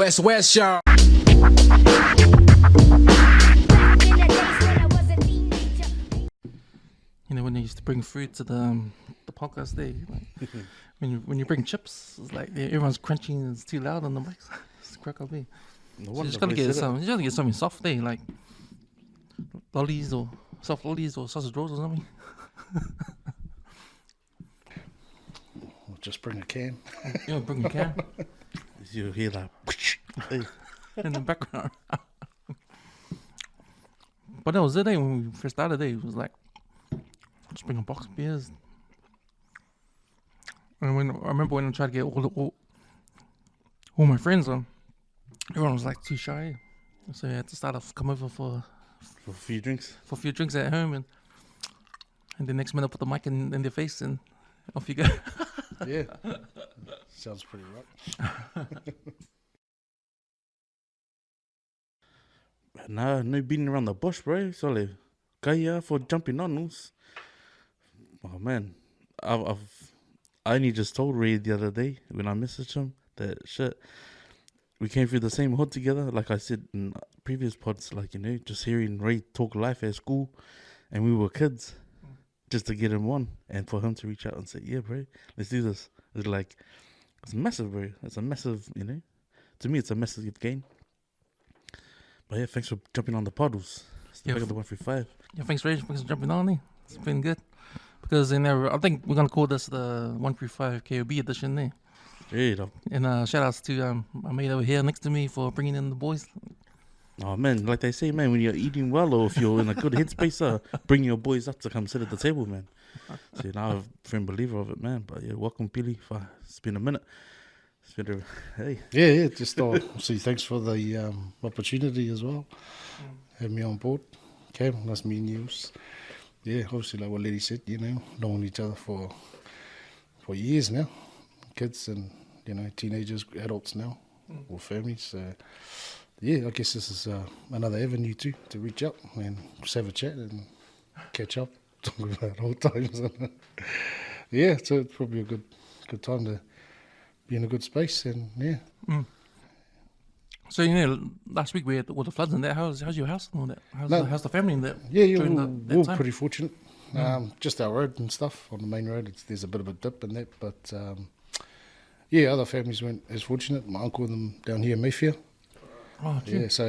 West, y'all. You know, when they used to bring food to the podcast day, like, when you bring chips, it's like everyone's crunching and it's too loud on the mics. It's crack up here. No So you just gotta get something soft there, like lollies or soft lollies or sausage rolls or something. Or just bring a can. Yeah, bring a can You hear that in the background. But that was the day when we first started. It was like just bring a box of beers. And I remember when I tried to get all my friends on, everyone was like too shy, so I had to start off come over for a few drinks. For a few drinks at home, and the next minute put the mic in their face and off you go. Yeah, sounds pretty right. No beating around the bush, bro. Sorry, kaya for jumping on us. Oh man, I only just told Ray the other day when I messaged him that shit. We came through the same hood together, like I said in previous pods, like, you know, just hearing Ray talk life at school, and we were kids, just to get him on, and for him to reach out and say, yeah, bro, let's do this. It's like, it's massive, bro. It's a massive, you know, to me, it's a massive gain. But yeah, thanks for jumping on the paddles. It's the back of the 135. Yeah, thanks, Ray. Thanks for jumping on me. It's been good. Because in there, I think we're going to call this the 135 KOB edition there. Yeah. And shout outs to my mate over here next to me for bringing in the boys. Oh man, like they say, man, when you're eating well or if you're in a good headspace, bring your boys up to come sit at the table, man. So now I'm a firm believer of it, man. But yeah, welcome, Billy. It's been a minute. It's been hey. Yeah. Just obviously, thanks for the opportunity as well. Have me on board. Okay, nice meeting you. Yeah, obviously, like what Letty said, you know, known each other for years now. Kids and, you know, teenagers, adults now, or families. So, yeah, I guess this is another avenue too to reach out and just have a chat and catch up, talk about old times. Yeah, so it's probably a good time to be in a good space and yeah. So, you know, last week we had all the floods and that. How's your house and all that? How's the family in that? Yeah, we're pretty fortunate. Just our road and stuff on the main road. There's a bit of a dip in that, but yeah, other families weren't as fortunate. My uncle and them down here in Mayfair. Oh, true. Yeah, so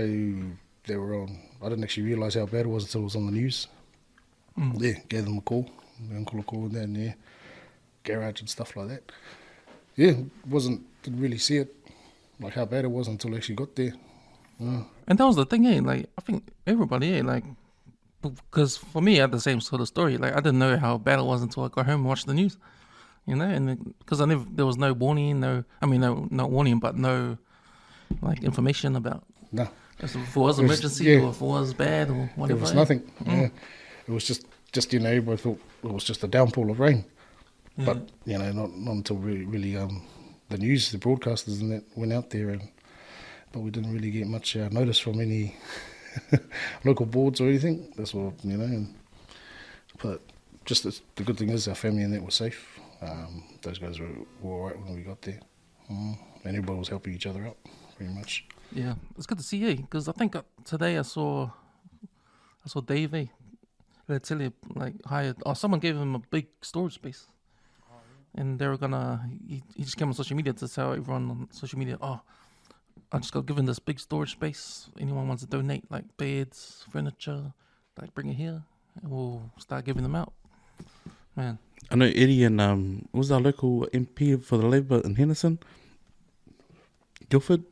they were on. I didn't actually realise how bad it was until it was on the news. Yeah, gave them a call. My uncle a call down there, garage and stuff like that. Yeah, didn't really see it, like how bad it was until I actually got there. And that was the thing, like, I think everybody, like, because for me, I had the same sort of story. Like, I didn't know how bad it was until I got home and watched the news, you know, and because there was no warning, no warning, but no, like, information about. No. If it was emergency or if it was bad or whatever. There was nothing. Yeah. It was just you know, everybody thought it was just a downpour of rain. Yeah. But, you know, not until really the news, the broadcasters and that went out there, but we didn't really get much notice from any local boards or anything. That's all, you know. But just the good thing is our family and that were safe. Those guys were all right when we got there. And everybody was helping each other out, pretty much. Yeah, it's good to see you, because I think today I saw Dave, they tell you, like, someone gave him a big storage space. And they were he just came on social media to tell everyone on social media, I just got given this big storage space. Anyone wants to donate, like, beds, furniture, like, bring it here, and we'll start giving them out. Man. I know Eddie and, was our local MP for the Labour in Henderson? Guildford?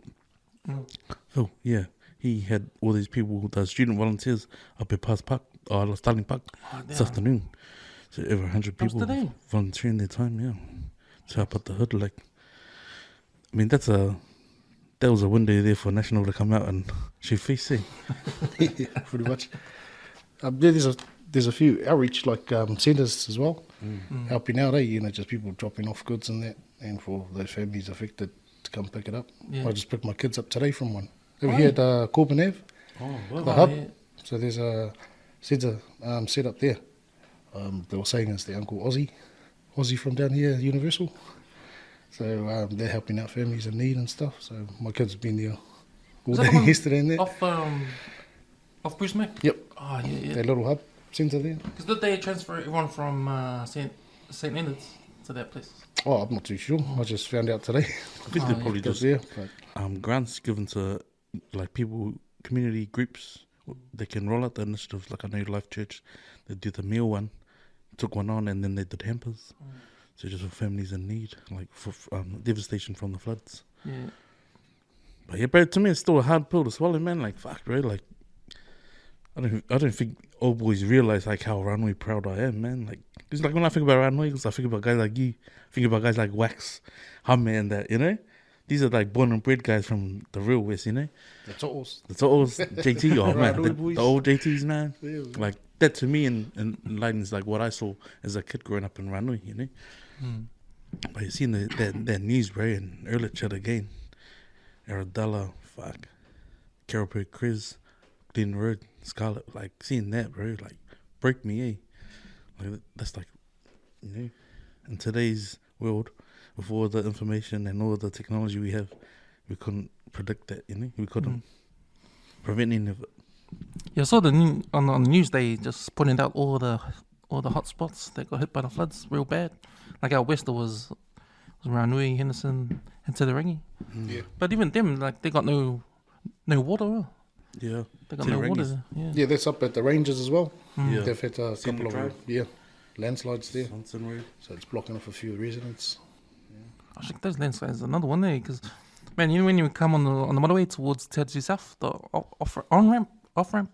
Oh, yeah. He had all these people, the student volunteers, up at Starling Park this afternoon. So over 100 people volunteering their time, yeah, to help out the hood. Like, I mean, that was a window there for National to come out and show face, eh? Yeah, pretty much. There's a few outreach like centres as well, helping out, you know, just people dropping off goods and that, and for those families affected to come pick it up. Yeah. I just picked my kids up today from one. Over here at Corbin Ave, the hub. Yeah. So there's a centre set up there. They were saying it's the Uncle Aussie from down here, Universal. So they're helping out families in need and stuff. So my kids have been there all Is that the day one yesterday and that. Off Bruce Mac? Yep. Oh, yeah. Their little hub centre there. Because did they transfer everyone from St. Leonard's to that place? Oh, I'm not too sure. I just found out today. I think they probably Just just there. But grants given to like people, community groups. They can roll out the initiatives. Like I know Life Church, they did the meal one, took one on, and then they did hampers. So just for families in need, like for devastation from the floods. Yeah. But yeah, bro, to me it's still a hard pill to swallow, man. Like fuck, bro. Like I don't think old boys realize like how Ranui proud I am, man. Like, cause like when I think about Ranui, I think about guys like you, think about guys like Wax, Hummer, and that. You know, these are like born and bred guys from the real West. You know, the Totos. the Totos, JT, oh man, Ranui boys. the old JTs, man. Yeah. Like that to me and enlightens like what I saw as a kid growing up in Ranui. You know. But you seen that news, bro, and earlier chat again. Aradella, fuck. Carolpur, Chris, Glen Road, Scarlet, like seeing that, bro, like break me, eh? Like that's like, you know, in today's world, with all the information and all the technology we have, we couldn't predict that, you know, we couldn't prevent any of it. Yeah, I saw on the news they just pointed out all the hot spots that got hit by the floods real bad. Like out west, there was Ranui, Henderson, and Titirangi. Yeah. But even them, like they got no water. Yeah, They got no water. Titirangi's- Yeah. Yeah, that's up at the Ranges as well. Yeah. They've had a Senior couple of Drive. landslides there. Sunson Road. So it's blocking off a few residents. I think those landslides are another one there because, man, you know when you come on the motorway towards Te South, the off ramp,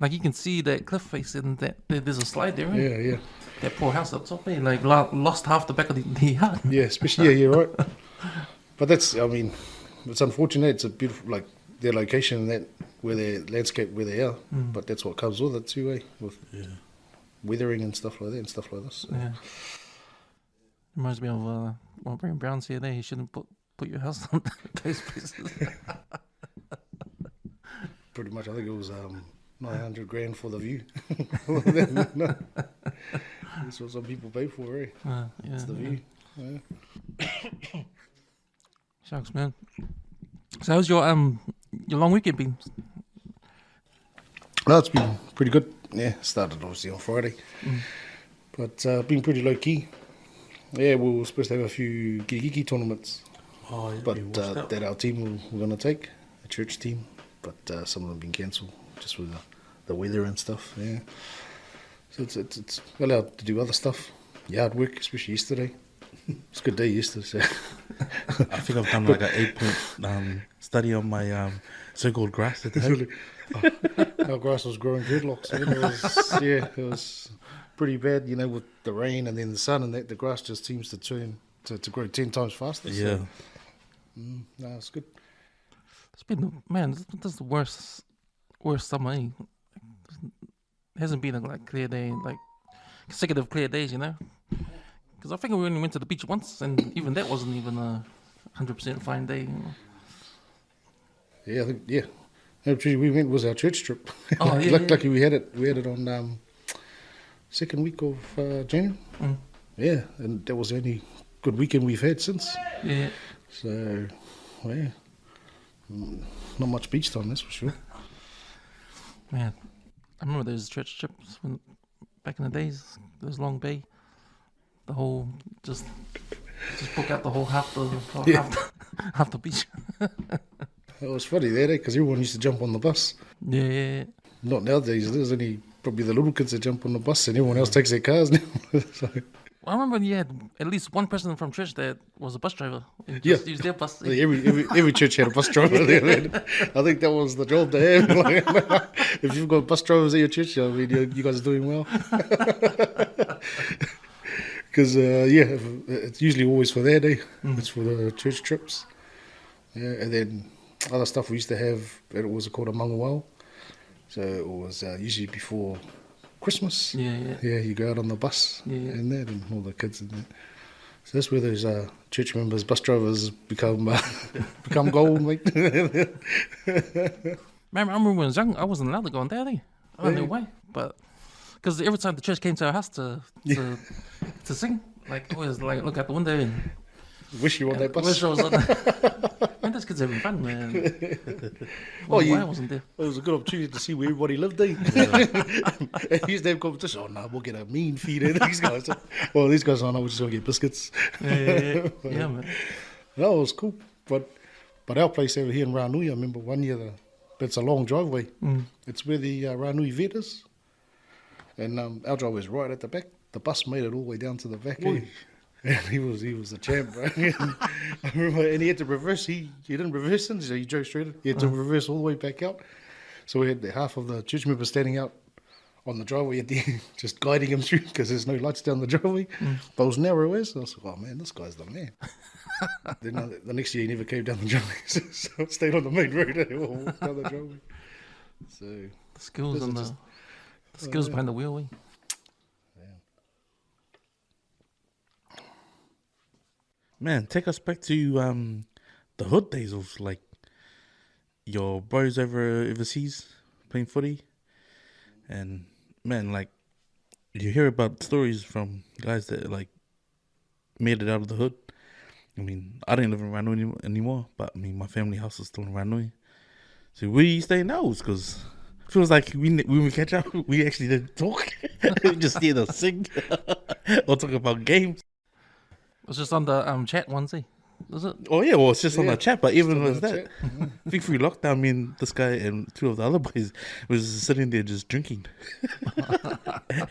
like you can see that cliff face and that there's a slide there. Right? Yeah, yeah. That poor house up top, like lost half the back of the yard. Yeah, especially, yeah, you're right. But that's, I mean, it's unfortunate. It's a beautiful, like, their location, that where their landscape, where they are. But that's what comes with it too, eh? With weathering and stuff like that and stuff like this. Yeah. Reminds me of what Brian Brown said there. He shouldn't put your house on those places. Pretty much, I think it was 900 grand for the view. That's what some people pay for, eh? Yeah, It's the view. Yeah. Shucks, man. So how's your long weekend been? No, it's been pretty good. Yeah, started obviously on Friday. But been pretty low key. Yeah, we were supposed to have a few gigi tournaments. Oh, yeah, But we washed out. that our team were going to take, a church team. But some of them been cancelled just with the weather and stuff. Yeah. So it's allowed to do other stuff. Yard work, especially yesterday. It's a good day yesterday. So. I think I've done like an 8-point study on my so-called grass today. Our grass was growing dreadlocks. Man. It was pretty bad, you know, with the rain and then the sun and that. The grass just seems to turn to grow 10 times faster. Yeah. So, no, it's good. It's been, man, this is the worst summer. Eh? It hasn't been a clear day, like consecutive clear days, you know. Because I think we only went to the beach once, and even that wasn't even a 100% fine day. You know? Yeah, I think, yeah. Actually, we went was our church trip. Oh, yeah, Lucky we had it on second week of January. Yeah, and that was the only good weekend we've had since. Yeah. So, yeah, not much beach time, that's for sure. Man, I remember those church trips back in the days. Those Long Bay, the whole just book out the whole half the beach. It was funny there, because everyone used to jump on the bus. Yeah. Not nowadays. There's only probably the little kids that jump on the bus, and everyone else takes their cars now. So, Well, I remember you had at least one person from church that was a bus driver. And Yeah. just used their bus. like every church had a bus driver there. Man. I think that was the job to have. Like, if you've got bus drivers at your church, I mean, you guys are doing well. Because it's usually always for their day. It's for the church trips. Yeah, and then other stuff we used to have. It was called a mangawao. So it was usually before Christmas. Yeah. Yeah, you go out on the bus and that, and all the kids and that. So that's where those church members, bus drivers, become gold, mate. Man, I remember when I was young, I wasn't allowed to go on there. I don't know why, but because every time the church came to our house to sing, like always like look out the window and Wish you were on that bus. Wish I was on that. Man, this kid's having fun, man. Oh, yeah. I wasn't there. It was a good opportunity to see where everybody lived, eh? And he used to have competition. Oh, no, we'll get a mean feed in these guys. Well, these guys, we're just going to get biscuits. Yeah, man. No, it was cool. But our place over here in Ranui, I remember one year, that's a long driveway. It's where the Ranui vet is. And our driveway was right at the back. The bus made it all the way down to the back. Eh? And he was a champ, bro. I remember, and he had to reverse. He didn't reverse in, so he drove straight in. He had to reverse all the way back out. So we had half of the church members standing out on the driveway at the end, just guiding him through because there's no lights down the driveway. But it was narrow as. I was like, oh man, this guy's the man. Then the next year he never came down the driveway, so I stayed on the main road and walked down the driveway. So The skills and the skills behind the wheel, eh? Man, take us back to the hood days of like your bros overseas playing footy, and man, like you hear about stories from guys that like made it out of the hood. I mean, I didn't live in Ranui anymore, but I mean, my family house is still in Ranui. So where you stay now? Because it feels like when we catch up, we actually didn't talk. We just either sing or talk about games. It was just on the chat ones, eh? Was it? Oh yeah, well it's just on the chat, but even on with the that, chat. I think through lockdown, me and this guy and two of the other boys was sitting there just drinking.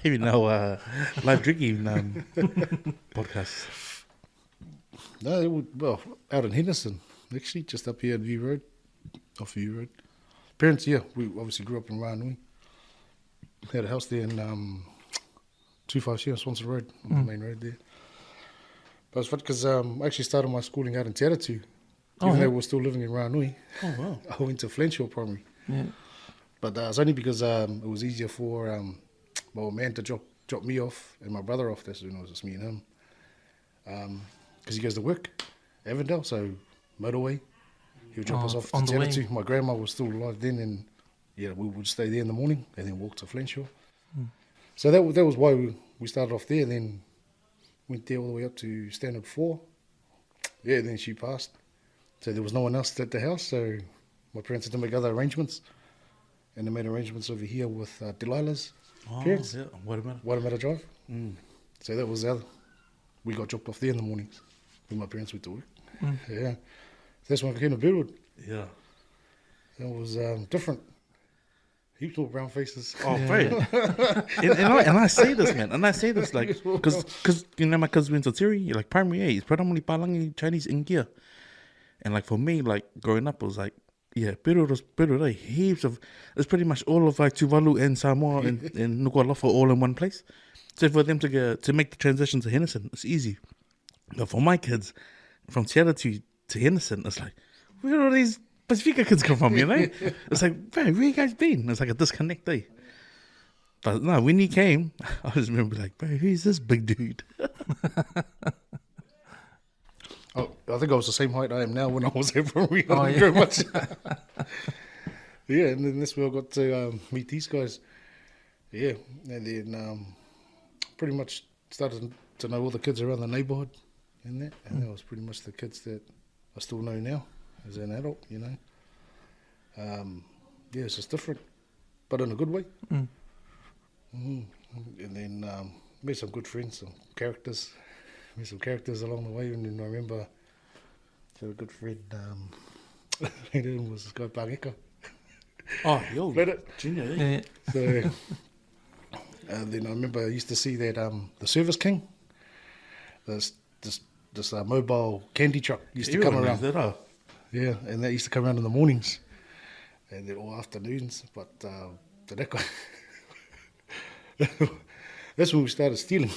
Even now, live drinking podcast. No, well, out in Henderson, actually, just up here at View Road, off View Road. Parents, yeah, we obviously grew up in Ranui. Had a house there in 257 Swanson Road, on the main road there. But it's funny because I actually started my schooling out in Te Aratu, even though we were still living in Ranui. Oh wow! I went to Flenshaw Primary. Yeah. But it's only because it was easier for my old man to drop me off and my brother off. That's when it was just me and him. Because he goes to work, Avondale, so motorway. He would drop us off to on the way. Te Aratu. My grandma was still alive then, and yeah, we would stay there in the morning and then walk to Flenshaw. So that was why we started off there. Then went there all the way up to Standard 4. Yeah, then she passed. So there was no one else at the house, so my parents had to make other arrangements. And they made arrangements over here with Delilah's parents. Yeah, what a minute. Watermatta Drive. So that was we got dropped off there in the mornings when my parents went to work. Yeah. That's when I came to Bearwood. Yeah. It was different. Heaps more brown faces. Oh, very. and I say this, man. And I say this, like, because you know, my cousin went to Tiri, like, primary A, it's predominantly Palangi, Chinese, India. And, like, for me, like, growing up, it was like, yeah, Beirut, heaps of, it's pretty much all of, like, Tuvalu and Samoa and Nuku'alofa all in one place. So for them to make the transition to Henderson, it's easy. But for my kids, from Te Aratu to Henderson, it's like, where are these Pacifica kids come from, you know? It's like, man, where you guys been? It's like a disconnect, eh? But no, when he came, I just remember like, bro, who's this big dude? Oh, I think I was the same height I am now when I was there for real. Oh, yeah. Very much. Yeah, and then that's where I got to meet these guys. Yeah, and then pretty much started to know all the kids around the neighbourhood and that. And that was pretty much the kids that I still know now as an adult, you know. Yeah, it's just different, but in a good way. And then made some good friends, some characters. Met some characters along the way, and then I remember I had a good friend, his name was this guy Pangeka. Oh, yo, Read it. Junior, eh? Yeah. So then I remember I used to see that the Service King, this mobile candy truck used to come around. Yeah, and that used to come around in the mornings, and then all afternoons. But that guy, that's when we started stealing.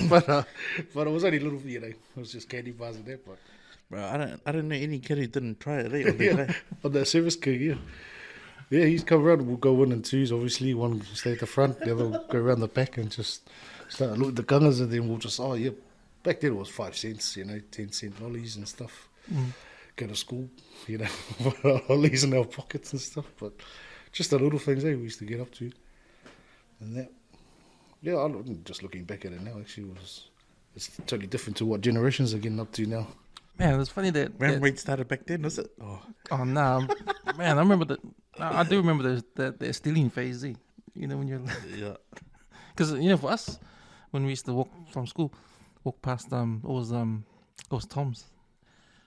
but it was only little, you know, it was just candy bars and that. But Bro, I don't know any kid who didn't try it, eh? On their day. on that Service King, yeah. Yeah, he's come around. We'll go in twos. Obviously, one will stay at the front, the other will go around the back and just start looking at the gunners, and then we'll just back then it was 5 cents, you know, 10-cent lollies and stuff. Go to school, you know, lollies in our pockets and stuff. But just the little things we used to get up to, and that. Yeah, just looking back at it now, actually, it was it's totally different to what generations are getting up to now. Man, it's funny that. Ram rate started back then, was it? Oh, Oh nah, man, I remember that. I do remember that stealing phase. You know when you're, yeah. because for us, when we used to walk from school, walk past it was Tom's.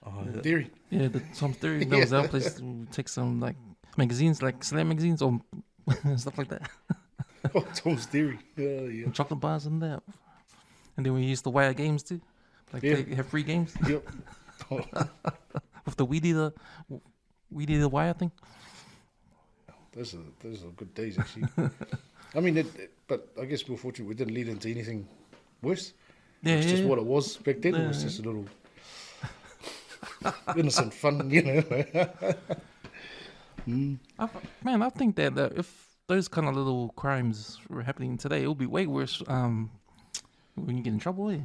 Oh, yeah. Theory. Yeah, the Tom's Theory. That was our place to take some like magazines, like slam magazines or stuff like that, Oh, Tom's Theory. Yeah. and chocolate bars and that. And then we used to wire games too, like have free games Yep. with the weedy the wire thing. Those are good days, actually. I mean, but I guess we're fortunate we didn't lead into anything worse. Yeah, It's yeah, just yeah. what it was back then. It was just a little innocent fun, you know. I think that if those kind of little crimes were happening today, it would be way worse when you get in trouble. Do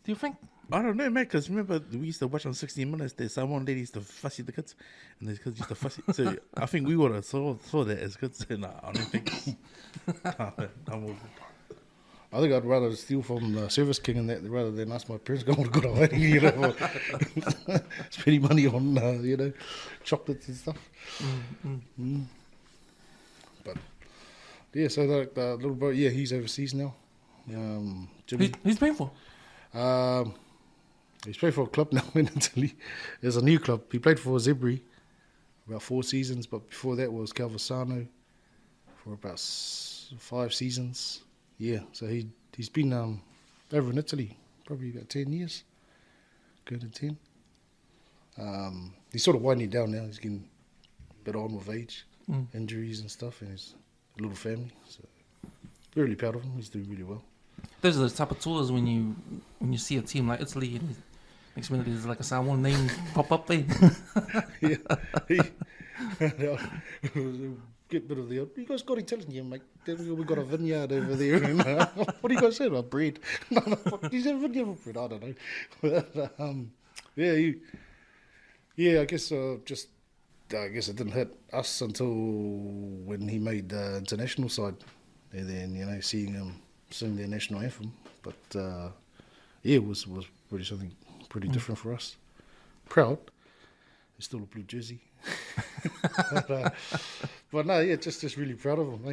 you think? I don't know, man, because remember we used to watch on 16 Minutes, the Samoan lady used to fussy the kids, and the kids used to fussy. So I think we would have saw that as kids. Nah, I don't think. I'm over. I think I'd rather steal from the Service King and that rather than ask my parents go on a good away, you know, spending money on, chocolates and stuff. But, yeah, so the little bro, he's overseas now. Jimmy. Who's paying for? He's played for a club now in Italy. There's a new club. He played for Zebri about 4 seasons, but before that was Calvisano for about 5 seasons. Yeah, so he's been over in Italy probably about 10 years, going to 10. He's sort of winding down now. He's getting a bit on with age, injuries and stuff, and he's a little family. So really proud of him. He's doing really well. Those are the type of tours when you see a team like Italy and next minute there's like a Samoan name pop up there. Get rid of the. You guys got intelligent, mate. We got a vineyard over there. What do you guys say about bread? No, is there a vineyard of bread? I don't know. But, I guess I guess it didn't hit us until when he made the international side, and then seeing him sing their national anthem. But it was pretty something pretty different for us. Proud. It's still a blue jersey. But no, just really proud of him.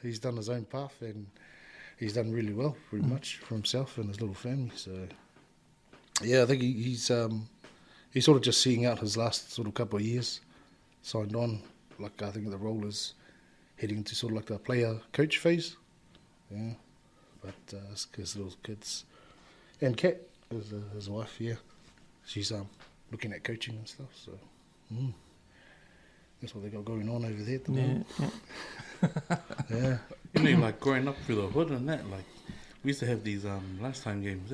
He's done his own path and he's done really well, pretty much for himself and his little family. So I think he's sort of just seeing out his last sort of couple of years. Signed on, like I think the role is heading into sort of like the player coach phase. Yeah, but his little kids and Kat, his wife, she's looking at coaching and stuff. So. That's what they got going on over there at the moment. Yeah. Like growing up through the hood and that, like we used to have these lifetime games,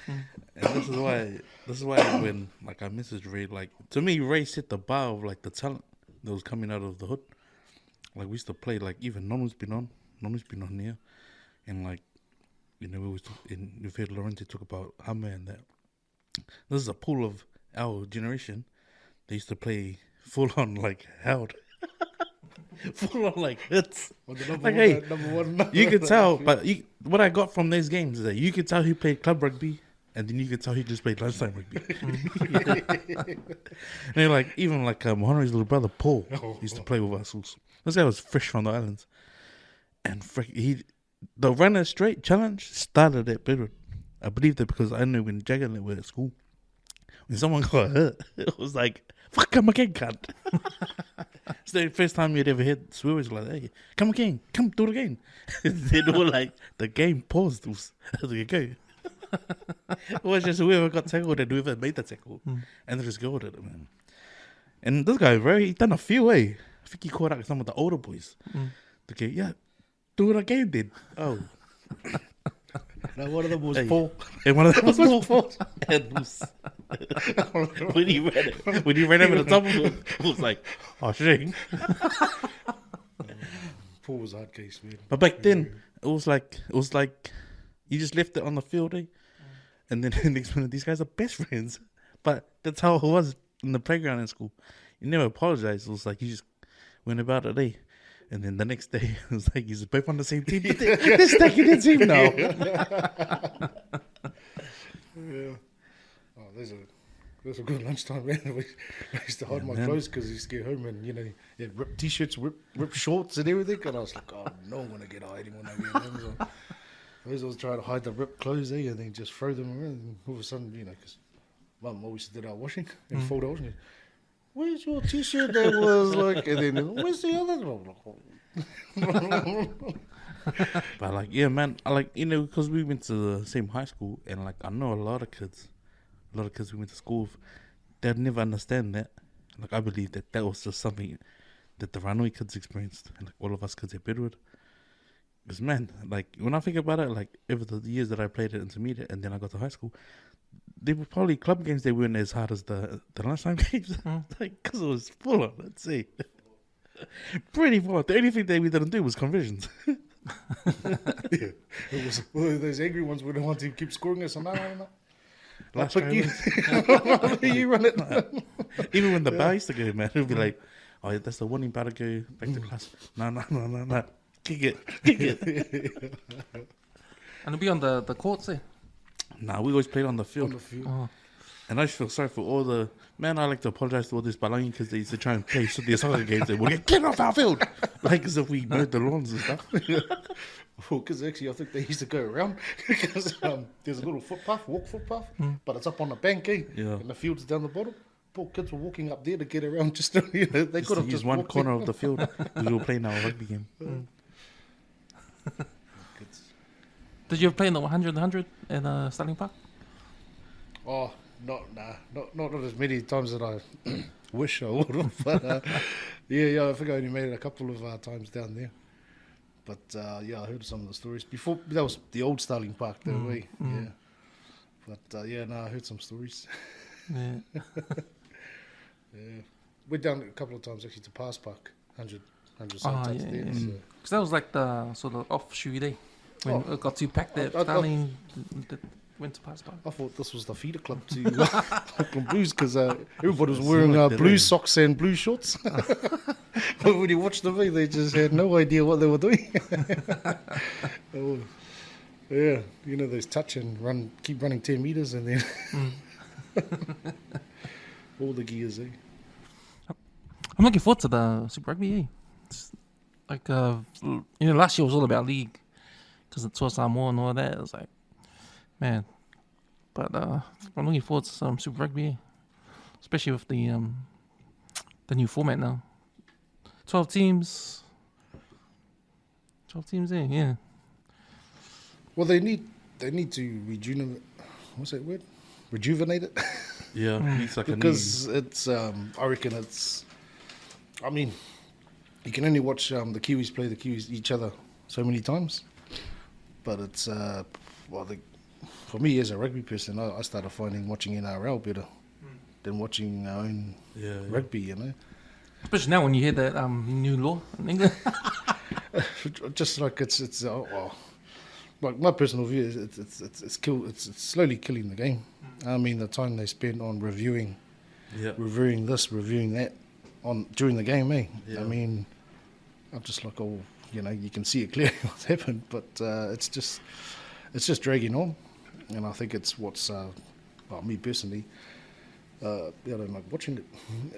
And this is why when like I messaged Ray, like to me Ray set the bar of like the talent that was coming out of the hood. Like we used to play like even Nonu's been on here, and like we've heard Lorente talk about Hammer and that. This is a pool of our generation. They used to play full on like held. Full on like hits. Well, the number one. You could tell, but what I got from these games is that you could tell he played club rugby, and then you could tell he just played lunchtime rugby. And like even like Henry's little brother Paul used to play with us also. This guy was fresh from the islands, and the runner straight challenge started at Bedford. I believe that because I knew when Jagger and they were at school, when someone got hurt, it was like, fuck, come again, cunt. It's the first time you'd ever heard swears like, hey, come again, come do it again. They were like, the game paused as we go. It was just whoever got tackled and whoever made the tackle. And they just go with it, man. And this guy, he done a few, I think he caught up some of the older boys. Okay, yeah, do it again then. Oh. No, one of them was Paul. And one of them was Paul. And when he ran over the top of him, it was like, oh shit. Paul was a hard case, man. But back then, it was like you just left it on the field, and then the next minute these guys are best friends. But that's how it was in the playground in school. You never apologized. It was like you just went about it, And then the next day, it was like, he's both on the same team. But they're stacking the team now. Yeah. Oh, there's a good lunchtime, man. We used to hide my man. clothes because he used to get home and, he had ripped T-shirts, ripped shorts and everything. And I was like, oh, no one going to get hiding when I get home. So I was trying to hide the ripped clothes and then just throw them around. And all of a sudden, because Mum always did our washing and fold our washing. Where's your T-shirt that was like, and then where's the other one? But like, yeah, man, because we went to the same high school, and like, I know a lot of kids we went to school with, they'd never understand that. Like, I believe that was just something that the Ranui kids experienced, and like all of us kids at Bedwood. Because man, like, when I think about it, like, over the years that I played at intermediate and then I got to high school, they were probably club games, they weren't as hard as the lunchtime games. Like, because it was full on, let's say. Pretty full on. The only thing that we didn't do was conversions. Yeah. It was those angry ones were the ones who keep scoring us. No. Last But try you, wins. you run it. Even when the bar used to go, man, it would be like, oh, yeah, that's the warning bar to go back to class. No. Kick it. And it'll be on the courts, eh? Nah, we always played on the field. On the field. Oh. And I just feel sorry for all the... Man, I like to apologize to all these Balangi because they used to try and play their soccer games. They would get off our field! Like as if we mowed the lawns and stuff. Well, because actually I think they used to go around because there's a little footpath, footpath, but it's up on the bank, eh? Yeah. And the field's down the bottom. Poor kids were walking up there to get around just to, they Just could to have use just one walked corner in. of the field because we were playing our rugby game. Kids. Did you ever play in the 100 in Starling Park? Oh, not as many times that I wish I would have. But yeah, I think I only made it a couple of times down there. But yeah, I heard some of the stories before. That was the old Starling Park, though, yeah. But yeah, no, I heard some stories. Yeah. Yeah, we're down a couple of times actually to Pass Park, 100 Oh, sometimes yeah, there. yeah. So. Because that was like the sort of offshoot day when Oh. it got too packed there. I- Starling went to Pass Park. I thought this was the feeder club to Auckland Blues because everybody was It's wearing like that, blue eh? socks and blue shorts. But when you watched them, they just had no idea what they were doing. Oh, yeah, those touch and keep running 10 meters and then all the gears, eh? I'm looking forward to the Super Rugby. Eh? It's like last year was all about league because it was Samoan and all that. It was like, man, but I'm looking forward to some Super Rugby, eh? Especially with the new format now. 12 teams. 12 teams, eh? Yeah. Well, they need to rejuvenate. What's that word? Rejuvenate it. Yeah, it's like Because it's, I reckon it's, I mean, you can only watch the Kiwis play each other so many times. But it's, for me as a rugby person, I started finding watching NRL better than watching our own rugby, Especially now when you hear that new law in England. Just like it's like my personal view is it's slowly killing the game. I mean, the time they spend on reviewing this, reviewing that during the game, eh? Yeah. I mean, I'm just like, you can see it clearly what's happened, but it's just dragging on, and I think it's what's me personally. I don't like watching it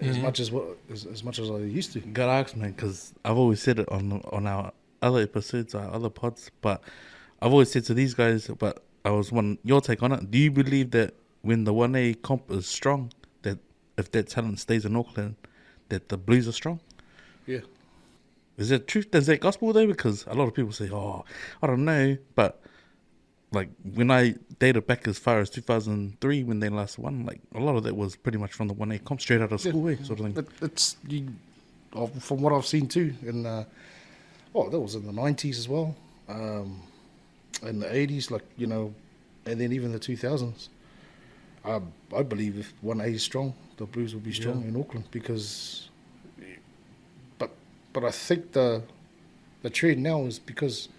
as much as I used to. Gotta ask, man, because I've always said it on our other episodes, our other pods, but I've always said to these guys, but I was wanting your take on it. Do you believe that when the 1A comp is strong, that if that talent stays in Auckland, that the Blues are strong? Yeah. Is that truth? Is that gospel though? Because a lot of people say, oh, I don't know, but like when I dated back as far as 2003 when they last won, like a lot of that was pretty much from the 1A comp straight out of school, sort of thing. It's from what I've seen too, and that was in the 90s as well, in the 80s, and then even the 2000s. I believe if 1A is strong, the Blues will be strong in Auckland because, but I think the trend now is because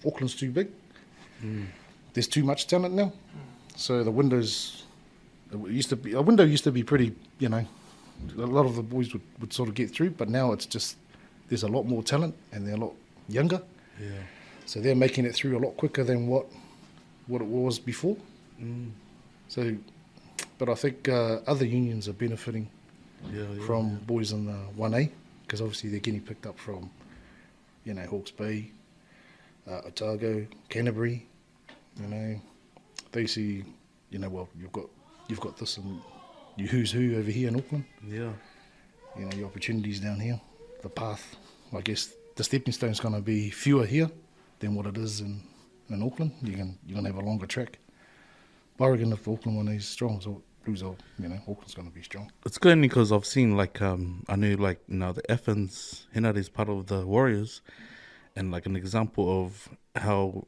Auckland's too big. There's too much talent now, so the window used to be pretty. A lot of the boys would sort of get through, but now it's just there's a lot more talent and they're a lot younger. Yeah. So they're making it through a lot quicker than what it was before. So, but I think other unions are benefiting from boys in the 1A, because obviously they're getting picked up from, you know, Hawke's Bay, Otago, Canterbury. You know, they see, you know, well, you've got this and you who's who over here in Auckland. Yeah. You know, your opportunities down here, the path. I guess the stepping stone's going to be fewer here than what it is in Auckland. You're going to have a longer track. But I reckon if Auckland one is strong, so Blues are, you know, Auckland's going to be strong. It's good only because I've seen, like, I knew, like, you know, the Effens, Hinata is part of the Warriors, and, like, an example of how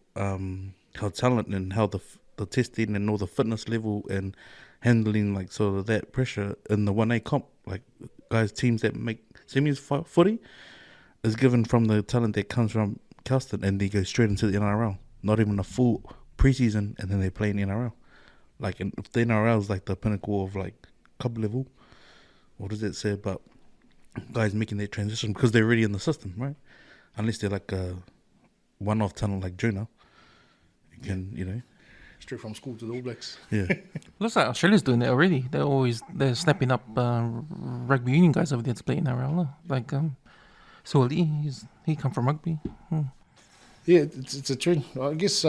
talent and how the testing and all the fitness level and handling, like, sort of that pressure in the 1A comp, like, guys, teams that make semis footy is given from the talent that comes from Kelston, and they go straight into the NRL. Not even a full preseason, and then they play in the NRL. Like, if the NRL is like the pinnacle of like club level, what does it say about guys making their transition because they're already in the system, right? Unless they're like a one-off talent like Jonah, you can, you know. Straight from school to the All Blacks. Yeah. Looks like Australia's doing that already. They're snapping up rugby union guys over there to play in NRL. Like So Lee, he come from rugby. Yeah, it's a trend. I guess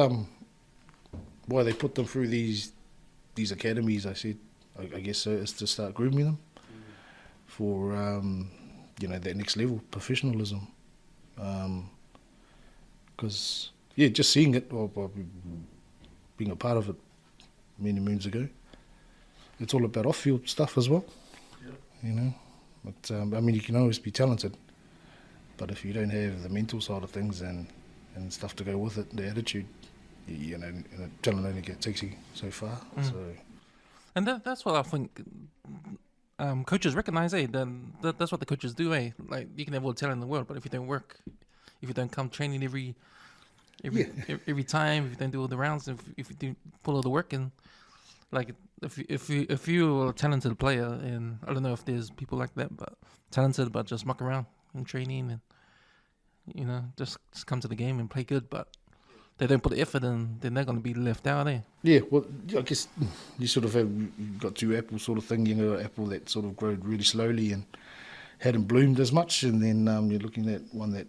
why they put them through these academies, I guess is to start grooming them for you know, that next level professionalism. Because just seeing it or being a part of it many moons ago, it's all about off-field stuff as well. Yeah. You know, but I mean, you can always be talented, but if you don't have the mental side of things and stuff to go with it, the attitude, you know, talent only takes you so far. So, and that's what I think coaches recognize. That's what the coaches do. Like, you can have all the talent in the world, but if you don't work, if you don't come training every time, if you don't do all the rounds, if you do pull all the work in, like if you're a talented player, and I don't know if there's people like that, but talented but just muck around in training and, you know, just come to the game and play good, but they don't put the effort in, then they're going to be left out there. Yeah, well, I guess you sort of you've got two apples sort of thing, you know, apple that sort of grew really slowly and hadn't bloomed as much, and then you're looking at one that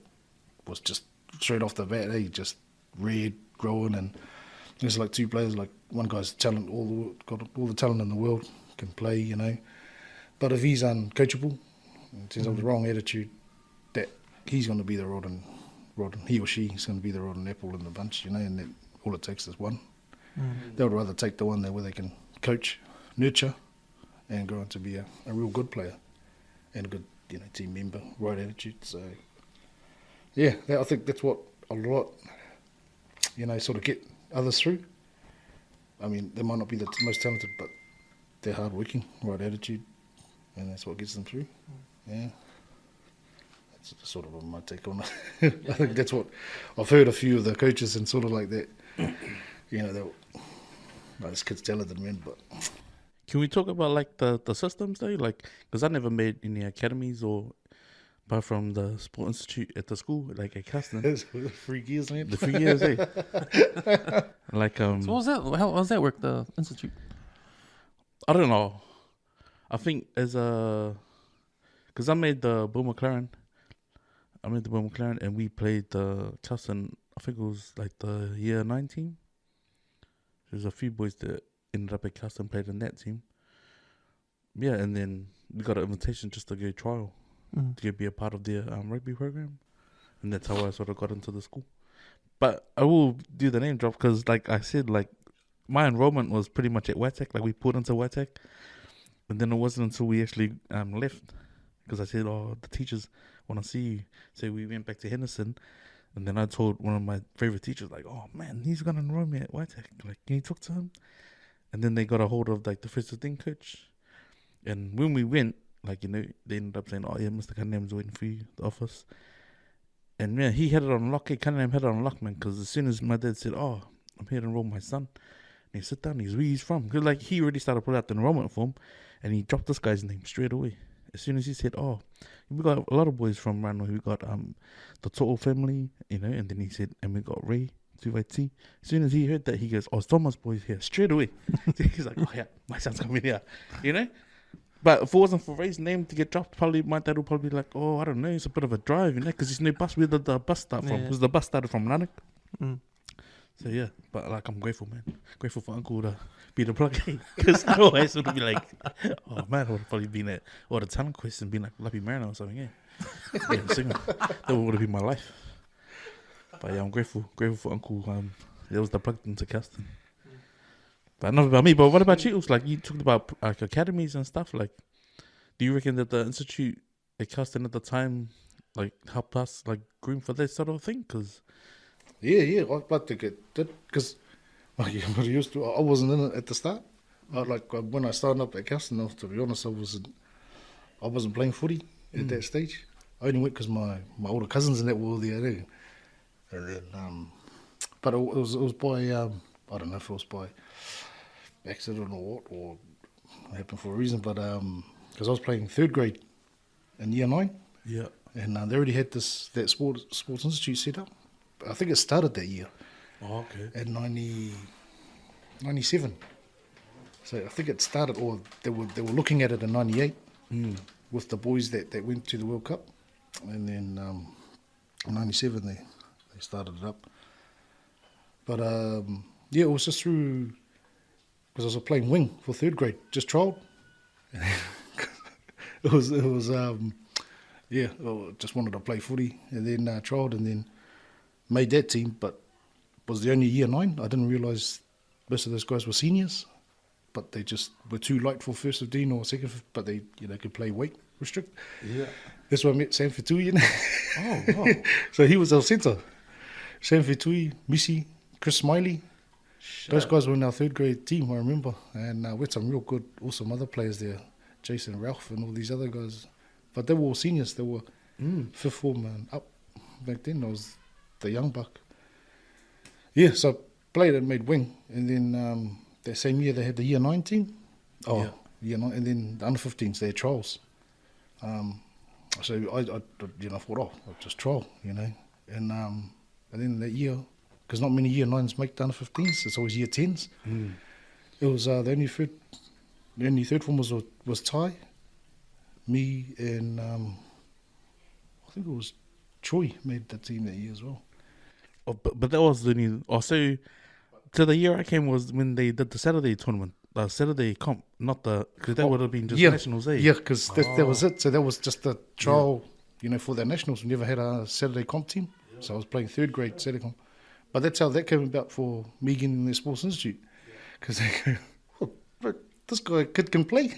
was just straight off the bat, just red, growing, and there's like two players, like one guy's talent, got all the talent in the world, can play, you know, but if he's uncoachable, in terms of the wrong attitude, that he's going to be the rotten, he or she is going to be the rotten apple in the bunch, you know, and that all it takes is one. They would rather take the one where they can coach, nurture, and grow on to be a real good player and a good, you know, team member, right attitude. So, yeah, I think that's what a lot, you know, sort of get others through. I mean, they might not be the most talented, but they're hardworking, right attitude, and that's what gets them through. Yeah. That's sort of my take on it. I think that's what I've heard a few of the coaches and sort of like that. You know, this kid's talented, man, but... Can we talk about like the systems though? Like, because I never made any academies or apart from the sport institute at the school, like at Kelston. The 3 years, man. The 3 years, eh? Like So what was that? How was that work? The institute? I don't know. I think as because I made the Bull McLaren. And we played the Kelston. I think it was like the year 19. There's a few boys that ended up at Kelston, played in that team. Yeah, and then we got an invitation just to go trial to be a part of their rugby program, and that's how I sort of got into the school. But I will do the name drop because, like I said, like my enrollment was pretty much at Watek. Like we put into Watek, and then it wasn't until we actually left because I said, "Oh, the teachers want to see you." So we went back to Henderson, and then I told one of my favorite teachers, like, "Oh man, he's gonna enroll me at Watek. Like, can you talk to him?" And then they got a hold of like the first assistant coach, and when we went, like, you know, they ended up saying, "Oh yeah, Mr. Cunningham's waiting for you at the office." And yeah, he had it on lock. Cunningham had it on lock, man. Because as soon as my dad said, "Oh, I'm here to enroll my son," and he sit down, he's where he's from. Cause like he already started putting out the enrollment form, and he dropped this guy's name straight away. as soon as he said, "Oh, we got a lot of boys from Ranui. We got the To'o family, you know," and then he said, "And we got Ray Tuivaiti." As soon as he heard that, he goes, "Oh, Thomas boys here straight away." He's like, "Oh yeah, my son's coming here," you know. But if it wasn't for Ray's name to get dropped, probably my dad would probably be like, "Oh, I don't know, it's a bit of a drive, you know, because there's no bus. Where did the bus start from? Because the bus started from Ranui." So yeah, but like I'm grateful, man. Grateful for Uncle to be the plug, because otherwise it would be like, oh man, I would have probably been at or the talent quest and been like Lappy Mariner or something. Yeah, singer. That would have been my life. But yeah, I'm grateful for Uncle. There was the plug into Kelston. But enough about me. But what about you? Like you talked about like academies and stuff. Like, do you reckon that the institute at Kelston at the time like helped us like groom for this sort of thing? Because Yeah, I'd like to get that because like I used to. I wasn't in it at the start. When I started up at Kelston, to be honest, I wasn't playing footy at that stage. I only went because my older cousins and that were all there too. And then, but it was by I don't know if it was by accident or what, or it happened for a reason. But because I was playing third grade in year 9, yeah, and they already had that sports institute set up. I think it started that year. Oh, okay. At 97. So I think it started, or they were looking at it in 98 with the boys that went to the World Cup, and then in 97 they started it up. But yeah, it was just through because I was playing wing for third grade, just trialled. it was yeah, just wanted to play footy, and then trialled, and then made that team, but was the only year 9. I didn't realise most of those guys were seniors, but they just were too light for first 15 or second, but they could play weight restrict. Yeah, that's where I met Sam Fetui. Oh, wow. So he was our centre. Sam Fetui, Missy, Chris Smiley. Those guys were in our third grade team, I remember, and we had some real good, awesome other players there, Jason Ralph and all these other guys. But they were all seniors. They were fifth form and up back then. I was the young buck. Yeah, so I played and made wing, and then that same year they had the year 9 team. Oh, yeah. Year 9, and then the under 15s, they had trials. So I thought, I'll just trial, and then that year, because not many year 9s make the under 15s, it's always year 10s. It was the only third form was Ty, me, and I think it was Troy made the team that year as well. Oh, but that was the new. Also, to the year I came was when they did the Saturday tournament, the Saturday comp, not the because that would have been just nationals, eh? Yeah, because that was it. So that was just the trial, for the nationals. We never had a Saturday comp team, so I was playing third grade Saturday comp. But that's how that came about for me getting the Sports Institute, because they go, oh, this kid can play.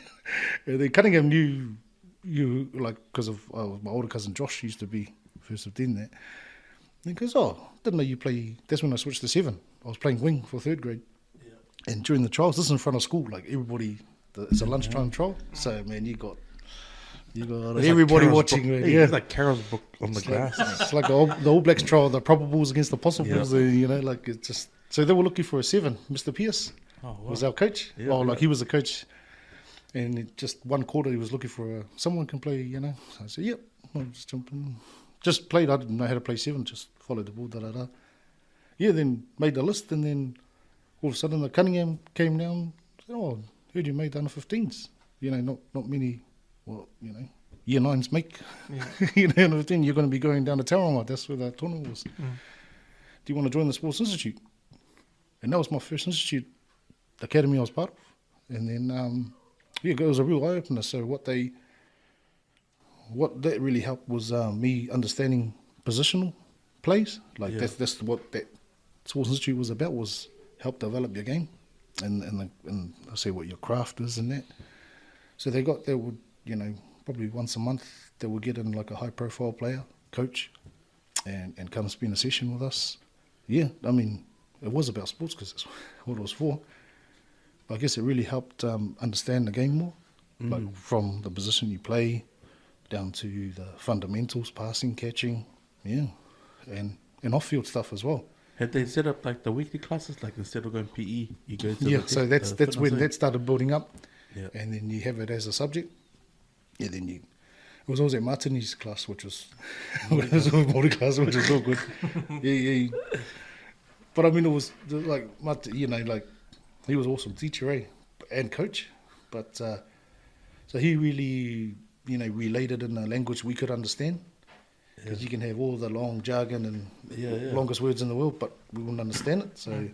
And then Cunningham knew you because of my older cousin Josh used to be first 15 there. And he goes, didn't know you play. That's when I switched to 7. I was playing wing for third grade. Yeah. And during the trials, this is in front of school, like everybody, it's a lunchtime trial. So, man, you got everybody like watching. Book. It's like Carol's book on the grass. It's like the All Blacks trial, the probables against the possibles. Yeah. It's just. So they were looking for a 7. Mr. Pierce was our coach. Yeah, he was the coach. And just one quarter, he was looking for someone can play, So I said, yep, I'll just jump in. Just played. I didn't know how to play 7. Just followed the ball. Yeah, then made the list, and then all of a sudden the Cunningham came down. Said, heard you made the under 15s. Not many. Well, year 9s make. Yeah. Under 15, you're going to be going down to Tauranga. That's where the tournament was. Do you want to join the Sports Institute? And that was my first institute, the academy I was part of. And then it was a real eye opener. So what that really helped was me understanding positional plays. That's what that Sports Institute was about, was help develop your game and I say what your craft is and that. So they would, probably once a month they would get in like a high profile player, coach, and come spend a session with us. Yeah, I mean, it was about sports because that's what it was for. But I guess it really helped understand the game more, like from the position you play down to the fundamentals, passing, catching, and off-field stuff as well. Had they set up like the weekly classes, like instead of going PE, you go to so that's when that started building up, yeah. And then you have it as a subject, yeah, then you. It was always at Martini's class, which was it was always Māori class, which was all good. Yeah. But I mean, it was like you know, like he was an awesome teacher, and coach. But so he really, you know, related in a language we could understand. Because you can have all the long jargon and longest words in the world, but we wouldn't understand it. So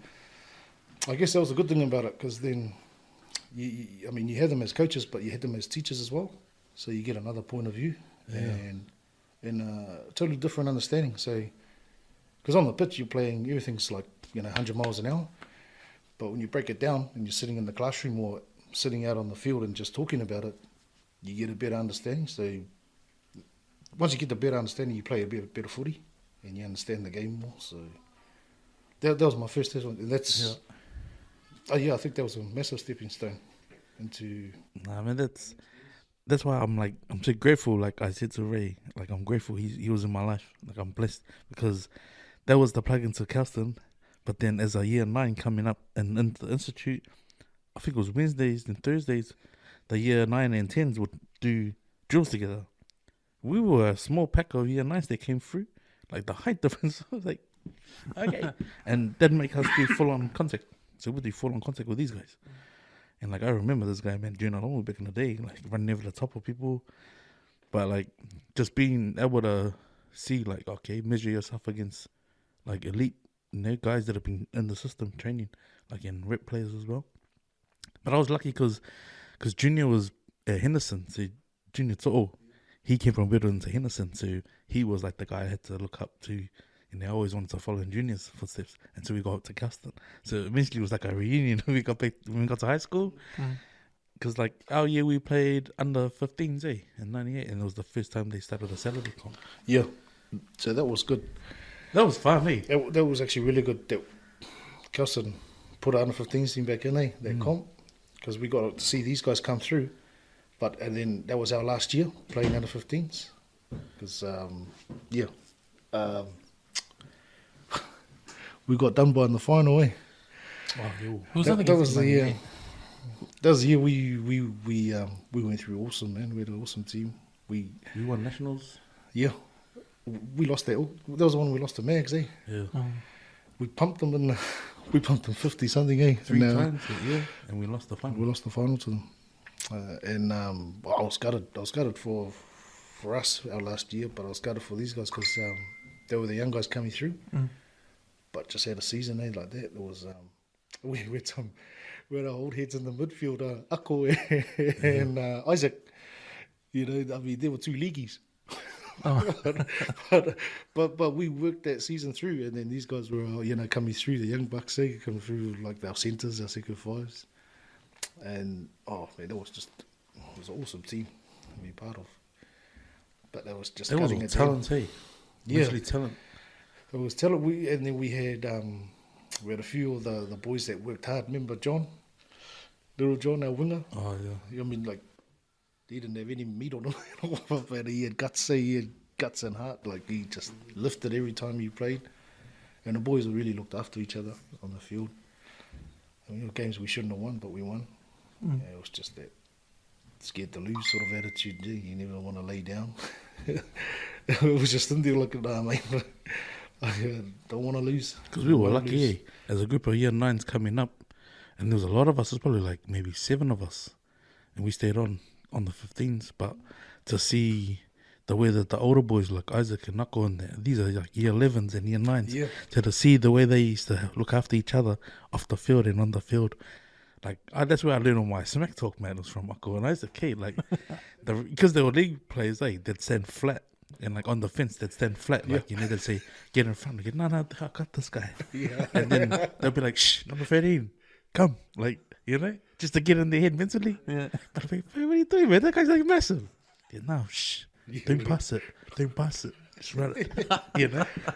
I guess that was a good thing about it, because then, you had them as coaches, but you had them as teachers as well. So you get another point of view and a totally different understanding. So, because on the pitch you're playing, everything's like 100 miles an hour, but when you break it down and you're sitting in the classroom or sitting out on the field and just talking about it, you get a better understanding. So once you get the better understanding, you play a better footy and you understand the game more. So that was my first test, and that's I think that was a massive stepping stone into. Nah, man, that's why I'm so grateful. Like I said to Ray, like I'm grateful he was in my life. Like I'm blessed, because that was the plug into Kelston. But then as a year 9 coming up and into the institute, I think it was Wednesdays and Thursdays, the year 9 and 10s would do drills together. We were a small pack of year 9s that came through. Like the height difference, I was like, okay. And that make us do full on contact. So we do full on contact with these guys. And like I remember this guy, man, doing it all back in the day, like running over the top of people. But like just being able to see, like, okay, measure yourself against like elite, guys that have been in the system training, like in rep players as well. But I was lucky because Junior was at Henderson. So Junior he came from Bedouin to Henderson, so he was like the guy I had to look up to, and I always wanted to follow in Junior's footsteps until we got up to Kelston. So eventually it was like a reunion when we got to high school, because like our year we played under 15s, in '98, and it was the first time they started a Saturday comp. Yeah, so that was good. That was fun, That was actually really good. That Kelston put our under 15s team back in, that comp, because we got to see these guys come through. And then that was our last year playing under 15s, because we got done by in the final, That was the year. That was the year we went through awesome, man. We had an awesome team. We won nationals. Yeah, we lost that. That was the one we lost to Mags, Yeah. We pumped them 50 something, 3 times, and we lost the final. We lost the final to them. I was gutted for us our last year, but I was gutted for these guys, because they were the young guys coming through. But just had a season like that. It was we had our old heads in the midfield, Ako and Isaac. They were 2 leagueies. but we worked that season through, and then these guys were coming through, the young bucks, coming through like our centres, our second fives. And man, it was an awesome team to be part of. But that was just cutting it talent, down. Mostly talent. It was talent. And then we had a few of the boys that worked hard. Remember John, little John, our winger. Oh yeah. He didn't have any meat on him, but he had guts. He had guts and heart. Like he just lifted every time he played. And the boys really looked after each other on the field. Games we shouldn't have won, but we won. It was just that scared to lose sort of attitude. You never want to lay down. It was just in there looking, mate, I don't want to lose. Because we were lucky, as a group of year 9s coming up, and there was a lot of us. There's probably like maybe 7 of us, and we stayed on the 15s. But to see the way that the older boys like Isaac and Nako and these are like year 11s and year 9s, to see the way they used to look after each other off the field and on the field, like that's where I learned all my smack talk, man, was from Nako and Isaac. Like because they were league players, they'd stand flat, and like on the fence they'd stand flat, like they'd say get in front, like no, I got this guy, and then they'll be like, shh, number 13, come, like just to get in their head mentally. But I'm like, what are you doing, man? That guy's like massive. No, shh. Don't pass it. Just run it.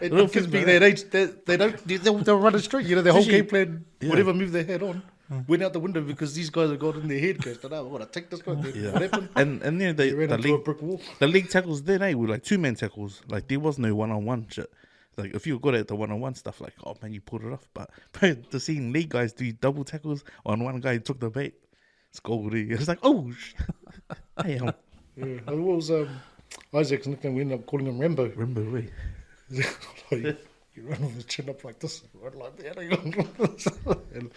Little kids being that age, they'll run it straight. Their whole game plan, whatever move they had on, went out the window because these guys have got in their head. Because I want to take this guy. What happened? And they ran into a brick wall. The league tackles then, were like 2-man tackles. Like there was no one-on-one shit. Like if you were good at the one-on-one stuff, like oh man, you pulled it off. But to seeing league guys do double tackles on one guy who took the bait, it's gold. It's like oh, damn. Yeah. What was Isaac's nickname? We ended up calling him Rambo. Remember, Ray? You run with his chin up like this, run like that, and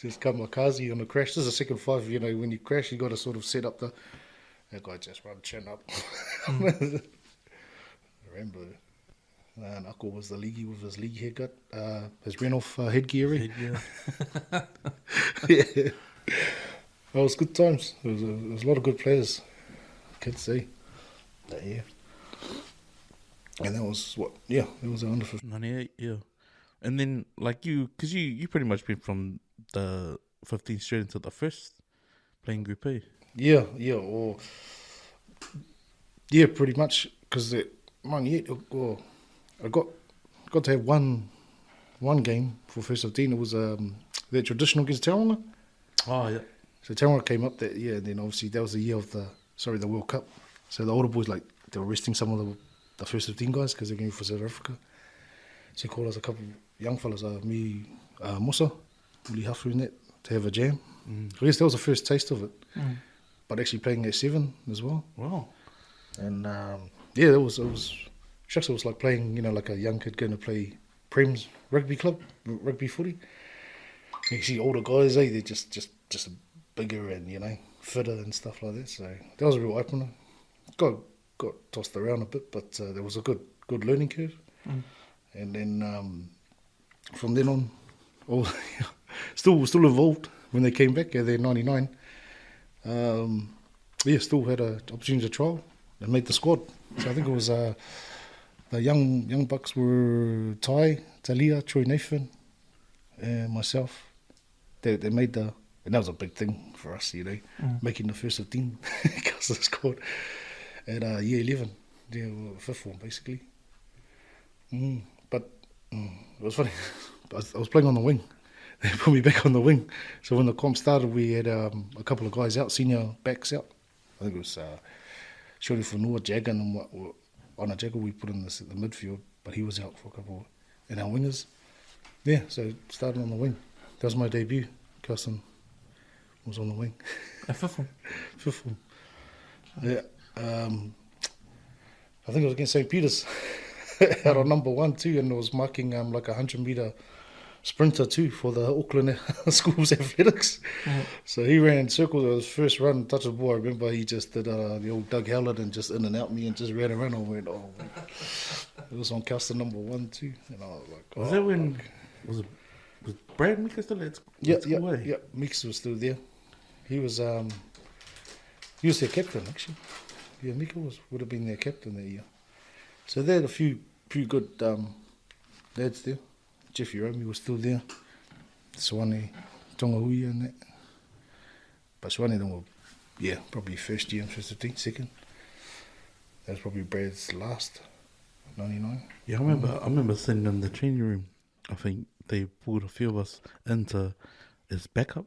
just kamikaze on a crash. This is a second five, you know, when you crash, you got to sort of set up that guy just run chin up. Rambo. Knuckle was the leaguey with his league haircut, his ran-off headgear. Yeah. Yeah. It was good times. There was a lot of good players. Kids see. But yeah. And that was it was under 15. 98, yeah. And then, like you, because you pretty much been from the 15 straight into the first, playing Group A. Yeah, pretty much. Because I got to have one game for first 15. It was the traditional against Tauranga. Oh, yeah. So Tauranga came up that year, and then obviously that was the year of the World Cup. So the older boys, like, they were resting some of the first 15 guys because they're going for South Africa. So he called us a couple of young fellas, me, Musa, Uli Hafu and that, to have a jam. I guess that was the first taste of it. But actually playing at 7 as well. Wow. And it was like playing, you know, like a young kid going to play Prem's rugby club, rugby footy. You see older guys, they're just bigger and, you know, fitter and stuff like that. So that was a real opener. Got tossed around a bit, but there was a good learning curve. And then from then on, still evolved when they came back. They're 99. Still had an opportunity to trial and made the squad. So I think it was the young bucks were Tai, Talia, Troy Nathan, and myself. They made and that was a big thing for us, you know, making the first 15 because of the squad. At year 11, fifth form basically. But it was funny. I was playing on the wing. They put me back on the wing. So when the comp started, we had a couple of guys out, senior backs out. I think it was Shori Whanua, Jagger, and Ana Jagger we put in the midfield, but he was out for a couple. And our wingers, so started on the wing. That was my debut. Kelston was on the wing. At fifth form? Fifth form. Yeah. I think it was against St. Peter's out on number 1 too, and it was marking like 100-metre sprinter too for the Auckland Schools Athletics. So he ran in circles. It was his first run, touched the ball. I remember he just did the old Doug Howlett and just in and out me and just ran around. I went, oh, man. It was on Kelston number 1 too, and I was like, Was that when was Brad Mika still at school? Yeah. Mix was still there. He was their captain actually. Yeah, Mika would have been their captain that year. So they had a few good lads there. Jeffy Romy was still there. Swane, Tongahui and that. But Swane then were, probably first year and first 15, second. That was probably Brad's last, 99. Yeah, I remember sitting in the training room. I think they pulled a few of us into his backup.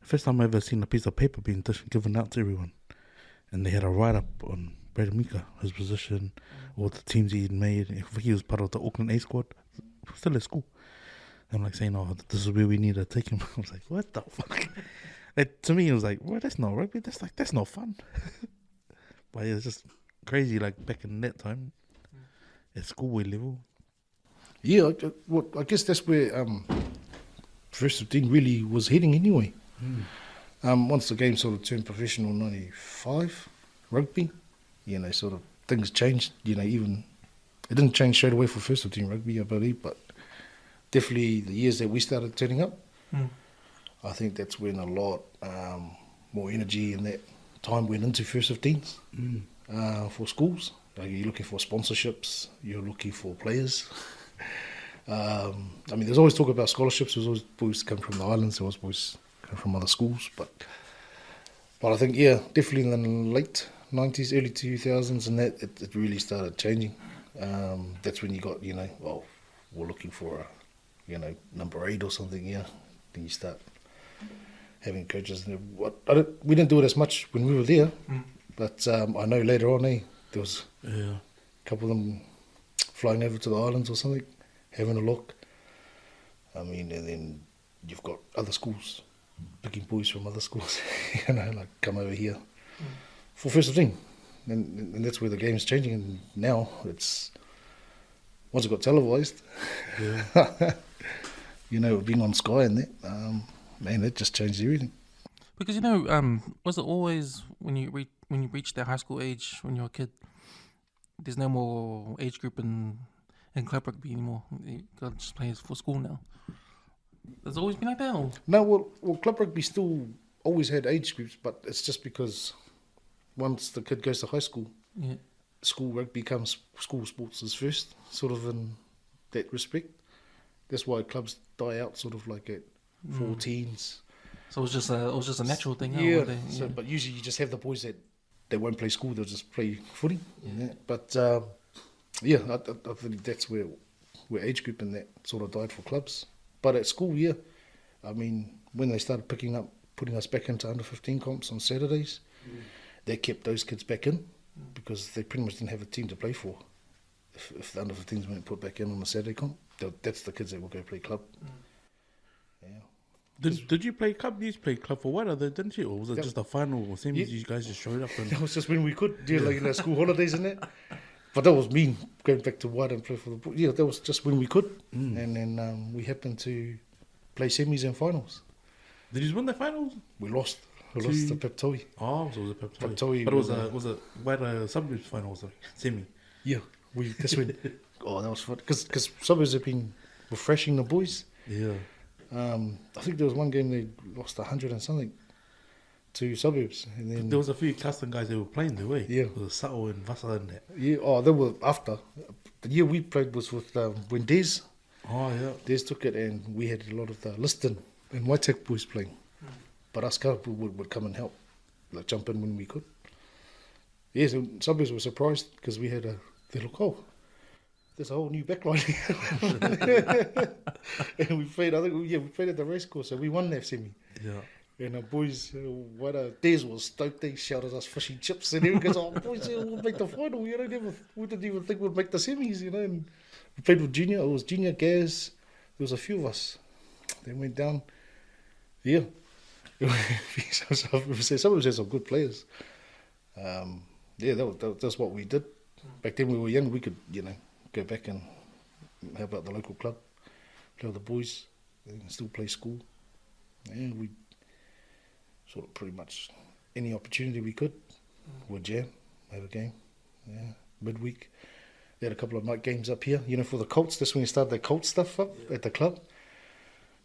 First time I ever seen a piece of paper being given out to everyone. And they had a write-up on Brad Mika, his position, all the teams he'd made. He was part of the Auckland A squad, still at school. I'm like saying, oh, this is where we need to take him. I was like, what the fuck? To me, it was like, well, that's not rugby. That's not fun. But it's just crazy, like back in that time, at schoolboy level. Yeah, I guess that's where first 15 really was heading anyway. Once the game sort of turned professional in 95, rugby, sort of things changed, even, it didn't change straight away for first 15 rugby, I believe, but definitely the years that we started turning up, I think that's when a lot more energy and that time went into first 15s for schools. Like you're looking for sponsorships, you're looking for players. There's always talk about scholarships, there's always boys come from the islands, there was boys from other schools, but I think definitely in the late 90s, early 2000s, and that it really started changing. That's when you got we're looking for a number 8 or something. Then you start having coaches. We didn't do it as much when we were there, but I know later on there was a couple of them flying over to the islands or something, having a look. And then you've got other schools picking boys from other schools, like come over here for first 15. and that's where the game's changing. And now it's once it got televised, Yeah. being on Sky and that, man, that just changed everything. Because was it always when you reach that high school age when you're a kid, there's no more age group in club rugby anymore. You gotta just play for school now. Has it always been like that? Or? No, well, club rugby still always had age groups, but it's just because once the kid goes to high school, Yeah. school rugby becomes school sports is first, sort of in that respect. That's why clubs die out, sort of like at 14s. So it was just a natural thing. Yeah. They, So, but usually you just have the boys that they won't play school; they'll just play footy. Yeah. But I think that's where age group and that sort of died for clubs. But at school, yeah, I mean, when they started putting us back into under 15 comps on Saturdays, they kept those kids back in because they pretty much didn't have a team to play for. If the under 15s weren't put back in on the Saturday comp, that's the kids that will go play club. Yeah. Did you play club? You used to play club for what? Didn't you? Or was it Yeah. just a final or semis? Yeah. You guys just showed up and That was just when we could, like school holidays and that. But that was me going back to White and play for the boys. Yeah, that was just when we could. And then we happened to play semis and finals. did you win the finals? We lost. We lost to Peptoi. Oh, so it was a Pep Pep Toy. Toy But it was was a white subgroup finals, like semi. Yeah, that's when. Oh, that was fun because suburbs have been refreshing the boys. Yeah. I think there was one game they lost 100 and something to suburbs, and then There was a few Kelston guys that were playing the way. Yeah. There was Sato and Vasa and that. yeah. Oh, they were after. The year we played was with when Des Oh yeah. took it, and we had a lot of the Liston and Waitek boys playing. But us Karapu would come and help, like jump in when we could. Yeah, so suburbs were surprised because we had they look, oh, there's a whole new backline. And we played, we played at the race course, so we won that semi. Yeah. And our boys, Des was stoked, they shouted us fishy chips, and everyone goes, oh, boys, we'll make the final, we didn't even think we'd make the semis, and we played with Junior, it was Junior, Gaz, there was a few of us. They went down, yeah. Some of us had some good players. That's what we did. Back then we were young, we could, go back and help out the local club, play with the boys, and still play school. And we sort of pretty much any opportunity we could, we'd jam, have a game. Yeah, midweek. They had a couple of night games up here, for the Colts. That's when we started the Colts stuff up at the club.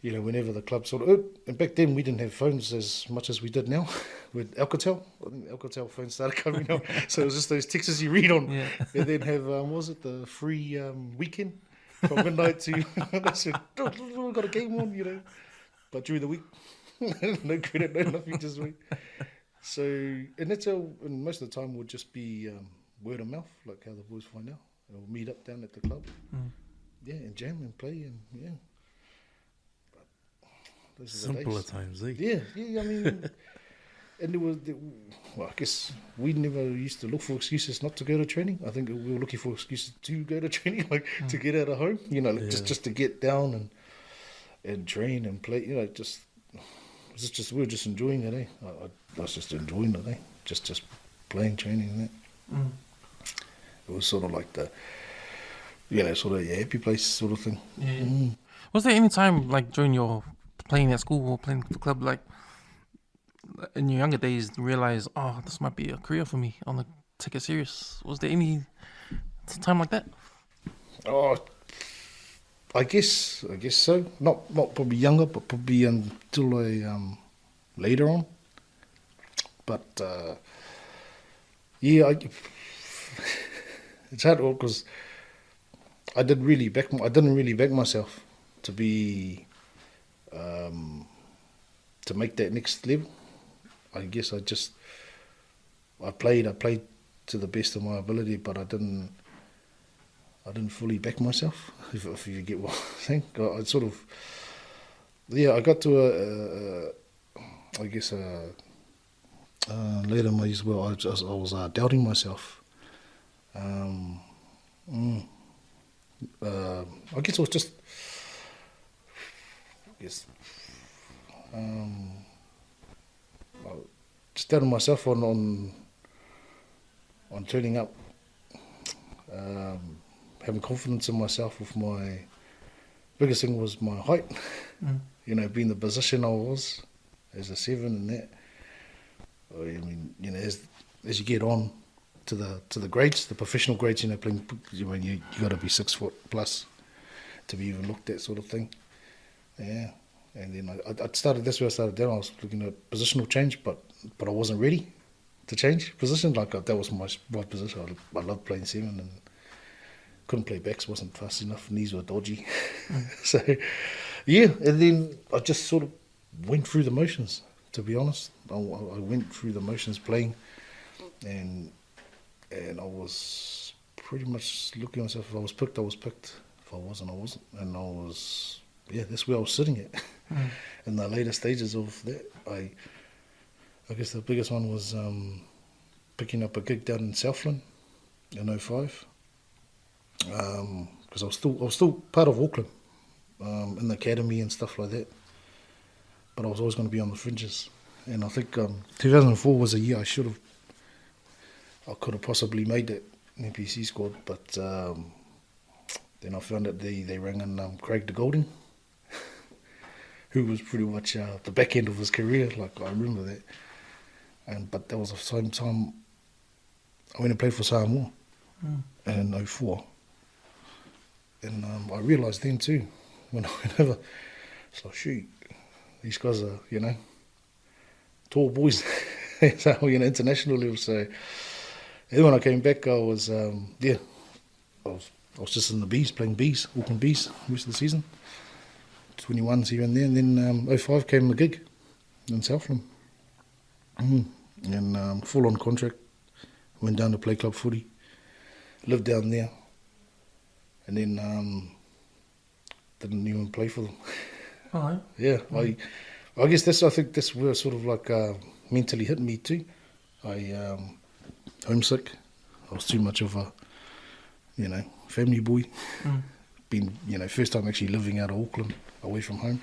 Whenever the club sort of... And back then we didn't have phones as much as we did now with Alcatel. I think Alcatel phones started coming out. So it was just those texts you read on. Yeah. And then have, the free weekend from midnight to... I said, we've got a game on, But during the week, no credit, no nothing, just week. So, and that's how... And most of the time would just be word of mouth, like how the boys find out. We'll meet up down at the club. Yeah, and jam and play and, yeah. Simpler times, eh? Yeah, I mean, and there was, I guess we never used to look for excuses not to go to training. I think we were looking for excuses to go to training, like to get out of home, just to get down and train and play, we were just enjoying it, eh? I was just enjoying it, eh? Just playing, training and that. It was sort of like the, sort of happy place sort of thing. Yeah. Was there any time, like, during your playing at school or playing for the club, like, in your younger days, you realize, oh, this might be a career for me, I want to take it serious? Was there any time like that? Oh, I guess so. Not probably younger, but probably until later on. But it's hard because I didn't really back myself to be to make that next level. I guess I played to the best of my ability, but I didn't fully back myself, if you get what I'm saying. I sort of, I got to later in my years, well, I was doubting myself. I guess it was just, just doubting myself on on turning up, having confidence in myself with my biggest thing was my height. You know, being the position I was as a 7 and that. I mean, you know, as you get on to the grades, the professional grades, you know, playing, you got to be 6 foot plus to be even looked at, sort of thing. Yeah, and then I started. That's where I started down. I was looking at positional change, but I wasn't ready to change position. Like that was my right position. I loved playing 7 and couldn't play backs. Wasn't fast enough. Knees were dodgy. So yeah, and then I just sort of went through the motions. To be honest, I went through the motions playing, and I was pretty much looking at myself. If I was picked, I was picked. If I wasn't, I wasn't. And I was, yeah, that's where I was sitting at. In the later stages of that, I guess the biggest one was picking up a gig down in Southland in 05. Because I was still part of Auckland in the academy and stuff like that. But I was always going to be on the fringes. And I think 2004 was a year I could have possibly made that NPC squad, but then I found that they rang in Craig de Golding, who was pretty much the back end of his career. Like, I remember that. But that was the same time I went and played for Samoa in 04. And I realised then too, when I went over, it's like, shoot, these guys are, you know, tall boys, so, you know, international level. So, and then when I came back, I was, I was just in the Bs, playing Bs, Auckland Bs, most of the season. 21s here and there, and then 05 came the gig in Southland. And full on contract, went down to play club footy, lived down there, and then didn't even play for them. Oh, yeah, I guess I think that's where sort of like mentally hit me too. I homesick. I was too much of a, you know, family boy. Been, you know, first time actually living out of Auckland, away from home.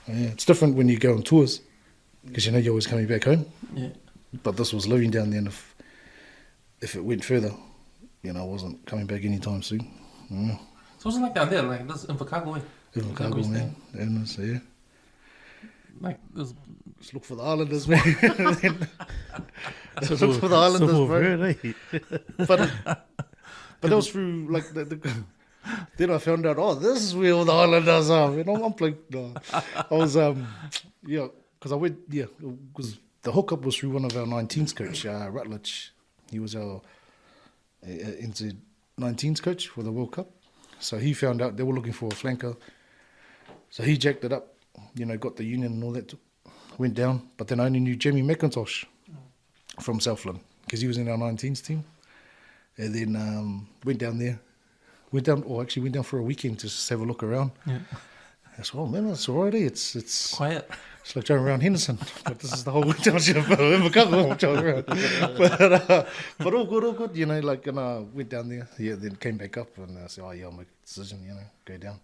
Yeah, it's different when you go on tours, because you know you're always coming back home. Yeah. But this was living down there, and if it went further, you know, I wasn't coming back anytime soon. Yeah. So what's it like down there? Like this in Chicago, Chicago, man. And it's, yeah. Like this. Just look for the Islanders, man. Just look for the Islanders, bro. But that was through like then I found out, this is where all the Islanders are. You know, I'm like, no. I was because I went, because the hookup was through one of our 19s coach, Rutledge. He was our NZ 19s coach for the World Cup. So he found out they were looking for a flanker. So he jacked it up, you know, got the union and all that, went down. But then I only knew Jamie McIntosh from Southland, because he was in our 19s team. And then went down for a weekend to just have a look around. Yeah. I said, oh man, that's all right, it's quiet. It's like driving around Henderson, but this is the whole township of Invercargill driving around. But all good, you know, like, and I went down there, then came back up, and I said, I'll make a decision, you know, go down.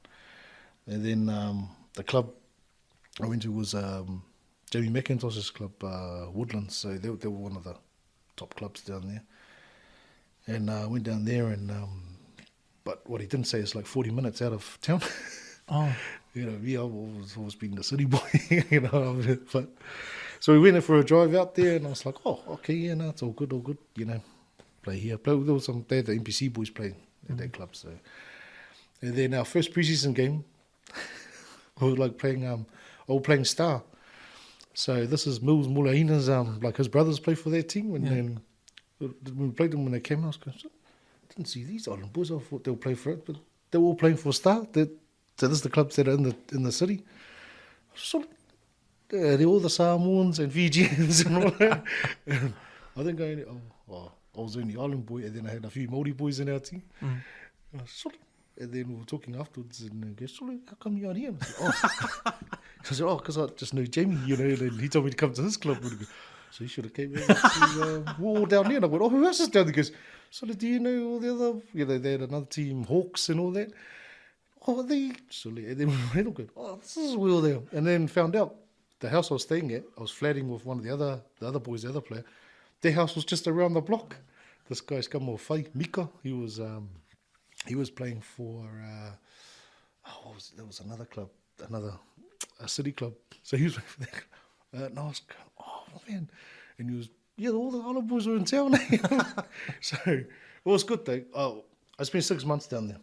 And then the club I went to was Jamie McIntosh's club, Woodlands, so they were one of the top clubs down there. And I went down there, and but what he didn't say is like 40 minutes out of town. Oh. You know, me, I've always been the city boy, you know. But so we went in for a drive out there, and I was like, oh, okay, yeah, no, it's all good, you know. Play here. There was some day the NPC boys played at that club. So, and then our first preseason game, we were like playing Star. So this is Mills Mulaina's, like his brothers play for their team. And then when we played them when they came, I was going, I didn't see these Island boys. I thought they were playing for it, but they were all playing for Star. So this is the clubs that are in the city. So they're all the Samoans and Fijians and all that. And I think I was only Island boy, and then I had a few Māori boys in our team. And then we were talking afterwards, and he goes, how come you're here? I said, because I just knew Jamie, you know, and he told me to come to his club. So he should have came over to all down there. And I went, who else is down there? He goes, do you know all the other, you know, they had another team, Hawks and all that. And then we went and going, this is where they are. And then found out the house I was staying at, I was flatting with one of the other boys, the other player. Their house was just around the block. this guy's come off Whai, Mika. He was playing for there was another club, a city club. So he was playing for that club. And I was going, oh man, and he was all the other boys were in town. So it was good though. Oh, I spent 6 months down there.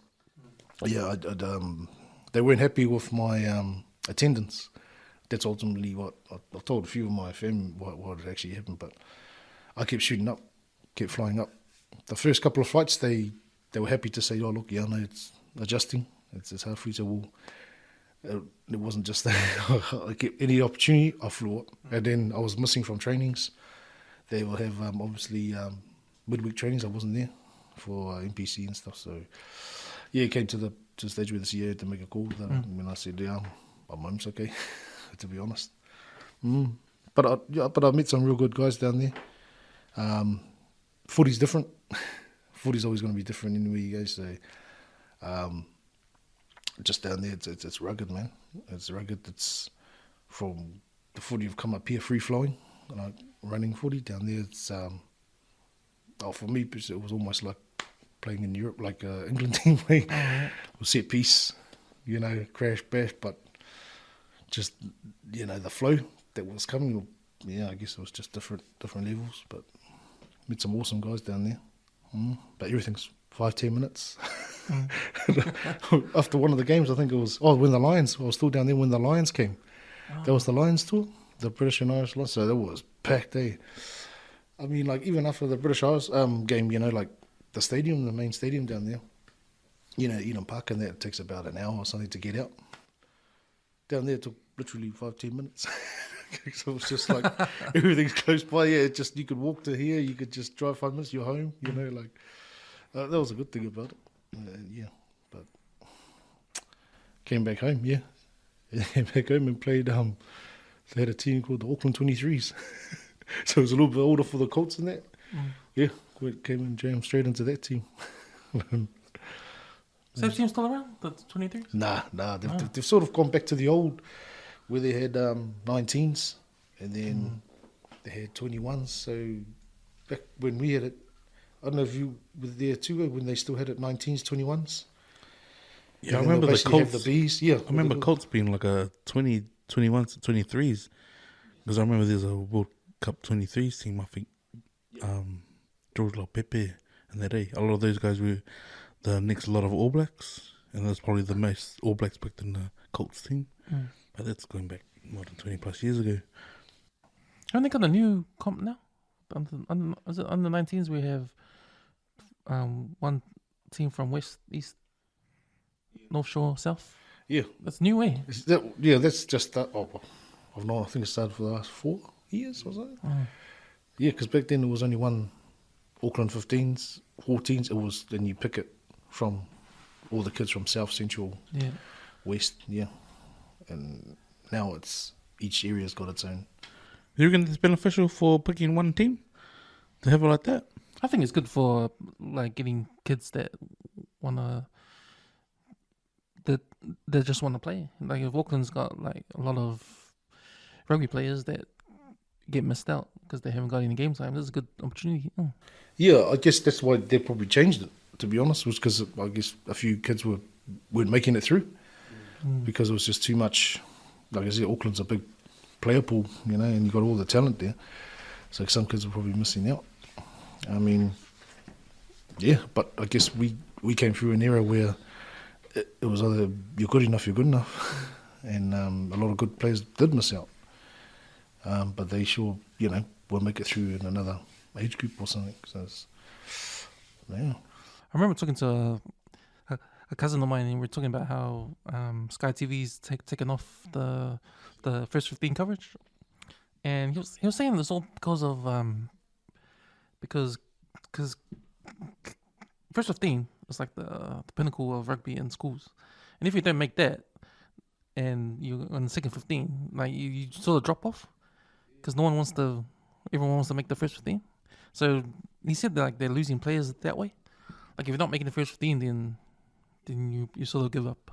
Yeah, they weren't happy with my attendance. That's ultimately what I told a few of my family what had actually happened. But I kept shooting up, kept flying up. The first couple of flights, they were happy to say, "Oh look, yeah, no, it's adjusting. It's hard for you." So it wasn't just that. I kept any opportunity, I flew up, and then I was missing from trainings. They will have obviously midweek trainings. I wasn't there for NPC and stuff. So yeah, it came to the stage where the CEO had to make a call. When I said, "Yeah, my mum's okay," to be honest. But I met some real good guys down there. Footy's different. Footy's always going to be different anywhere you go. So just down there, it's rugged, man. It's rugged. It's from the footy you've come up here free flowing, like running footy. Down there, it's for me, it was almost like playing in Europe, like England team playing set piece, crash bash, but just the flow that was coming. Yeah, I guess it was just different levels, but met some awesome guys down there. But everything's 5-10 minutes. After one of the games, I think it was when the Lions. I was still down there when the Lions came. That was the Lions tour, the British and Irish Lions. So that was packed there. I mean, like even after the British Irish game, like the stadium, the main stadium down there, Eden Park, and that takes about an hour or something to get out. Down there it took literally 5-10 minutes. So it was just like everything's close by. Yeah, you could walk to here, you could just drive 5 minutes, you're home. That was a good thing about it. But came back home. Yeah, came back home and played. They had a team called the Auckland 23s, so it was a little bit older for the Colts and that. Yeah, came and jammed straight into that team. Is that team still around? The 23s? Nah. They've sort of gone back to the old, where they had 19s and then they had 21s. So back when we had it, I don't know if you were there too, when they still had it 19s, 21s. Yeah, I remember the Colts. The Bs. Yeah, I remember Colts being like a 20, 21s to 23s. Because I remember there's a World Cup 23s team, I think. George Pepe and that day. A lot of those guys were the next lot of All Blacks. And that's probably the most All Blacks picked in the Colts team. But that's going back more than 20 plus years ago. Haven't they got a new comp now? Is it under 19s? We have one team from West, East, North Shore, South. Yeah. That's new, eh? That's just that. I think it started for the last 4 years, was it? Yeah, because back then there was only one Auckland 15s, 14s. It was, then you pick it from all the kids from South, Central, West, and now it's each area's got its own. Do you reckon it's beneficial for picking one team to have it like that? I think it's good for like getting kids that that just want to play. Like if Auckland's got like a lot of rugby players that get missed out because they haven't got any game time, this is a good opportunity. Yeah, I guess that's why they probably changed it, to be honest, was because I guess a few kids weren't making it through because it was just too much. Like I said, Auckland's a big player pool, and you got all the talent there. So some kids are probably missing out. I mean, yeah, but I guess we came through an era where it was either you're good enough, and a lot of good players did miss out. But they sure, will make it through in another age group or something. So yeah. I remember talking to a cousin of mine, and we were talking about how Sky TV's taken off the first 15 coverage, and he was saying this all because of because first 15 is like the pinnacle of rugby in schools, and if you don't make that, and you're on the second 15, like you sort of drop off because everyone wants to make the first 15. So he said that, like, they're losing players that way. Like if you're not making the first 15, then you sort of give up.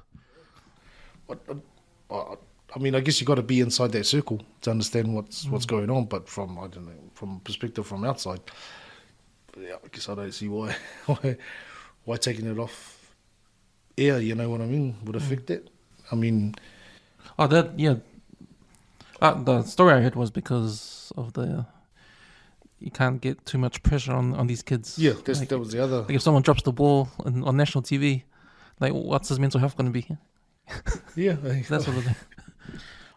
I mean, I guess you got to be inside that circle to understand what's going on. But from a perspective from outside, yeah, I guess I don't see why why taking it off air. You know what I mean? Would affect it. I mean, Oh, that yeah. The story I heard was because of the you can't get too much pressure on these kids. yeah, like, that was the other. like if someone drops the ball on national TV, like what's his mental health going to be? Yeah, That's what it is.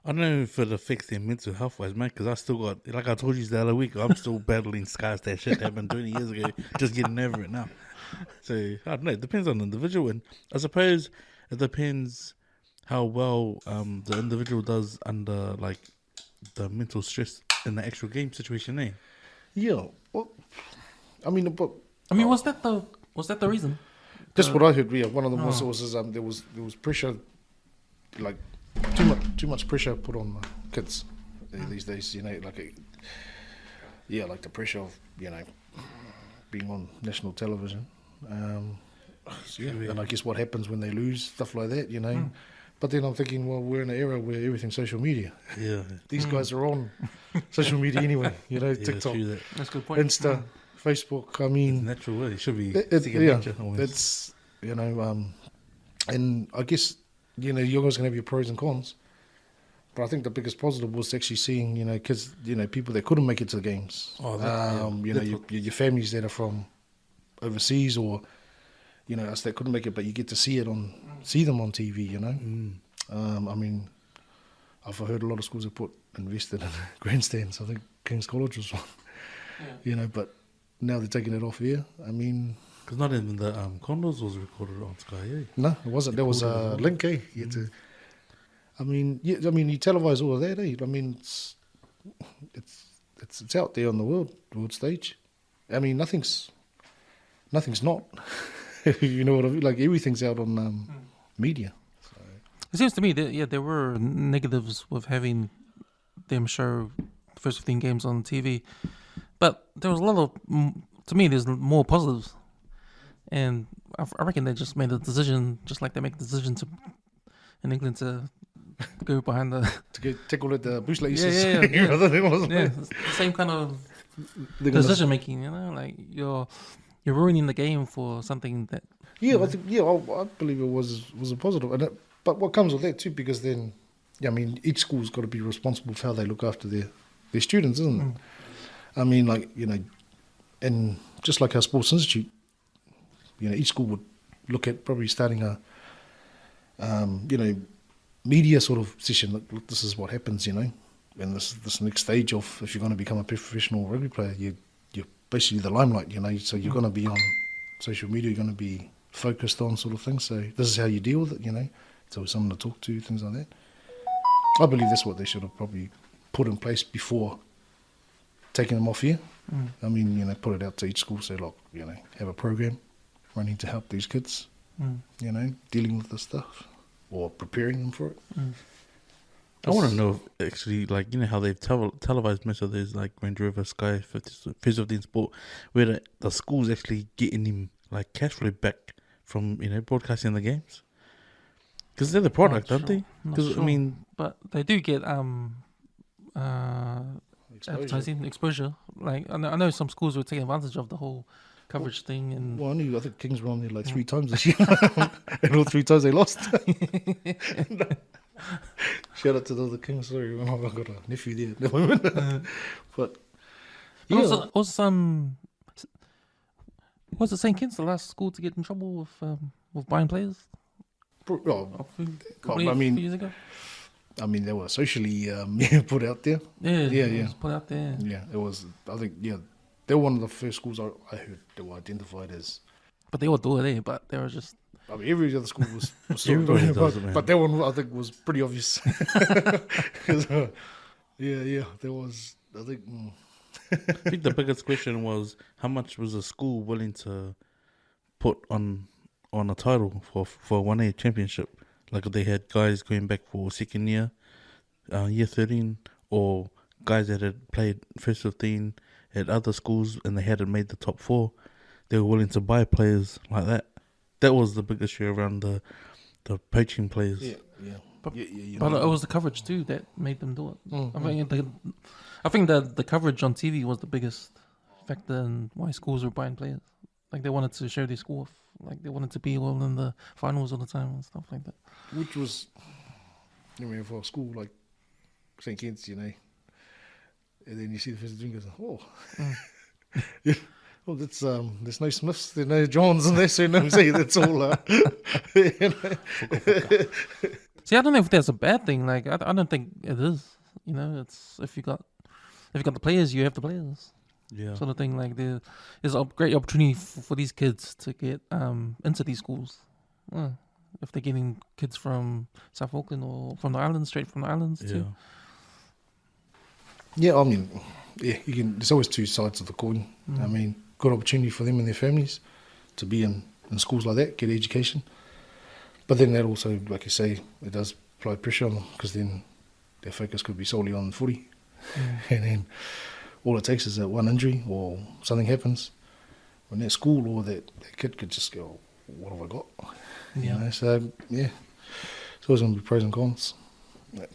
I don't know if it affects their mental health wise, man, because I still got, like I told you the other week, I'm still battling scars that shit happened 20 years ago, just getting over it now. So, I don't know, it depends on the individual, and I suppose it depends how well the individual does under, like, the mental stress in the actual game situation, eh? Yeah. Well, I mean, but Was that the reason? that's what I heard. Yeah, one of them was there was pressure, like too much pressure put on the kids these days. You know, like like the pressure of being on national television. And I guess what happens when they lose, stuff like that. You know. But then I'm thinking, well, we're in an era where everything's social media. Yeah. These guys are on social media anyway. You know, Yeah, TikTok, That's a good point. Insta, Facebook. I mean, natural way. It should be It- second yeah, nature. Almost. it's and I guess you're always gonna have your pros and cons, but I think the biggest positive was actually seeing kids, people that couldn't make it to the games. Oh, that, Your families that are from overseas or us that couldn't make it, but you get to see them on TV. I mean, I've heard a lot of schools have invested in grandstands. I think King's College was one. Yeah. But now they're taking it off air. I mean. Because not even the condos was recorded on Sky, eh? No, it wasn't. There was a link, eh? You had to, I mean, you televise all of that, eh? I mean, it's out there on the world stage. I mean, nothing's not. You know what I mean? Like everything's out on media. So. It seems to me that there were negatives with having them show the first 15 games on TV, but there was a lot of, to me, there's more positives. And I reckon they just made a decision, just like they make a decision in England to go behind the... To get tickled at the bush, like you Yeah, said. yeah. Yeah. It's the same kind of They're gonna- decision making, like you're ruining the game for something that... Yeah, I believe it was a positive. But what comes with that too, because then, I mean, each school's got to be responsible for how they look after their students, isn't it? I mean, like, and just like our sports institute, each school would look at probably starting a, media sort of session. Look, this is what happens, and this next stage of if you're going to become a professional rugby player, you're basically the limelight, so you're going to be on social media, you're going to be focused on sort of thing. So this is how you deal with it, so someone to talk to, things like that. I believe that's what they should have probably put in place before taking them off here. I mean, put it out to each school, say, look, have a program running to help these kids, dealing with this stuff or preparing them for it. I want to know if actually, like, how they've televised most of those, like Range Rover, Sky, First 15 Sport, where the school's actually getting him, like, cash flow back from, broadcasting the games. Because they're the product, aren't they? Because, sure. I mean... But they do get advertising exposure. Like, I know some schools were taking advantage of the whole coverage thing. And Well, I think Kings were on there like 3 times this year. And all 3 times they lost. Shout out to the other Kings. Sorry, I've got a nephew there. But yeah. Was it St. Kitts the last school to get in trouble with buying players? Well, A few years ago? I mean, they were socially put out there. Yeah. Yeah. It was put out there. Yeah, it was. I think they were one of the first schools I heard that were identified as. But they all do it, but they were just... I mean, every other school was sort of Everybody doing it, does it, man. but that one I think was pretty obvious. 'Cause, there was. I think. I think the biggest question was how much was the school willing to put on a title for 1A championship? Like if they had guys going back for second year, year 13, or guys that had played first 15 at other schools and they hadn't made the top 4, they were willing to buy players like that. That was the biggest issue around the poaching players. Yeah. But it was the coverage too that made them do it. I think that the coverage on TV was the biggest factor in why schools were buying players. Like they wanted to show their school off. Like they wanted to be all in the finals all the time and stuff like that. Which was, I mean, for a school like St. Kitts, you know, and then you see the first drink and go, oh, yeah. Well, that's there's no Smiths, there's no Johns in there, so you know what I'm saying? That's all. You know? See, I don't know if that's a bad thing. Like I don't think it is. You know, it's if you got the players, you have the players. Yeah. Sort of thing. Like there's a great opportunity for these kids to get into these schools. If they're getting kids from South Auckland or from the islands, straight from the islands too. Yeah, I mean, yeah, you can. There's always two sides of the coin. I mean, good opportunity for them and their families to be in schools like that, get education. But then that also, like you say, it does apply pressure on them because then their focus could be solely on footy. And then all it takes is that one injury or something happens when that school or that kid could just go, what have I got? Yeah. You know, so, yeah, it's always going to be pros and cons. So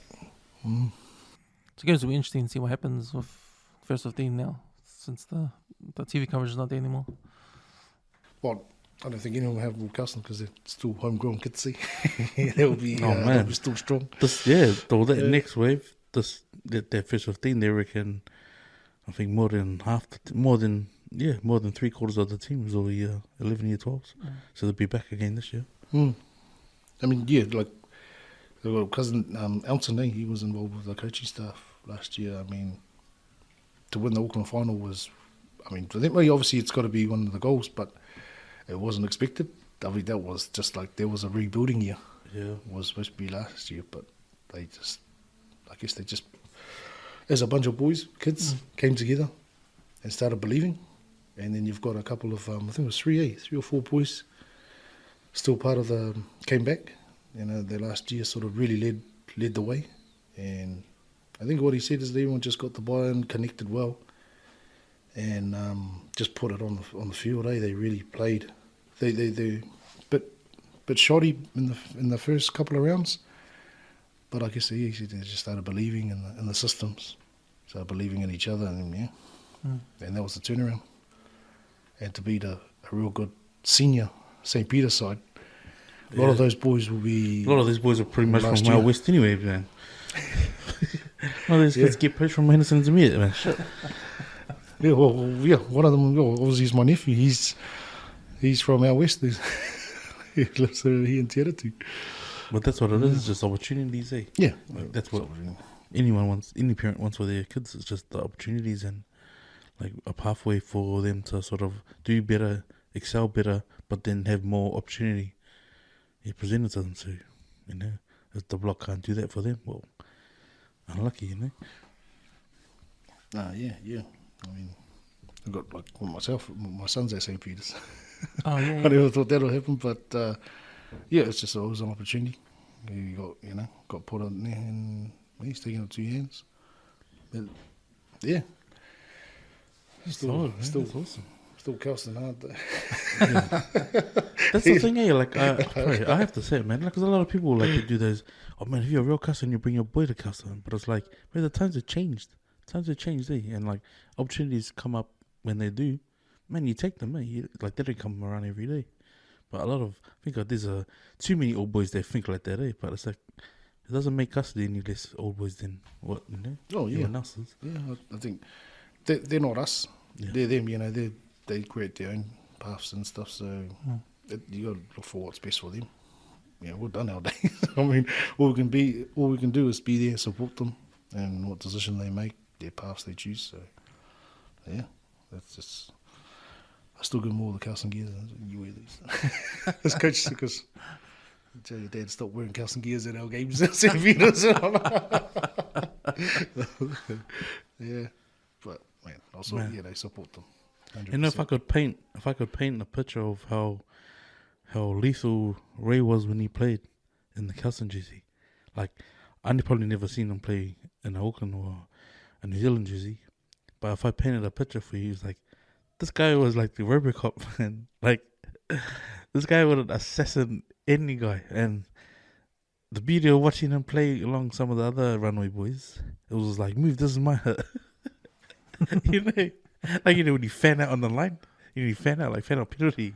it's going to be interesting to see what happens with first 15 now, since the TV coverage is not there anymore. Well, I don't think anyone will have Kelston because they're still homegrown kids. See, they'll be still strong. That next wave, that first 15, they reckon. I think more than 3/4 of the teams will be 11 year 12s, so they'll be back again this year. I mean, yeah, like our cousin Elton, he was involved with the coaching staff last year. I mean, to win the Auckland final was, I mean, for them, obviously it's got to be one of the goals, but it wasn't expected. I mean, that was just like there was a rebuilding year. Yeah, it was supposed to be last year, but they just, I guess they just, as a bunch of boys, kids, came together and started believing. And then you've got a couple of, I think it was 3 or 4 boys still part of came back. You know, their last year sort of really led the way. And I think what he said is that everyone just got the buy-in, connected well, and just put it on the field. They really played. They bit shoddy in the first couple of rounds, but I guess they just started believing in the systems, started believing in each other, and and that was the turnaround. And to beat a real good senior St. Peter's side, a lot of those boys will be. A lot of these boys are pretty much from out west anyway, man. Well, these kids get pushed from Henderson to me, man. Shit. Yeah, one of them, obviously, is my nephew. He's from out west. He lives here in Te Aratu. But that's what it is, just opportunities, eh? Yeah. Like, that's what anyone wants, any parent wants for their kids. It's just the opportunities and like a pathway for them to sort of do better, excel better, but then have more opportunity presented to them. So, you know, if the block can't do that for them, well, unlucky, you know. Yeah. I mean, I've got like myself, my son's at St. Peter's. Oh yeah. I never thought that'll happen, but it's just always an opportunity. You got put on there, and he's taking it with 2 hands. But yeah, still awesome. Still Kelston hard though. That's the thing, eh? Like, I have to say it, man. Because a lot of people like to do those. Oh man, if you're a real Kelston, you bring your boy to Kelston. But it's like, man, the times have changed. Eh? And like, opportunities come up when they do. Man, you take them, eh? Like, they don't come around every day. But a lot of, I think there's too many old boys that think like that, eh? But it's like, it doesn't make us any less old boys than what, you know? Oh yeah, everyone else is. Yeah. I think they're not us. Yeah. They're them. You know, they create their own paths and stuff. So you got to look for what's best for them. Yeah, we're done nowadays. I mean, all we can do is be there, support them, and what decision they make, their paths they choose. So yeah, that's just. I still give them all the Kelston gears. You wear these. As coach, because you tell your dad stop wearing Kelston gears at our games. Yeah, but man, also they support them. 100%. You know, if I could paint a picture of how lethal Ray was when he played in the Kelston jersey, like I probably never seen him play in Auckland or a New Zealand jersey, but if I painted a picture for you, it's like this guy was like the Robocop, man. Like this guy would assassinate any guy, and the beauty of watching him play along some of the other Ranui boys, it was like, move, this is my hut. You know, Like, you know, when you fan out on the line, you fan out penalty.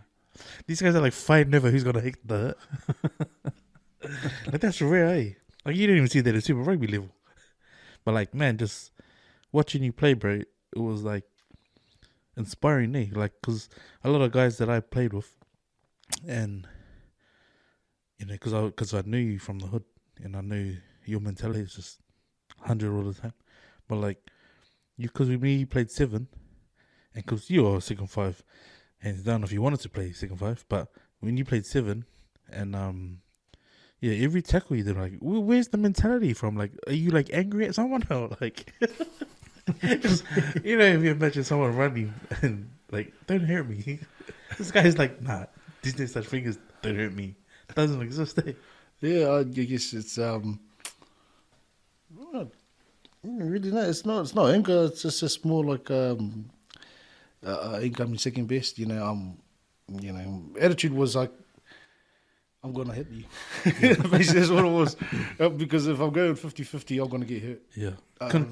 These guys are like fighting over who's gonna hit the hurt. Like, that's rare, eh? Like, you don't even see that at Super Rugby level. But like, man, just watching you play, bro, it was like inspiring, eh? Like, cause a lot of guys that I played with, and you know, cause I knew you from the hood, and I knew your mentality is just 100 all the time. But like, cause with me, you played 7, and cause you are second 5, hands down. If you wanted to play second 5, but when you played 7, and yeah, every tackle you did, like, where's the mentality from? Like, are you like angry at someone or like? Just, you know, if you imagine someone running and like, don't hurt me. This guy's like, nah, these no such fingers, don't hurt me. Doesn't exist. Eh? Yeah, I guess it's well, really no, it's not anger. It's just more like incoming second best. You know, attitude was like, I'm gonna hit you. Basically, that's what it was. Because if I'm going 50-50, I'm gonna get hurt. Yeah,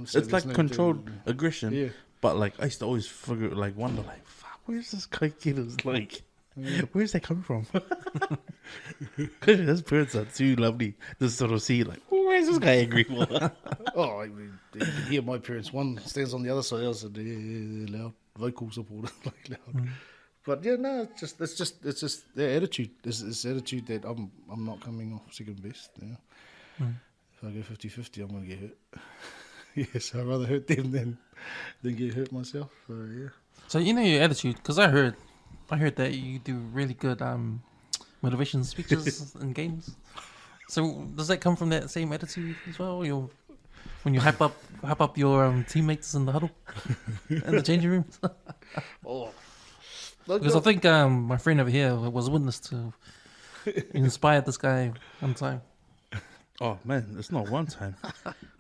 So it's like no controlled aggression. Yeah. But like, I used to always wonder, like, fuck, where's this guy killers? Like, where's that coming from? Because his parents are too lovely to sort of see, like, where's this guy angry for? Oh, I mean, you can hear my parents. One stands on the other side, the other side, yeah, loud vocal support, like loud. But yeah, no, it's just their attitude. It's attitude that I'm not coming off second best. Yeah. If I go 50-50, I'm gonna get hurt. Yes, I'd rather hurt them than get hurt myself. So yeah. So you know your attitude, because I heard that you do really good motivation speeches in games. So does that come from that same attitude as well? When you hype up your teammates in the huddle, in the changing rooms. Oh, Because I think my friend over here was a witness to inspired this guy one time. Oh man, it's not one time.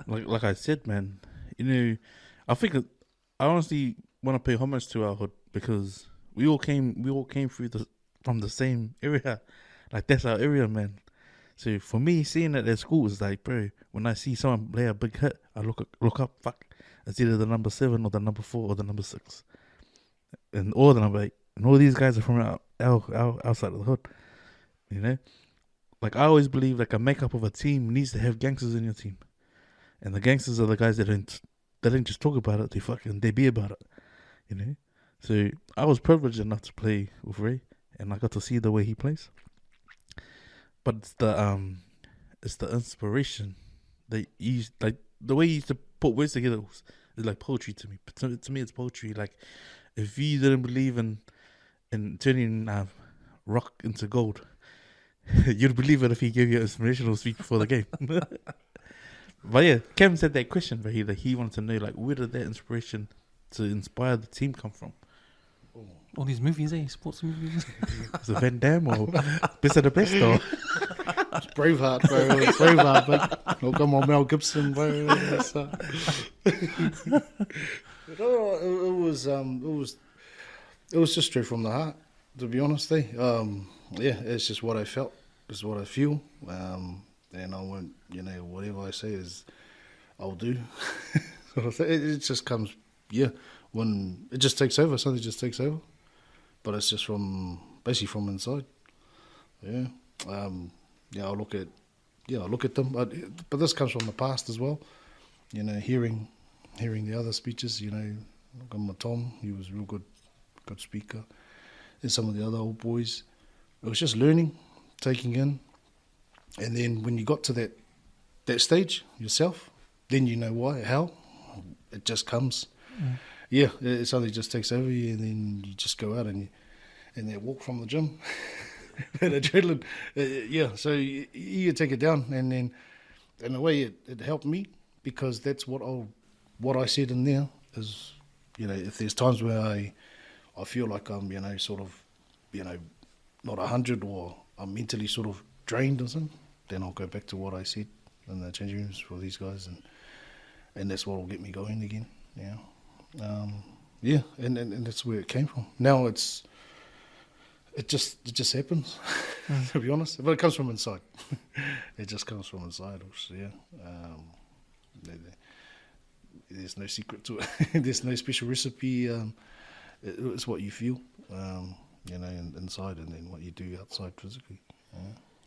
Like I said, man, you know, I think I honestly want to pay homage to our hood because we all came through from the same area. Like, that's our area, man. So for me, seeing it at school is like, bro, when I see someone play a big hit, I look up, fuck, it's either the number 7 or the number 4 or the number 6, or the number 8, and all these guys are from outside of the hood, you know. Like, I always believe like a makeup of a team needs to have gangsters in your team, and the gangsters are the guys that don't just talk about it, they be about it, you know. So I was privileged enough to play with Ray, and I got to see the way he plays. But it's the inspiration that like the way he used to put words together is like poetry to me. But to me, it's poetry. Like, if you didn't believe in turning rock into gold, you'd believe it if he gave you an inspirational speech before the game. But yeah, Kevin said that question, but he wanted to know, like, where did that inspiration to inspire the team come from? All these movies, sports movies. Is it Van Damme or Best of the Best or? It's Braveheart, bro. It's Braveheart, but no, come on, Mel Gibson, bro. It was just straight from the heart, to be honest. Yeah, it's just what I felt, it's what I feel, and I won't, whatever I say I'll do. It just comes, when it just takes over, something just takes over, but it's just basically from inside. Yeah. I look at them, but this comes from the past as well. Hearing the other speeches. Tom, he was a real good speaker, and some of the other old boys. It was just learning, taking in, and then when you got to that stage yourself, then you know why, how it just comes. Yeah, it suddenly just takes over you, and then you just go out and they walk from the gym. And adrenaline, so you take it down, and then in a way it helped me, because that's what I said in there is, if there's times where I feel like I'm not 100, or I'm mentally sort of drained or something, then I'll go back to what I said in the changing rooms for these guys, and that's what will get me going again. And that's where it came from. Now it just happens, to be honest. But it comes from inside. It just comes from inside, also, yeah. there's no secret to it. There's no special recipe. It's what you feel, inside, and then what you do outside physically.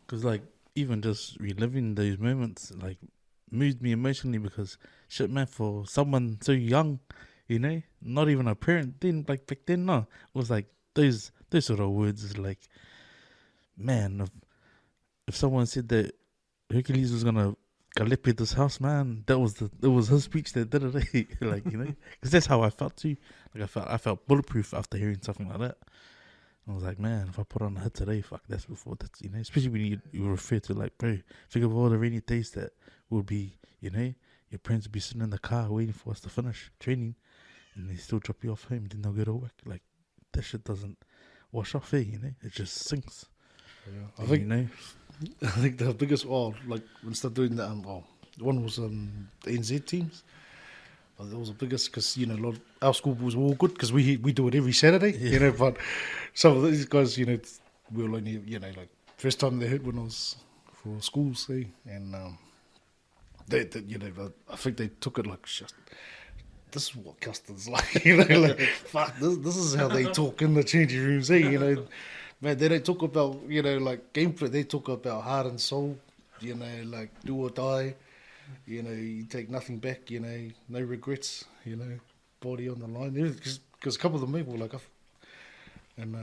Because, like, even just reliving those moments, like, moved me emotionally because, shit, man, for someone so young, not even a parent, then, like, back then, no, it was like, those sort of words is like, man, if someone said that Hercules was gonna Galepe this house, man, it was his speech that did it, like, because that's how I felt too. Like, I felt bulletproof after hearing something like that. I was like, man, if I put on a hit today, fuck, that's before, that's, especially when you refer to, like, bro, think of all the rainy days that would be, your parents would be sitting in the car waiting for us to finish training, and they still drop you off home, then they'll go to work. Like, that shit doesn't wash off, it just sinks. Yeah, I think the biggest, like, when start doing that, one was the NZ teams. That was the biggest because, our school was all good because we do it every Saturday, but some of these guys, we were only, like, first time they heard when I was for schools, and they I think they took it like, shit, this is what Kelston's like, like, fuck, this is how they talk in the changing rooms, man, they don't talk about, like, gameplay, they talk about heart and soul, like, do or die. You take nothing back, no regrets, body on the line. Because a couple of them people were like, and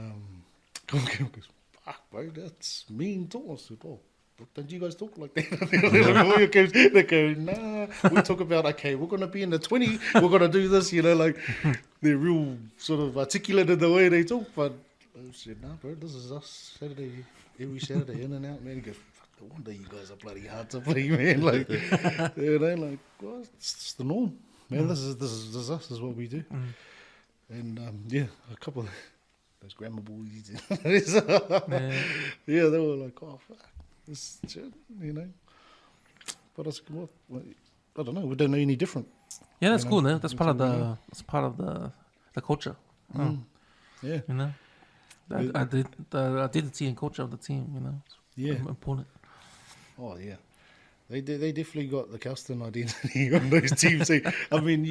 goes, fuck, bro, that's mean talk. I said, oh, don't you guys talk like that? They go, nah, we talk about, okay, we're going to be in the 20, we're going to do this, like, they're real sort of articulated the way they talk, but I said, nah, bro, this is us Saturday, every Saturday, in and out, man. He goes, no wonder you guys are bloody hard to play, man. Like, like, well, it's the norm, man. This is us. This is what we do. And a couple of those grammar boys, they were like, oh fuck, this shit, But I said, well, I don't know. We don't know any different. Yeah, that's cool, man. That's part of the culture. Yeah, the identity and culture of the team. Yeah, important. Oh yeah, they definitely got the Kelston identity on those teams. I mean,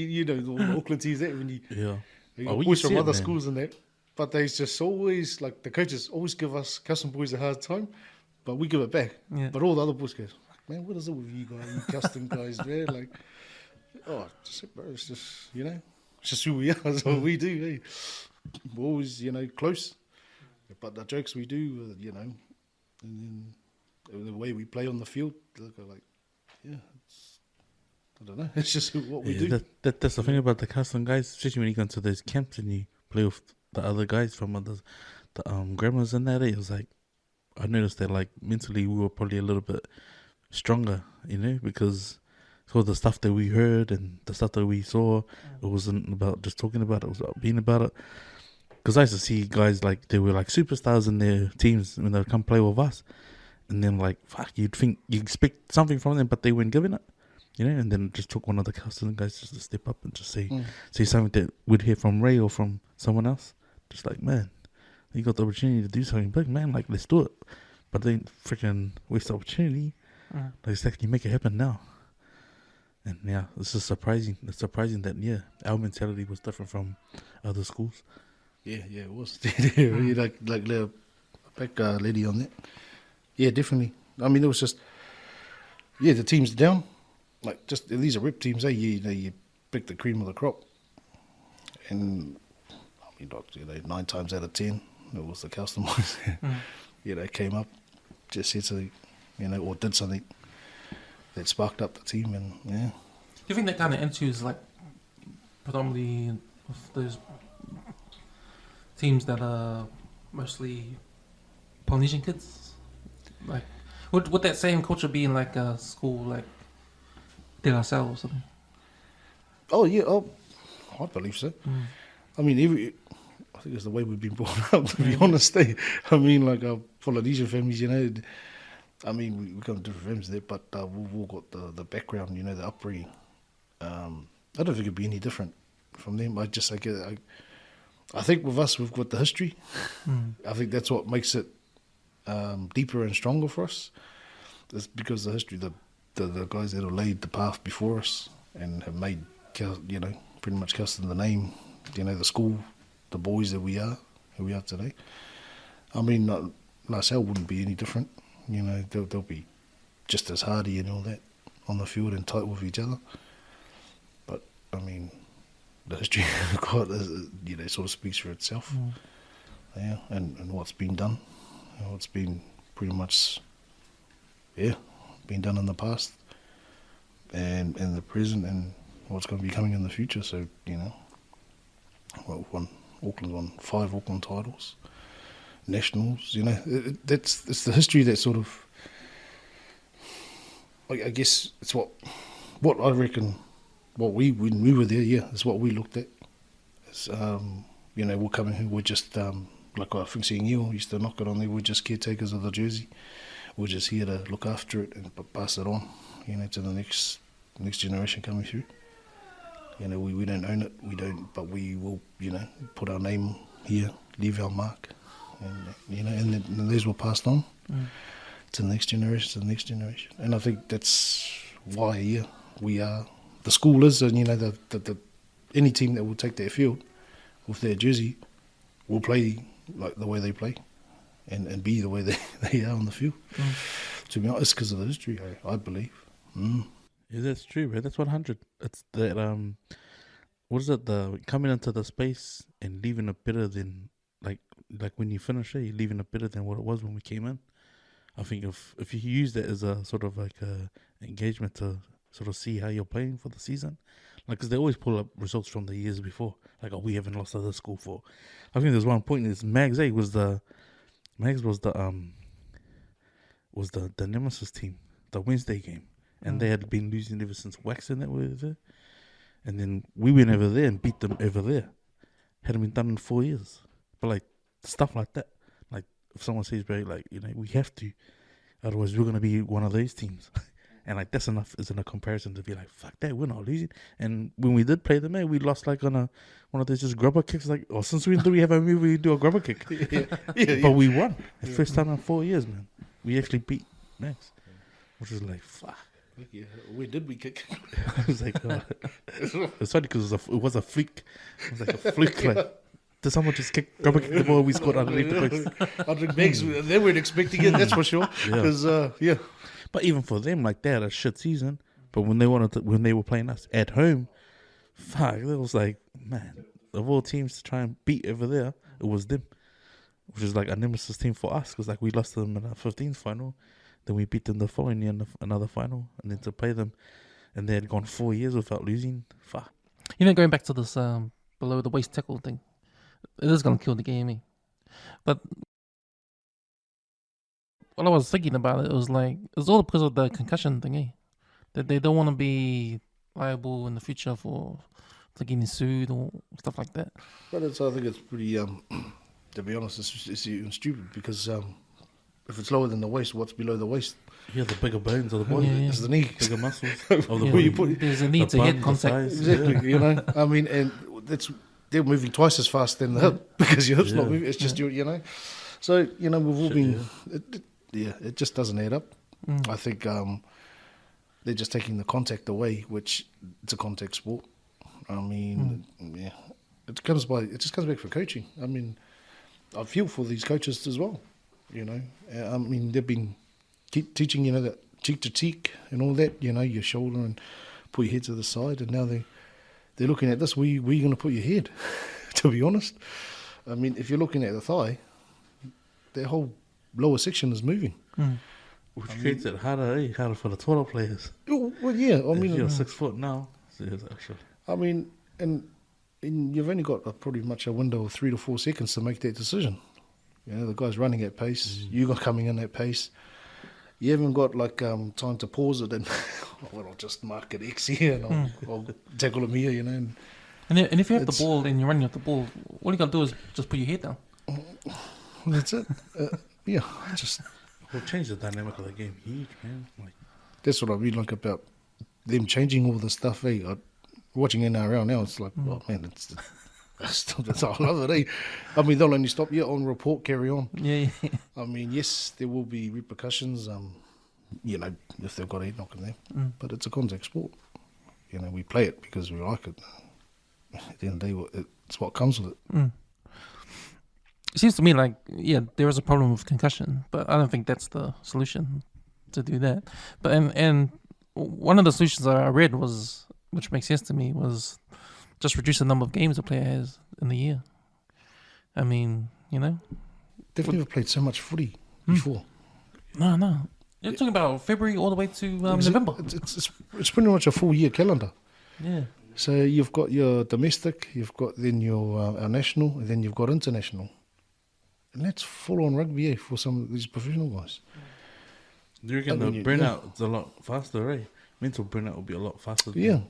all the Auckland teams there when you boys from other schools and that, but they just always, like, the coaches always give us Kelston boys a hard time, but we give it back. Yeah. But all the other boys goes, man, what is it with you guys, you Kelston guys, man? Like, bro, it's just it's just who we are. That's what we do. We're always close, but the jokes we do, and then the way we play on the field, like, I don't know. It's just what we do. That's the thing about the Kelston guys, especially when you go into those camps and you play with the other guys from the grammars and that. It was like, I noticed that, like, mentally we were probably a little bit stronger, because so the stuff that we heard and the stuff that we saw, it wasn't about just talking about it. It was about being about it. Because I used to see guys, like, they were like superstars in their teams when they would come play with us. And then, like, fuck, you expect something from them, but they weren't giving it, and then it just took one of the Kelston guys just to step up and just say something that we'd hear from Ray or from someone else. Just like, man, you got the opportunity to do something big, man, like, let's do it. But they freaking waste the opportunity. Like, it's actually make it happen now. And yeah, this is surprising. It's surprising that, our mentality was different from other schools. Yeah, it was. like back lady on that. Yeah, definitely. I mean, it was just, the teams down. Like, just, these are rip teams, you pick the cream of the crop. And, I mean, 9 times out of 10, it was the Kelston boys. They came up, just said something, or did something that sparked up the team, and, Do you think that kind of enters, like, predominantly with those teams that are mostly Polynesian kids? Like, would that same culture be in, like, a school like De La Salle or something? Oh yeah, I believe so. I mean, I think it's the way we've been brought up. To be honest, I mean, like, our Polynesian families, I mean, we come from different families there, but we've all got the background, the upbringing. I don't think it'd be any different from them. I think with us, we've got the history. I think that's what makes it deeper and stronger for us. It's because the history, the guys that have laid the path before us and have made pretty much Kelston the name, the school, the boys that we are, who we are today. I mean, Lasell wouldn't be any different. They'll be just as hardy and all that on the field and tight with each other. But, I mean, the history of God, sort of speaks for itself. Yeah, and what's been done. What's been pretty much, been done in the past and in the present and what's going to be coming in the future. So, Auckland won 5 Auckland titles, nationals. It's the history that sort of, I guess it's what I reckon. What when we were there, it's what we looked at. It's, we're coming here. We're just like I think seeing you used to knock it on there. We're just caretakers of the jersey. We're just here to look after it and pass it on, to the next generation coming through. We don't own it. We don't, but we will, put our name here, leave our mark, and and these were passed on to the next generation, And I think that's why, we are the school is, and the any team that will take their field with their jersey will play like the way they play, and be the way they are on the field. To be honest, because of the history, I believe. Yeah, that's true, bro. That's 100. It's that what is it? The coming into the space and leaving it better than like when you finish it, you're leaving it better than what it was when we came in. I think if you use that as a sort of like a engagement to sort of see how you're playing for the season, because they always pull up results from the years before, we haven't lost to this school for. I think there's one point is Mags was the Nemesis team, the Wednesday game. And they had been losing ever since Waxing that were there. And then we went over there and beat them over there. Hadn't been done in 4 years. But stuff like that. If someone says, bro, we have to. Otherwise we're going to be one of those teams. And that's enough isn't a comparison to be like, fuck that, we're not losing. And when we did play them, we lost on one of those just grubber kicks. Since when do we have a move where we do a grubber kick? But we won. The first time in 4 years, man. We actually beat Max. Which was fuck. Yeah, where did we kick? I was it's funny because it was a fluke. It was a fluke. Did someone just grubber kick the ball? We scored underneath the post. Underneath Megs, they weren't expecting it. That's for sure. Because But even for them, they had a shit season. But when they were playing us at home, fuck, it was man, of all teams to try and beat over there, it was them, which is a nemesis team for us because we lost to them in our 15th final. Then we beat them the following year in another final, and then to play them, and they had gone 4 years without losing. Fuck. Going back to this below the waist tackle thing, it is going to kill the game. But what I was thinking about it was it's all because of the concussion thing. That they don't want to be liable in the future for getting sued or stuff like that. But I think it's pretty, to be honest, it's even stupid because if it's lower than the waist, what's below the waist? Yeah, the bigger bones of the body. It's the knee. Bigger muscles of the body. There's a need to head contact. Exactly, I mean, and they're moving twice as fast than the hip because your hip's not moving. It's just So, we've all been... It just doesn't add up. I think they're just taking the contact away, which it's a contact sport. I mean, it just comes back for coaching. I mean, I feel for these coaches as well. I mean, they've been teaching, that cheek to cheek and all that, your shoulder and put your head to the side. And now they're looking at this. Where are you going to put your head, to be honest? I mean, if you're looking at the thigh, their whole lower section is moving. Which creates it harder for the taller players. Well, yeah. I mean, you're 6 foot now. So actually. I mean, and you've only got pretty much a window of 3 to 4 seconds to make that decision. The guy's running at pace. You got coming in at pace. You haven't got time to pause it and I'll just mark it X here and I'll tackle him here, And if you have the ball and you're running with the ball, all you got to do is just put your head down. That's it. Just. Will change the dynamic of the game huge, man. That's what I mean, about them changing all the stuff. Watching NRL now, it's oh man, that's all of it. I mean, they'll only stop on report, carry on. Yeah. I mean, yes, there will be repercussions. If they've got a head knock in there, but it's a contact sport. You know, we play it because we like it. At the end of the day, it's what comes with it. It seems to me like, yeah, there is a problem with concussion, but I don't think that's the solution to do that. But and one of the solutions I read was, which makes sense to me, was just reduce the number of games a player has in the year. I mean, you know, They've never played so much footy before. No. You're talking about February all the way to November. It's pretty much a full year calendar. Yeah. So you've got your domestic, you've got then your our national, and then you've got international. And that's full on rugby for some of these professional guys. Do you reckon the burnout is a lot faster, right? Mental burnout will be a lot faster. Yeah.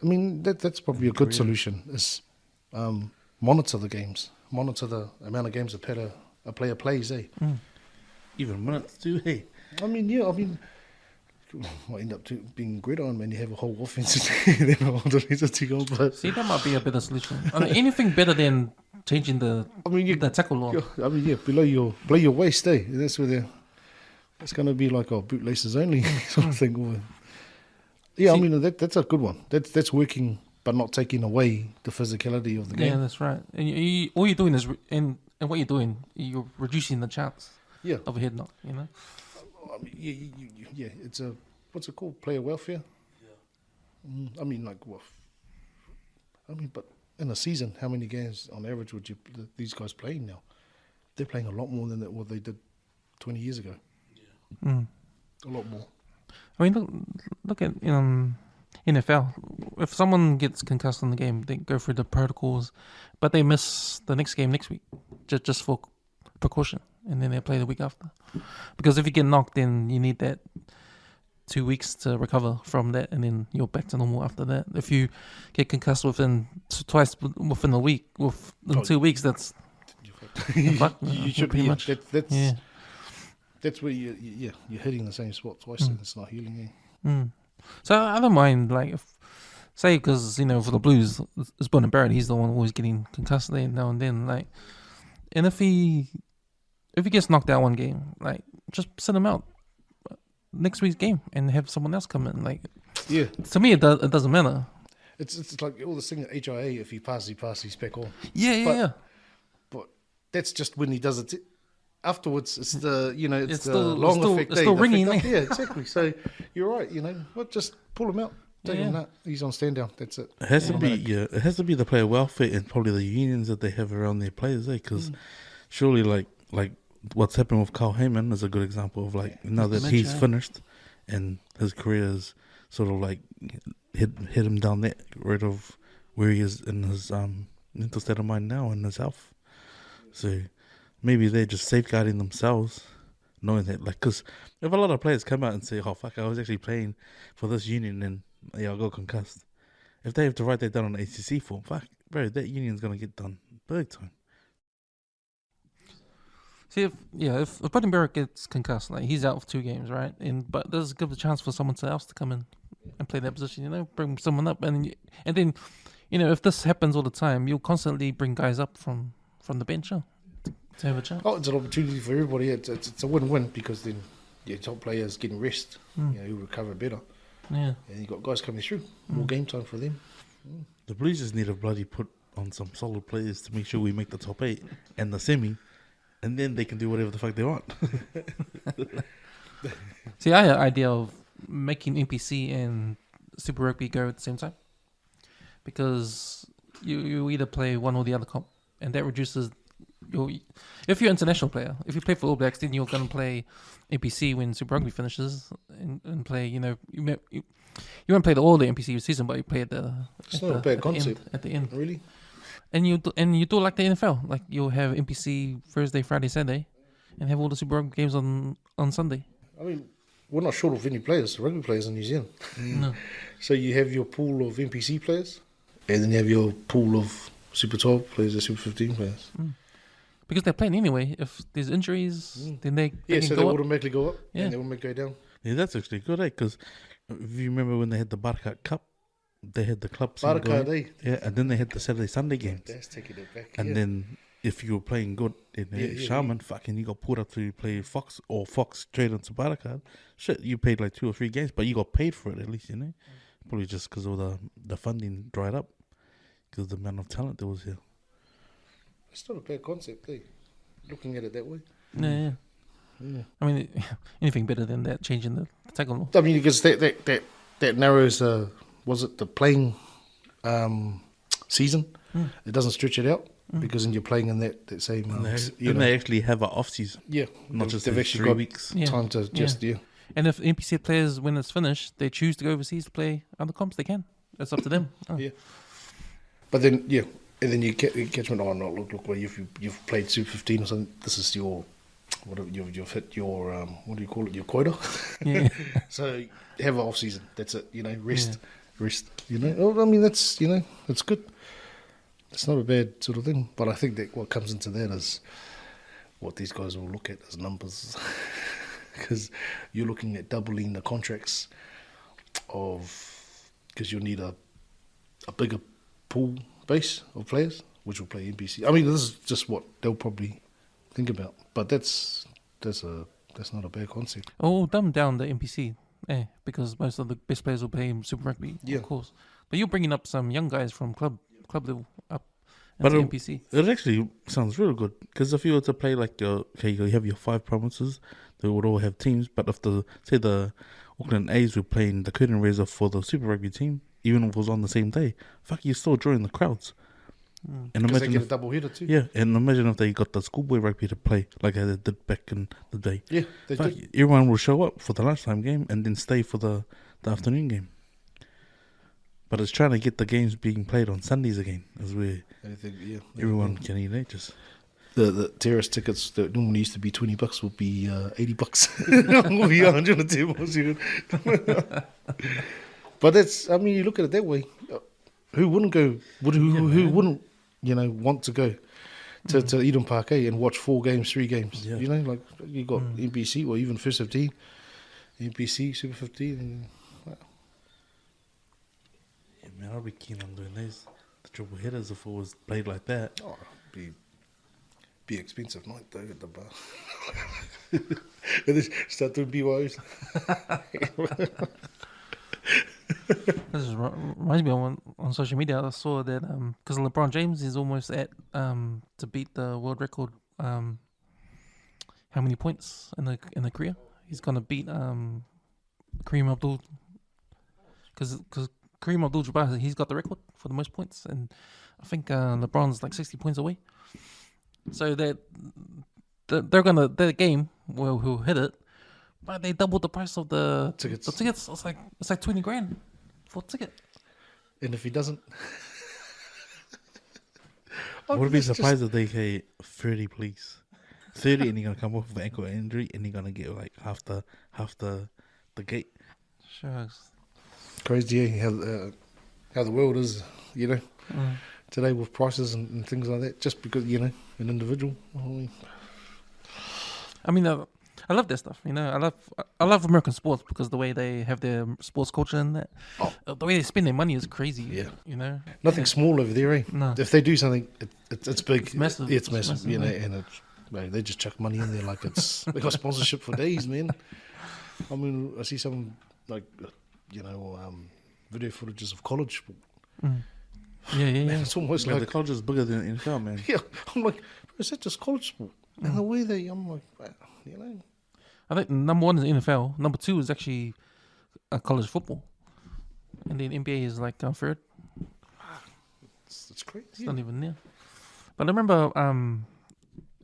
I mean, that's probably a good solution is monitor the games. Monitor the amount of games a player plays, eh? Even minutes too, hey. I mean, might end up being gridiron, man. You have a whole offense and then all the rest to go. But See, that might be a better solution. I mean, anything better than changing the tackle law. Below your waist, eh? That's where it's going to be like bootlaces only sort of thing. Yeah, I mean that's a good one. That's working, but not taking away the physicality of the game. Yeah, that's right. And all you're doing is, and what you're doing, you're reducing the chance of a head knock. You know. I mean, it's what's it called? Player welfare. Yeah. I mean, like what? I mean, but in a season, how many games on average would these guys playing now? They're playing a lot more than what they did 20 years ago. Yeah. A lot more. I mean, look at NFL. If someone gets concussed in the game, they go through the protocols, but they miss the next game next week, just for precaution, and then they play the week after. Because if you get knocked, then you need that 2 weeks to recover from that, and then you're back to normal after that. If you get concussed twice within a week, within 2 weeks, that's you should pretty much. That's where you're hitting the same spot twice, and it's not healing you. So I don't mind, like, say, because for the Blues, it's Brendan Barrett. He's the one always getting concussed there now and then, like, and if he gets knocked out one game, like, just send him out next week's game and have someone else come in. Like, to me, it doesn't matter. It's like all this thing at HIA. If he passes, he's back on. But that's just when he does it. Afterwards, it's the it's the long effect. It's still ringing. Yeah, exactly. So you're right. Just pull him out. Take him out. He's on stand down. That's it. It has to be. Yeah, it has to be the player welfare and probably the unions that they have around their players. Because surely, like what's happened with Carl Heyman is a good example of now that he's finished and his career is sort of like hit him down that road of where he is in his mental state of mind now and his health. So maybe they're just safeguarding themselves, knowing that, because if a lot of players come out and say, "Oh fuck, I was actually playing for this union and I got concussed," if they have to write that down on an ACC form, fuck, bro, that union's gonna get done big time. See, if Brendan Barrett gets concussed, like, he's out for 2 games, right? But there's a good chance for someone else to come in and play that position. Bring someone up, and then, if this happens all the time, you'll constantly bring guys up from the bench. To have a chance. Oh, it's an opportunity for everybody. It's a win-win because then your top players getting rest, who recover better. Yeah. And you got guys coming through. More game time for them. The Blues just need to bloody put on some solid players to make sure we make the top 8 and the semi, and then they can do whatever the fuck they want. See, I had an idea of making NPC and Super Rugby go at the same time, because you either play one or the other comp, and that reduces. If you're an international player, if you play for All Blacks, then you're going to play NPC when Super Rugby finishes and play. You won't play all the NPC season, but you play at the. It's not a bad concept. At the end, really. And you do like the NFL, like you'll have NPC Thursday, Friday, Saturday, and have all the Super Rugby games on Sunday. I mean, we're not short of any players, rugby players in New Zealand. No. So you have your pool of NPC players, and then you have your pool of Super 12 players or Super 15 players. Because they're playing anyway. If there's injuries, then they so they automatically go up, and they automatically go down. Yeah, that's actually good, because if you remember when they had the Barca Cup, they had the clubs. Barca Day. Yeah, and then they had the Saturday Sunday games. That's taking it back. And then if you were playing good in Shaman, fucking you got pulled up to play Fox or Fox straight into Barca. Shit, you played like 2 or 3 games, but you got paid for it at least, Probably just because of the funding dried up, because of the amount of talent there was here. It's not a bad concept, eh? Looking at it that way. Yeah. Yeah. I mean, anything better than that, changing the tackle law. I mean, because that narrows, was it the playing season? It doesn't stretch it out because then you're playing in that same. And they actually have an off season. Yeah, Not just they've in actually 3 got weeks. Yeah. time to just And if NPC players, when it's finished, they choose to go overseas to play other comps, they can. It's up to them. Oh. Yeah. But then and then you catch me. Oh no! Look! Where you've played Super 15 or something. This is your you've hit your what do you call it? Your quota. Yeah. So have an off season. That's it. Rest. Oh, I mean, that's that's good. It's not a bad sort of thing. But I think that what comes into that is what these guys will look at as numbers, because you're looking at doubling the contracts because you'll need a bigger pool base of players, which will play NPC. I mean, this is just what they'll probably think about. But that's not a bad concept. Oh, dumb down the NPC, because most of the best players will play Super Rugby, Yeah. of course. But you're bringing up some young guys from club level up But into NPC. It actually sounds really good, because if you were to play like you have your 5 provinces, they would all have teams. But if the Auckland A's were playing the curtain raiser for the Super Rugby team, even if it was on the same day, you're still drawing the crowds. And Because they imagine get a if, double header too. yeah, and imagine if they got the schoolboy rugby to play like they did back in the day. Yeah, they did. Everyone will show up for the lunchtime game and then stay for the afternoon game. But it's trying to get the games being played on Sundays again, is where everyone can eat just. The terrace tickets that normally used to be $20 will be $80. Will be 110 bucks. But that's, I mean, you look at it that way. Who wouldn't go? Who wouldn't, want to go to Eden Park and watch 4 games, 3 games? Yeah. Like you got NPC or even First 15, NPC, Super 15. And, Yeah, man, I'd be keen on doing these. The triple headers if it was played like that. oh, be expensive night though at the bar. And then start doing BYOs. This reminds me on social media. I saw that because LeBron James is almost at to beat the world record. How many points in the career? He's gonna beat Kareem Abdul, because Kareem Abdul-Jabbar, he's got the record for the most points, and I think LeBron's like 60 points away. So they're gonna their game who'll hit it, but they doubled the price of the Tickets. The tickets. It's like 20 grand for a ticket. And if he doesn't, I would be surprised if they say 30, please. 30, and you're gonna come off with ankle injury, and you're gonna get like half the gate. Sure. crazy how the world is, today with prices and things like that. Just because an individual. I mean, I love that stuff. I love American sports because the way they have their sports culture and that. The way they spend their money is crazy. Yeah. Nothing small over there, eh? No. If they do something, it's big. It's massive. It's massive, yeah. and it's, they just chuck money in there like it's they got sponsorship for days, man. I mean, I see some video footages of college sport. Yeah. Man, it's almost Like like the college is bigger than the NFL, man. yeah. I'm like, is that just college sport? And the way I'm like, I think number 1 is NFL. Number 2 is actually college football, and then NBA is like third. it's crazy. It's not even near. But I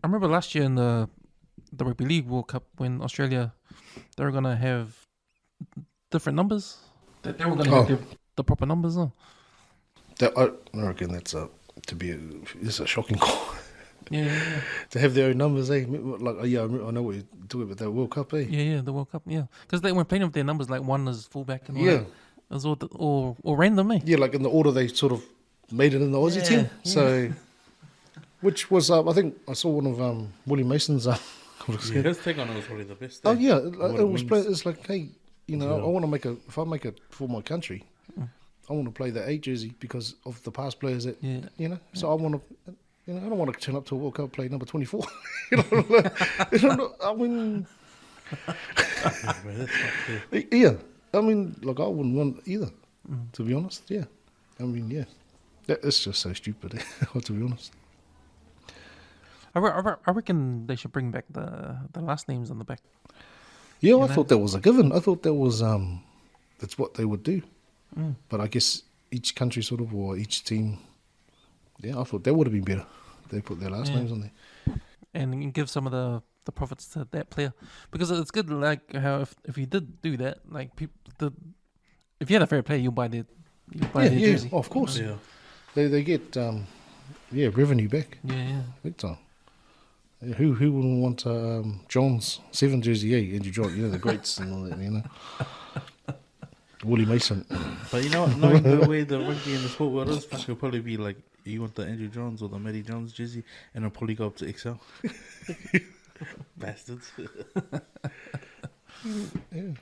remember last year in the Rugby League World Cup when Australia, they were gonna have different numbers. They were gonna have the proper numbers. I reckon that's it's a shocking call. Yeah. To have their own numbers, eh? Like, I know what you're talking about, that World Cup, eh? Yeah, the World Cup, yeah. Because they weren't playing with their numbers like one as fullback and all Yeah. that. It was all random, eh? Yeah, like in the order they sort of made it in the Aussie team. Yeah. So, which was, I think I saw one of Willie Mason's. His take on it was probably the best. Oh, yeah. What It was wins. it's like, hey, I want to if I make it for my country, I want to play the 8 jersey because of the past players that, so I want to. I don't want to turn up to a World Cup play number 24. I mean, Yeah, bro, that's not fair. yeah. I mean, like I wouldn't want either. To be honest, yeah. I mean, yeah. It's just so stupid, to be honest. I reckon they should bring back the last names on the back. Yeah, You I know? thought that was a given. I thought that was that's what they would do. Mm. But I guess each country sort of, or each team, yeah, I thought that would have been better. They put their last Yeah. names on there. And give some of the profits to that player, because it's good. Like how if you did do that, like if you had a fair player, you buy their jersey. Of course. Yeah. They get revenue back Yeah. big time. Yeah, who wouldn't want John's 7 jersey? Yeah, Andrew John, you know, the greats and all that, you know. Wooly Mason. But you know what? Knowing the way the rugby and the sport world is, it will probably be like, you want the Andrew Johns or the Matty Johns jersey, and it'll probably go up to XL. Bastards. Yeah.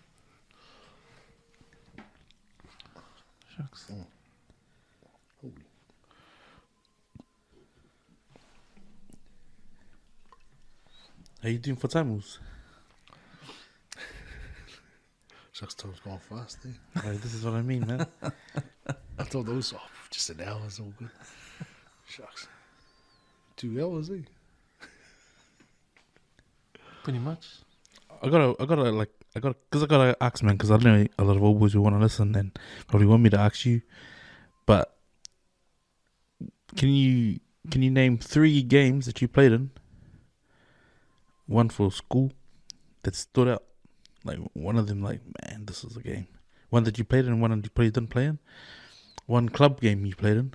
Shucks. How you doing for time moves? Shucks, time's gone fast, eh? Like, this is what I mean, man. I thought those, just an hour is all good. Shucks. 2 hours, eh? Pretty much. I gotta ask, man, because I know a lot of old boys who want to listen and probably want me to ask you. But can you name 3 games that you played in? One for school that stood out, like one of them, like, man, this is a game. One that you played in, one that you probably didn't play in. One club game you played in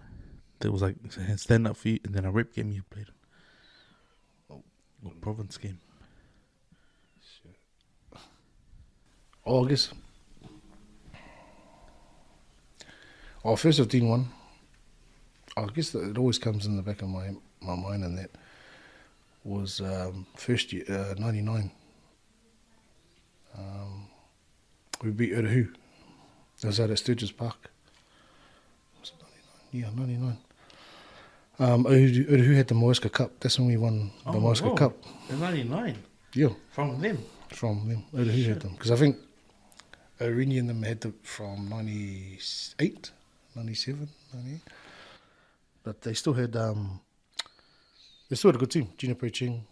that was like stand up for you, and then a rep game you played in. Or province game. I guess. First 15 one. I guess that it always comes in the back of my mind, and that was first year, 99. We beat Urahu. It was out at Sturgis Park. Was it 99? Yeah, 99. Urahu had the Moeska Cup. That's when we won the Moeska Cup. In 99? Yeah. From them? From them. Urahu had them. Because I think Rini and them had them from 98, 97, 98. But they still had a good team. Junior Poaching,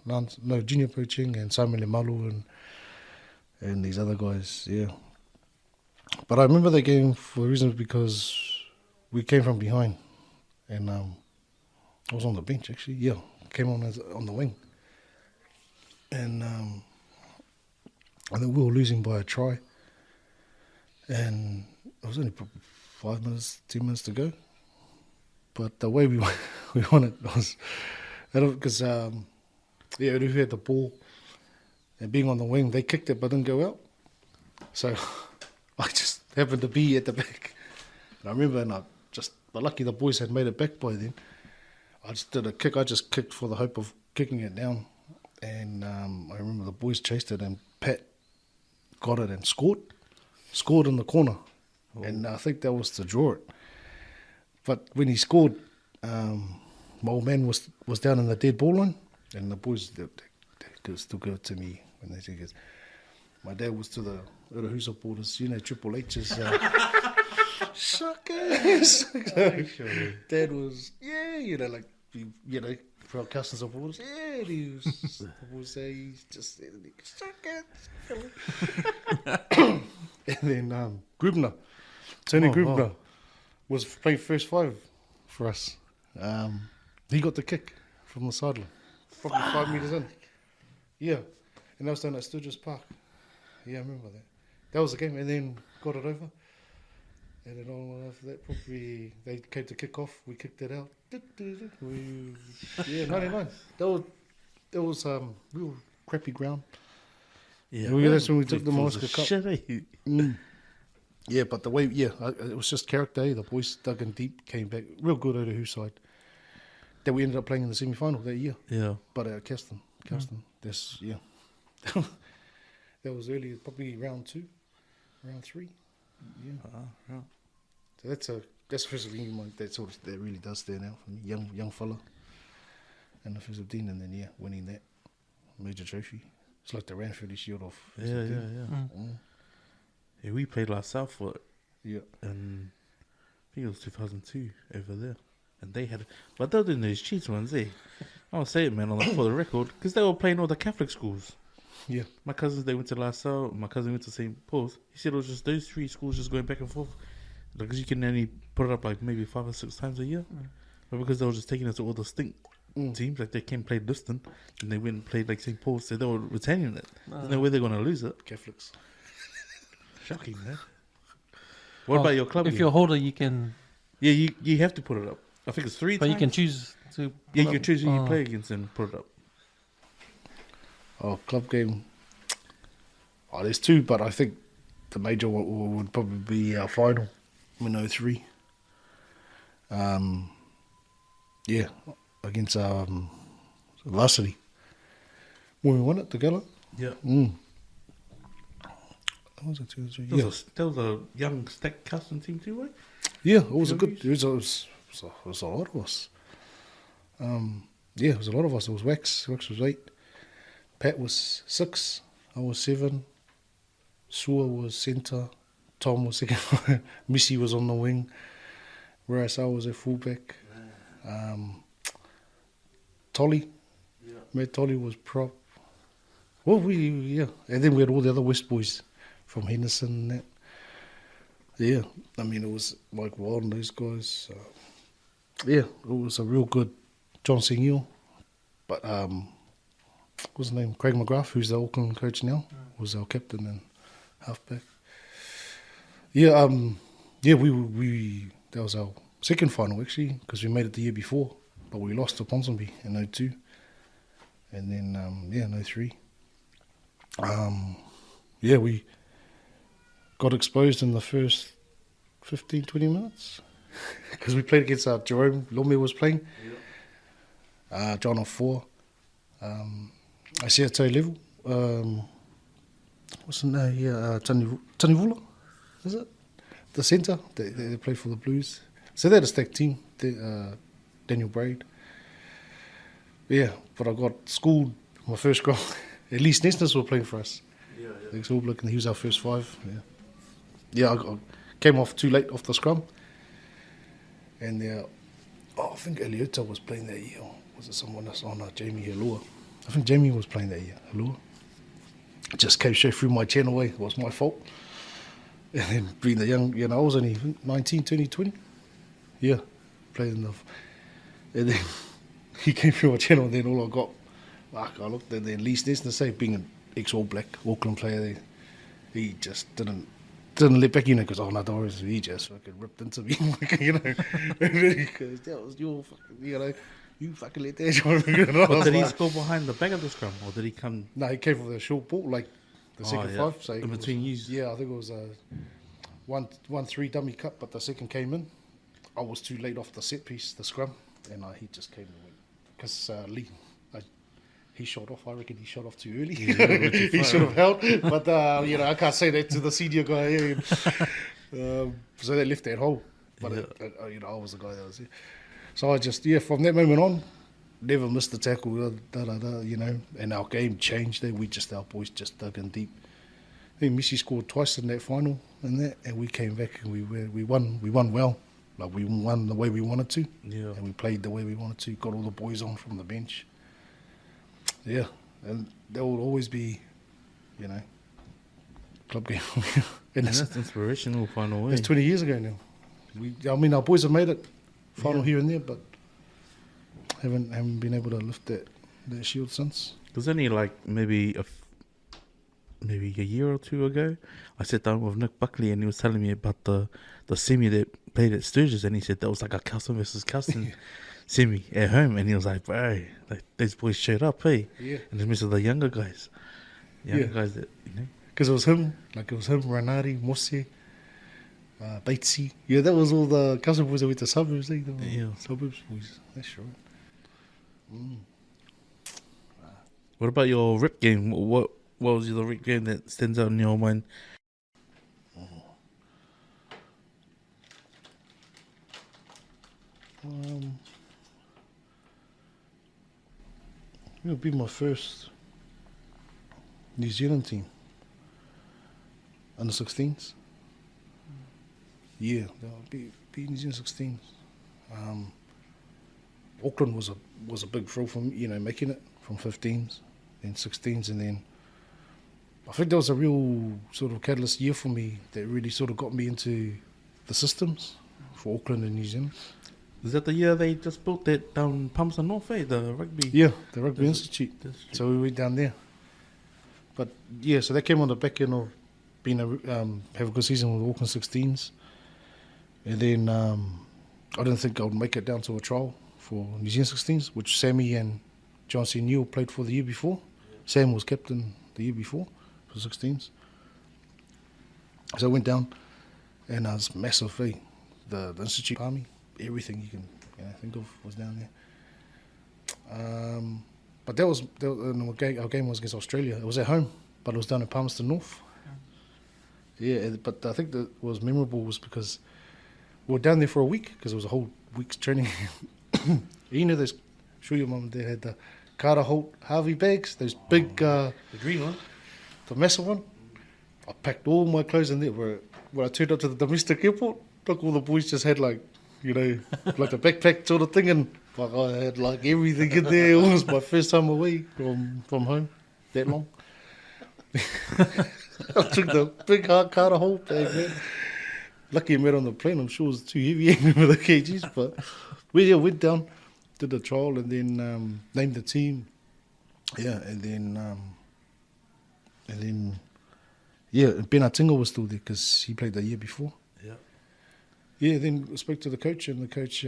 Junior Poaching and Simon Lemalu and these other guys, yeah. But I remember that game for reasons because we came from behind, and I was on the bench actually. Yeah, came on the wing, and I think we were losing by a try, and it was only probably 5 minutes, 10 minutes to go. But the way we won it was, because Urahu had the ball, and being on the wing, they kicked it but didn't go out. So I just happened to be at the back. And I remember, but lucky the boys had made it back by then. I just did a kick. I just kicked for the hope of kicking it down. And I remember the boys chased it, and Pat got it and scored in the corner. Oh. And I think that was to draw it. But when he scored, my old man was down in the dead ball line, and the boys they still give it to me when they think it. My dad was to the Urahu supporters, Triple H's suckers. Dad was, for our Kelston supporters, and he was, the boys say he's just suckers. And then Grubner, Tony Grubner, was playing first 5 for us. He got the kick from the sideline, probably 5 metres in. Yeah, and that was down at Sturgis Park. Yeah, I remember that. That was the game, and then got it over. And then all after that, probably they came to kick off. We kicked it out. 99. That was real crappy ground. Yeah, that's when we took the Moeska Cup. Shit, Yeah, but the way, it was just character. The boys dug in deep, came back, real good out of whose side. That we ended up playing in the semi-final that year. Yeah. But at Kelston, that's, yeah. That was early, probably round 2, round 3. Yeah. Right. So that's the first thing that really does stand out for me. Young fella. And the first 15, and then, winning that major trophy. It's like the Ranford Shield of Yeah. Yeah, we played like Southwood, Yeah. and I think it was 2002 over there. And they had, but they were doing those cheats ones, eh? I will say it, man, for the record, because they were playing all the Catholic schools. Yeah. My cousins, they went to La Salle. My cousin went to St. Paul's. He said it was just those 3 schools just going back and forth. Because you can only put it up like maybe 5 or 6 times a year. But because they were just taking us to all the stink teams, like they came play Liston, and they went and played like St. Paul's, so they were retaining it. There's no way they're going to lose it. Catholics. Shocking, man. What about your club? If game? you're a holder, you can. Yeah, you have to put it up. I think it's 3 But times. you can choose to. Yeah, you can choose who you play against and put it up. Oh, club game. Oh, there's 2, but I think the major one would probably be our final in 03. Yeah, against Varsity. When we won it together. Yeah. What was it, 2 or 3? That Yeah. was a young stacked Kelston team too, right? Yeah, it was a good. It was a lot of us. Yeah, it was a lot of us. It was Wax. Wax was 8. Pat was 6. I was 7. Sua was centre. Tom was second. Missy was on the wing. Whereas I was a fullback. Tolly. Yeah. Matt Tolly was prop. Well, and then we had all the other West boys from Henderson and that. Yeah, I mean, it was Mike Wild and those guys. Yeah, it was a real good John Singhill. But, what's his name? Craig McGrath, who's the Auckland coach now, was our captain and halfback. Yeah, we that was our second final, actually, because we made it the year before. But we lost to Ponsonby in 02. And then, in 03. Yeah, we got exposed in the first 15, 20 minutes. Because we played against Jerome Lome was playing. Yeah. John off 4. I see at level. What's the name? Yeah, Tanivula, is it? The centre. They play for the Blues. So they're the stacked team. Daniel Braid. Yeah, but I got schooled my first scrum. At least Nesness were playing for us. Yeah. And he was our first 5. Yeah. Yeah, I came off too late off the scrum. And I think Eliota was playing that year. Or was it someone else on Jamie Halua? I think Jamie was playing that year, Halua. It just came straight through my channel way. It was my fault. And then being the young, I was only 19, 20. Yeah, playing the... And then he came through my channel, and then all I got, I looked at then Lee Snesner, say, being an ex-All Black Auckland player, he just didn't let back, because, oh no, don't worry, he just fucking ripped into me, because that was your fucking, you fucking let that. But did he score behind the back of the scrum, or did he come? No, he came from the short ball, like the second 5. So in between you. Yeah, I think it was a 1-3 dummy cut, but the second came in. I was too late off the set piece, the scrum, and he just came and went. Because Lee, he shot off. I reckon he shot off too early. Yeah, he should have held. But, I can't say that to the senior guy. So they left that hole. But, I was the guy that was there. So I just, from that moment on, never missed the tackle, and our game changed there. Our boys just dug in deep. I think Missy scored twice in that final and we came back and we won well. Like, we won the way we wanted to. Yeah. And we played the way we wanted to. Got all the boys on from the bench. Yeah. And there will always be, club game. And that's inspirational final way. It's 20 years ago now. Our boys have made it final here and there, but haven't been able to lift that shield since. There's only like maybe a year or 2 ago, I sat down with Nick Buckley and he was telling me about the semi that played at Sturgis, and he said that was like a Kelston versus Kelston semi at home, and he was like, bro, like, those boys showed up, hey? Yeah. And it's missing the younger guys. Guys that, Because it was him, Ranui, Mose, Batesy. Yeah, that was all the Kelston boys that went to suburbs, Suburbs boys, that's right. What about your rip game? What was the rip game that stands out in your mind? It'll be my first New Zealand team. under 16s. Yeah, they beat New Zealand 16s. Auckland was a big thrill for me, you know, making it from 15s, then 16s, and then I think that was a real sort of catalyst year for me that really sort of got me into the systems for Auckland and New Zealand. Is that the year they just built that down Palmerston North, the rugby? Yeah, the Rugby Institute. So we went down there. But yeah, so that came on the back end of being have a good season with Auckland 16s. And then I didn't think I would make it down to a trial for New Zealand 16s, which Sammy and John C. Neal played for the year before. Yeah. Sam was captain the year before for 16s. So I went down, and it was massive. The Institute Army, everything you can think of was down there. But that was our game was against Australia. It was at home, but it was down in Palmerston North. Yeah, but I think that was memorable was because we were down there for a week because it was a whole week's training. You know, those, sure your mum, they had the Carter Holt Harvey bags, those big... the green one? The massive one. I packed all my clothes in there. When I turned up to the domestic airport, look, all the boys just had like a backpack sort of thing, and like I had like everything in there. It was my first time away from home that long. I took the big hard Carter Holt bag, man. Lucky I met on the plane. I'm sure it was too heavy with the kgs, but we went down, did the trial, and then named the team. Yeah, and then Ben Atinga was still there because he played the year before. Yeah. Yeah, then I spoke to the coach, and the coach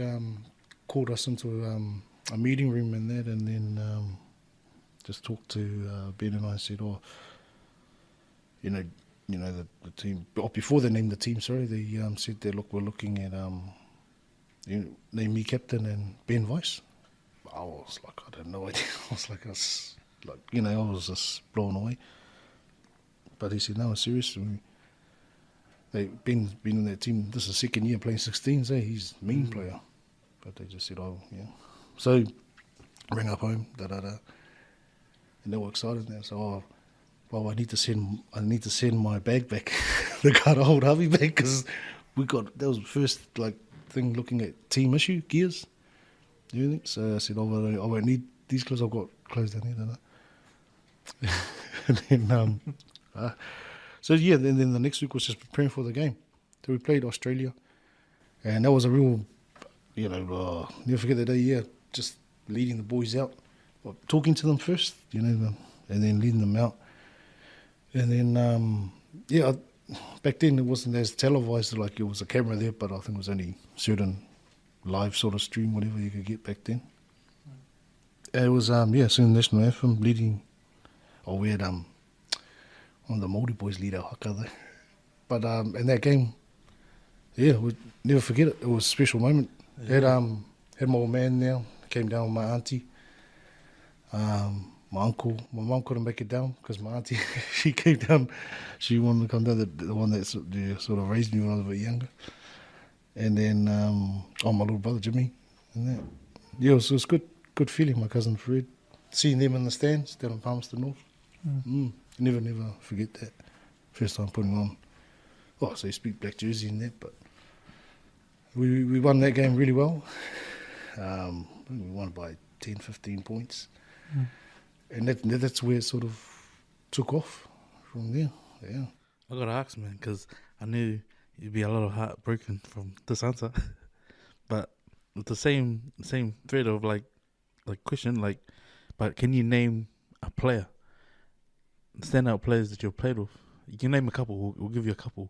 called us into a meeting room and that, and then just talked to Ben, and I said, the team. Before they named the team, sorry, they said that look, we're looking at name me captain and Ben vice. I was like, I had no idea. I was just blown away. But he said, no, it's serious. Ben's been in that team. This is the second year playing 16s. He's a mean player. But they just said, oh, yeah. So, rang up home, and they were excited now. So, I need to send my bag back, the Carter Holt Harvey bag, because that was the first thing looking at team issue gears, everything. So I said, I won't need these clothes. I've got clothes down here, don't I? And then then the next week was just preparing for the game. So we played Australia, and that was a real, never forget that day. Yeah, just leading the boys out, talking to them first, and then leading them out, and then back then it wasn't as televised. Like it was a camera there, but I think it was only certain live sort of stream, whatever you could get back then. It was singing the national anthem, leading. We had one of the Māori boys lead our haka though. But in that game, we'll never forget it. It was a special moment. Yeah. Had my old man now, came down with my auntie. My uncle, my mum couldn't make it down because my auntie, she came down. She wanted to come down, the one that sort of raised me when I was a bit younger. And then, my little brother Jimmy. And that. Yeah, it was good feeling, my cousin Fred. Seeing them in the stands down in Palmerston North. Never forget that. First time putting on. So you speak black jersey in that, but we won that game really well. We won by 10, 15 points. And that's where it sort of took off from there. Yeah. I got to ask, man, because I knew you'd be a lot of heartbroken from this answer. But with the same thread of question, but can you name a player? Standout players that you've played with. You can name a couple. We'll give you a couple.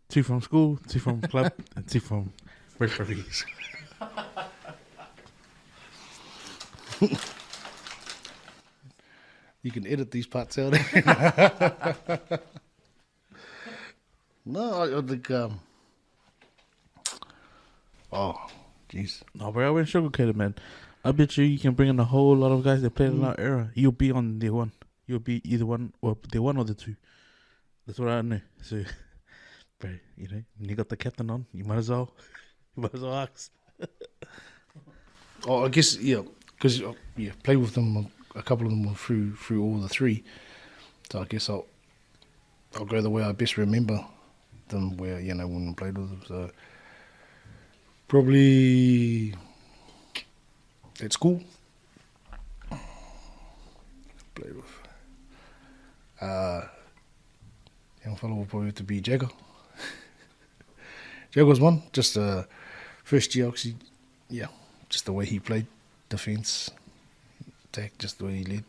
2 from school, 2 from club, and 2 from referees. You can edit these parts out. No, I think. Jeez. No, bro, I went sugarcoated, man. I bet you can bring in a whole lot of guys that played in our era. You'll be on the one. You'll be either one, or the one or the 2. That's what I know. So, bro, when you got the captain on, you might as well ask. I guess, because played with them. A couple of them were through all the 3. So I guess I'll go the way I best remember them, where, you know, when I played with them. So probably at school, played with young fellow will probably have to be Jagger. Jagger was one, just first year, actually, yeah, just the way he played defence, attack, just the way he led.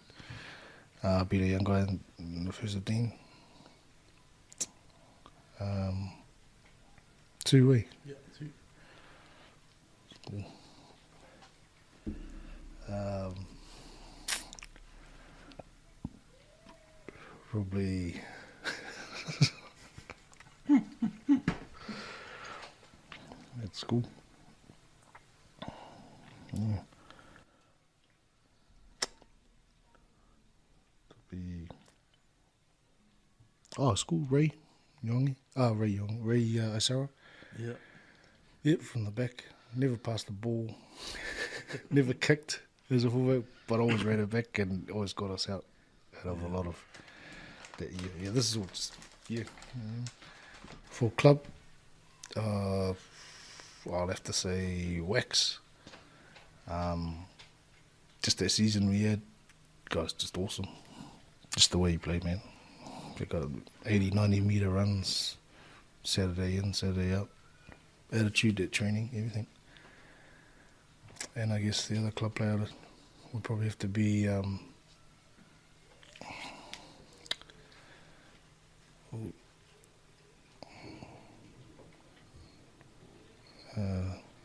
Being a young guy in the first 15. Two-way. Yeah, two. Cool. Probably at school. Yeah. School, Ray Young. Ray Isara. Yeah. Yep, from the back. Never passed the ball. Never kicked as a fullback, but always ran it back and always got us out of a lot of that year. Yeah, this is all just, yeah. For club, I'll have to say Wax. Just that season we had, guys, just awesome. Just the way he played, man. They got 80, 90 metre runs, Saturday in, Saturday out. Attitude at training, everything. And I guess the other club player would probably have to be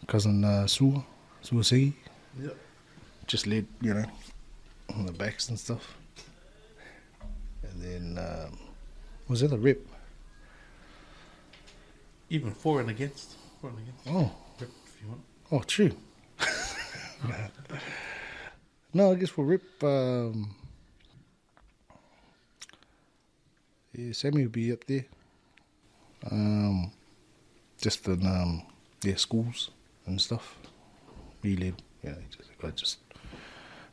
cousin Suasegi. Yep. Just led, you know, on the backs and stuff. And then was that a rep? Even for and against. Oh. Rip if you want. Oh, true. No, I guess for rep, yeah, Sammy would be up there. Just in schools and stuff. He led, you know, just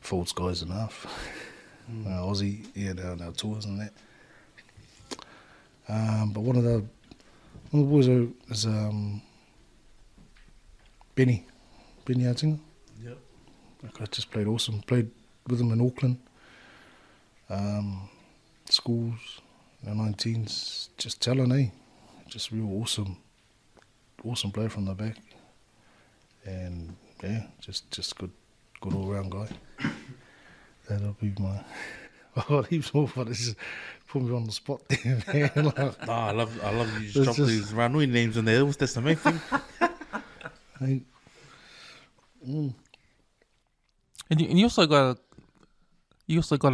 folds guys in half. Aussie, yeah, our tours and that. But one of the boys is Benny Hartinger. Yep. That guy just played awesome. Played with him in Auckland. Schools, 19s, just talent, eh? Just real awesome player from the back. And yeah, just good all round guy. That'll be my heaps more, but it's just put me on the spot there, man. Like, I love you just drop these Ranui names in there. That's the main thing. And you also got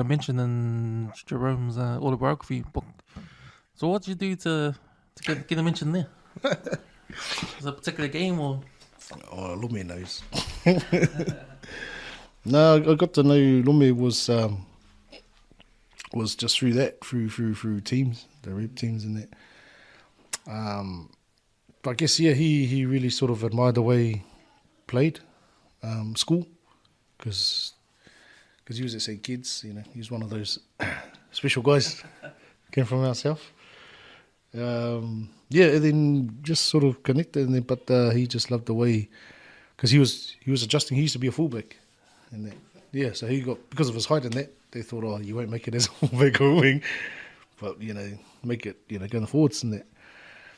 a mention in Jerome's autobiography book. So what did you do to get a mention there? Was it a particular game or? Oh, Lume knows. No, I got to know Lume was just through that, through teams, the rep teams and that. But I guess, yeah, he really sort of admired the way he played school, because he was at St. Kitts, you know, he was one of those special guys, came from out south. Yeah, and then just sort of connected, and then, but he just loved the way, because he was adjusting. He used to be a fullback, and that, yeah, so he got, because of his height and that, they thought, oh, you won't make it as a fullback or wing, but you know, make it, you know, going forwards and that.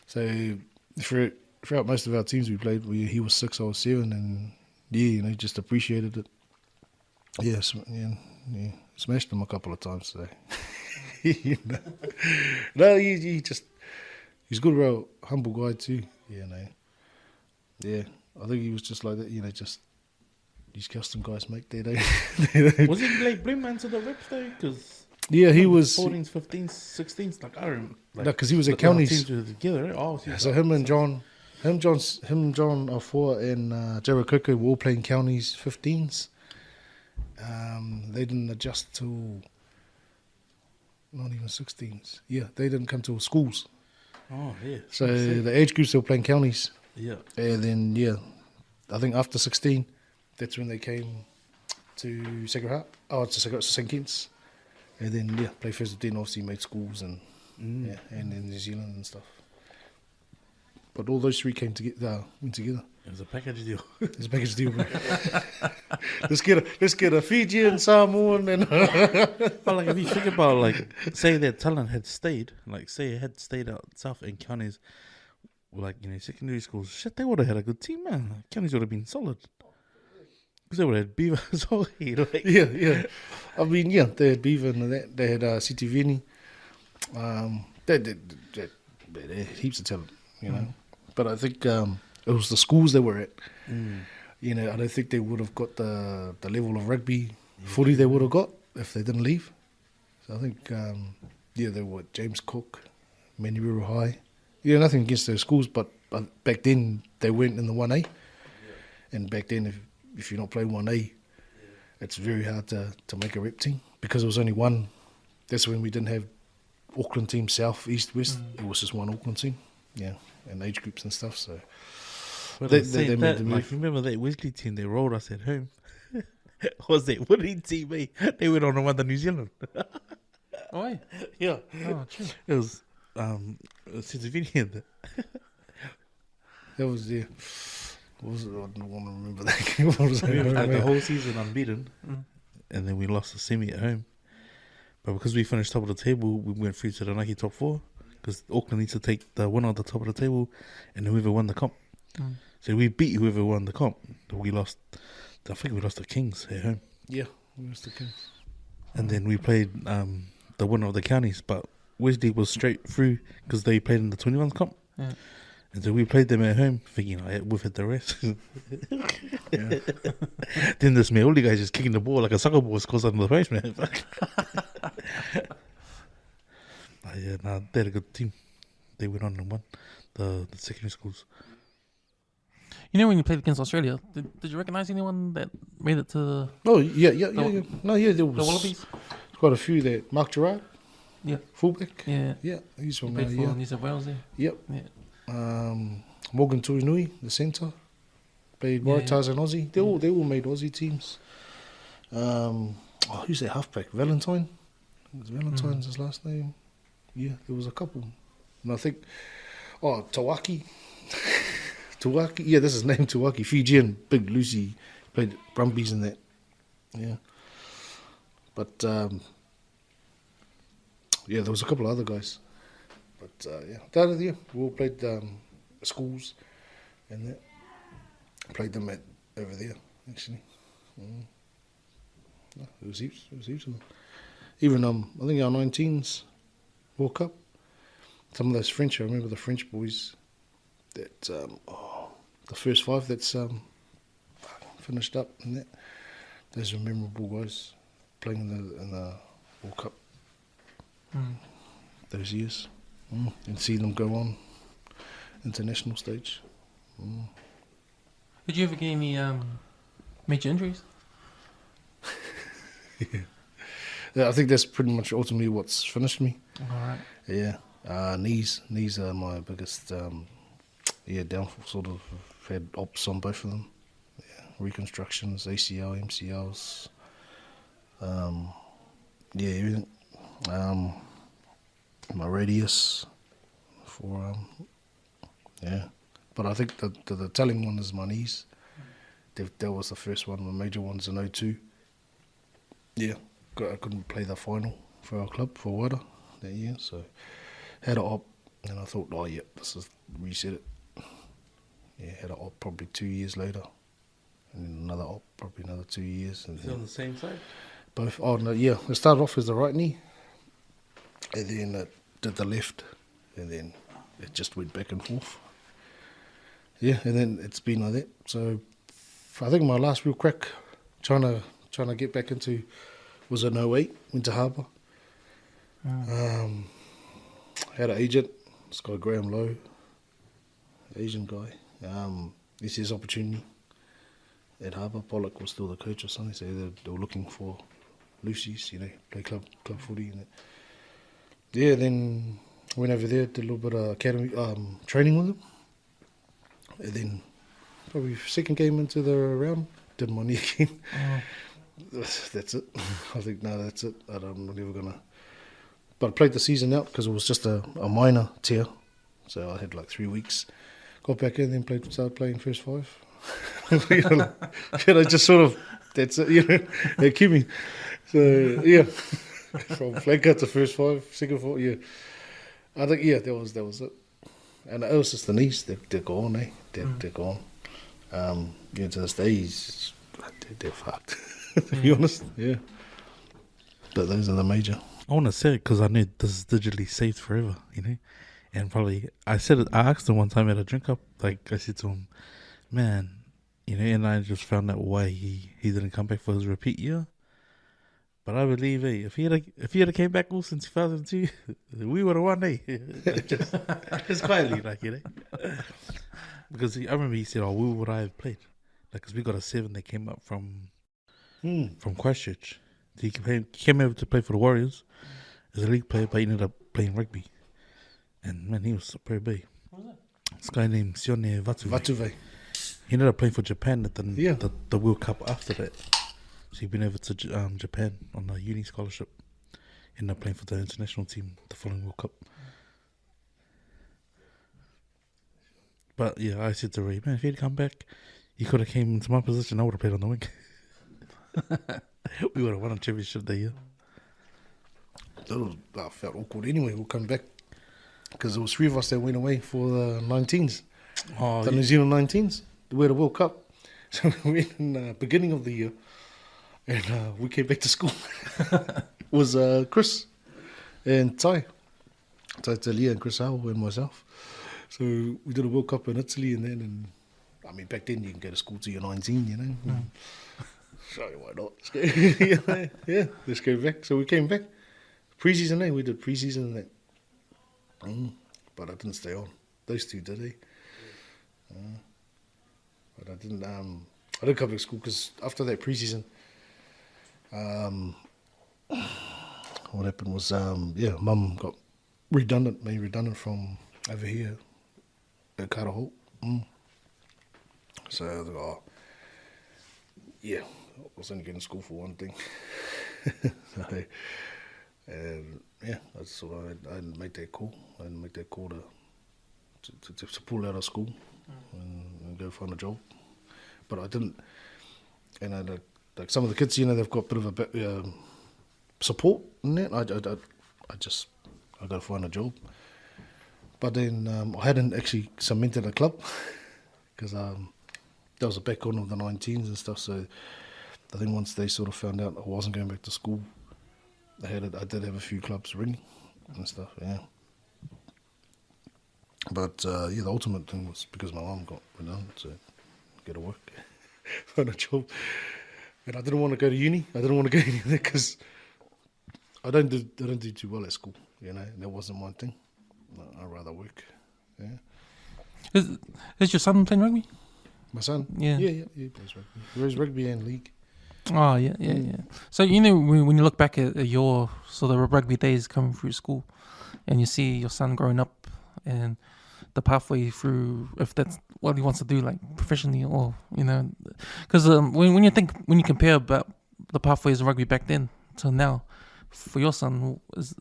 So throughout most of our teams we played, he was 6, I was 7, and yeah, you know, just appreciated it. Yeah, smashed him a couple of times. So, you know. No, he's good, real humble guy too. Yeah, no, yeah, I think he was just like that. You know, just these custom guys make their day. Was he like blue man to the reps though? Because yeah, he was 14s, 15s, 16s. Like I remember. Like, no, because he was at counties. Together. Right? Oh, so him and John Afua and Jarakoko were all playing counties 15s. They didn't adjust till not even 16s. Yeah, they didn't come till schools. Oh, yeah. So the age groups they were playing counties. Yeah. And then, yeah, I think after 16, that's when they came to Sacred Heart. Oh, to St. Kitts. And then, yeah, play first 15, obviously made schools and yeah, and in New Zealand and stuff. But all those three went together. It was a package deal. It's a package deal, bro. let's get a Fijian, Samoan, and But like, if you think about, like, say their talent had stayed, like, say it had stayed out south in counties, like, you know, secondary schools, shit, they would have had a good team, man. Counties would have been solid. Because they would have had Beaver as well, you know, like. yeah. I mean, yeah, they had Beaver and that. They had City Vini. They had heaps of talent, you know. But I think it was the schools they were at. You know, I don't think they would have got the level of rugby footy they would have got if they didn't leave. So I think, they were James Cook, Manurewa High. Yeah, nothing against those schools, but back then they weren't in the 1A. And back then, if you're not playing 1A, it's very hard to make a rep team because it was only one. That's when we didn't have Auckland team, South, East, West. It was just one Auckland team, yeah, and age groups and stuff. So But they made the move. like, remember that Wesley team, they rolled us at home. Was that winning team, eh? They went on and won the New Zealand. Oh, yeah. Yeah. Oh, true. It was Cincinnati. That was the. What was it? I don't want to remember that game. What was We that? had the whole season unbeaten, and then we lost the semi at home. But because we finished top of the table, we went through to the Nike top 4. Because Auckland needs to take the winner at the top of the table, and whoever won the comp. So we beat whoever won the comp. We lost. I think we lost the Kings at home. Yeah, we lost the Kings. And then we played the winner of the counties, but Wesley was straight through because they played in the 21s comp. Yeah. And so we played them at home, thinking, we've hit the rest. Yeah. Then this Maoli guy just kicking the ball like a soccer ball scores under the post, man. They had a good team. They went on and won the secondary schools. You know when you played against Australia, did you recognize anyone that made it to Oh yeah. No, yeah, there the was Wallabies? quite a few there. Mark Gerard, Yeah. fullback. Yeah. Yeah, he's from Played for yeah. New South Wales there. Yep. Yeah. Morgan Tuinui, the centre, played Yeah. Waratahs and Aussie. They all made Aussie teams. Who's their halfback? Valentine. It was Valentine's his last name. Yeah, there was a couple. And I think, Tawaki. Tawaki, yeah, that's his name, Tawaki. Fijian, big Lucy, played Brumbies and that. Yeah. But, there was a couple of other guys. But, we all played schools and that. Played them over there, actually. No, it was heaps of them. Even, I think our 19s World Cup, some of those French, I remember the French boys that, the first 5 that's finished up and that. Those are memorable guys playing in the World Cup those years. And see them go on international stage. Did you ever get any major injuries? Yeah, I think that's pretty much ultimately what's finished me. All right. Yeah, knees are my biggest downfall. Sort of had ops on both of them. Yeah, reconstructions, ACL, MCLs. Everything. My radius, forearm. Yeah, but I think the telling one is my knees. That was the first one. The major one's in 02. Yeah, I couldn't play the final for our club for Wada that year, so had an op, and I thought, this is reset it. Yeah, had an op probably 2 years later, and then another op probably another 2 years. And Is it on the same side? both. Oh no, yeah. It started off as the right knee, and then it did the left, and then it just went back and forth. Yeah, and then it's been like that. So I think my last real crack trying to get back into was in 08, went to Harbour. Had an agent, this guy Graham Lowe, Asian guy. This is opportunity at Harbour. Pollock was still the coach or something, so they were looking for Lucy's, play club footy. And yeah, then went over there, did a little bit of academy training with them. And then probably second game into the round, did my knee again. That's it. I think, no, that's it. I'm not ever going to But I played the season out because it was just a minor tear. So I had like 3 weeks. Got back in, then started playing first five. Just sort of, that's it, they keep me. So, yeah, from flanker to first five, second five, yeah. I think, that was it. And it was just the knees, they're gone, eh? They're gone. To this day, they're fucked, to be honest, yeah. But those are the major. I want to say it because I knew this is digitally saved forever, And probably, I asked him one time at a drink up, I said to him, man, and I just found out why he didn't come back for his repeat year. But I believe, if he had came back all since 2002, we would have won, just quietly, Because I remember he said, where would I have played? Because we got a 7 that came up from Christchurch. He came over to play for the Warriors as a league player, but he ended up playing rugby. And man, he was superb. This guy named Sione Vatuve. He ended up playing for Japan at the World Cup after that. So he'd been over to Japan on a uni scholarship. Ended up playing for the international team the following World Cup. But yeah, I said to Ray, man, if he'd come back, he could have came into my position. I would have played on the wing. We would have won a championship that year. I felt awkward anyway. We'll come back because there was 3 of us that went away for the 19s. New Zealand 19s. We had a World Cup. So we went in the beginning of the year and we came back to school. It was Chris and Tai Talia and Chris Howell and myself. So we did a World Cup in Italy and then, back then you can go to school till you're 19, So why not? Let's go back. So we came back. Pre-season, we did pre-season and that. But I didn't stay on. Those two did, But I didn't come back to school because after that pre-season, what happened was, Mum got made redundant from over here at Karaho. So I was like, I was only going to school for one thing. So I didn't make that call. I didn't make that call to pull out of school and go find a job. But I didn't. And like some of the kids, they've got a bit of a support in that. I got to find a job. But then I hadn't actually cemented a club because that was a back on of the 19s and stuff. So I think once they sort of found out I wasn't going back to school, I did have a few clubs ringing and stuff, But the ultimate thing was because my mum got redundant, so get to work, find a job. And I didn't want to go to uni. I didn't want to go anywhere because I don't do too well at school. That wasn't my thing. I'd rather work. Is your son playing rugby? My son? Yeah. Yeah, he plays rugby. He plays rugby and league. Oh, yeah. So, when you look back at your sort of rugby days coming through school and you see your son growing up and the pathway through, if that's what he wants to do, like professionally or, because when you compare about the pathways of rugby back then to now, for your son, is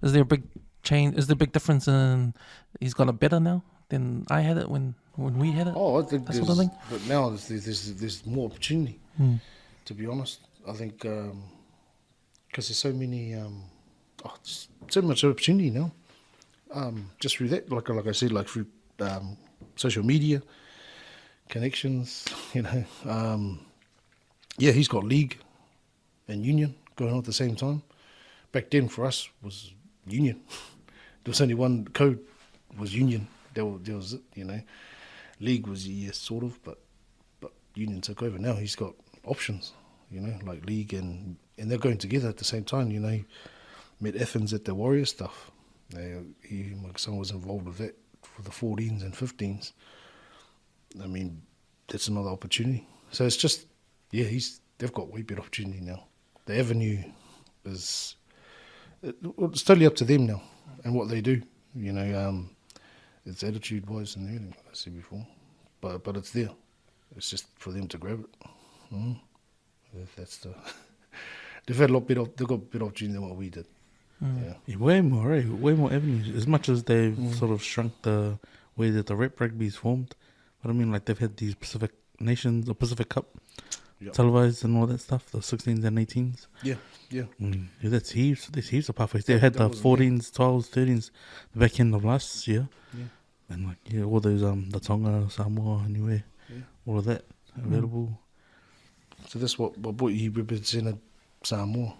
there a big change? Is there a big difference in he's got it better now than I had it when we had it? Oh, I think sort of thing? But now there's more opportunity. To be honest, I think because there's so many, so much opportunity now. Just through that, like I said, like through social media, connections, he's got league and union going on at the same time. Back then for us was union. There was only one code, was union. There was it, League was sort of, but union took over. Now he's got options, like league and they're going together at the same time. Met Athens at the Warrior stuff. My son was involved with that for the 14s and 15s. That's another opportunity. So it's just, they've got way better opportunity now. The avenue is, it's totally up to them now and what they do. It's attitude-wise and everything, like I said before. But it's there. It's just for them to grab it. That's the. They've had they've got better opportunity than what we did. Yeah, way more, right? Way more avenues. As much as they've sort of shrunk the way that the rep rugby is formed, but I mean, like they've had these Pacific Nations or Pacific Cup televised and all that stuff, the 16s and 18s. Yeah. Yeah, that's heaps. There's heaps of pathways. They had the 14s, 12s, 13s, the back end of last year. Yeah. And like, all those, the Tonga, Samoa, Niue, all of that available. So that's what brought you represented Samoa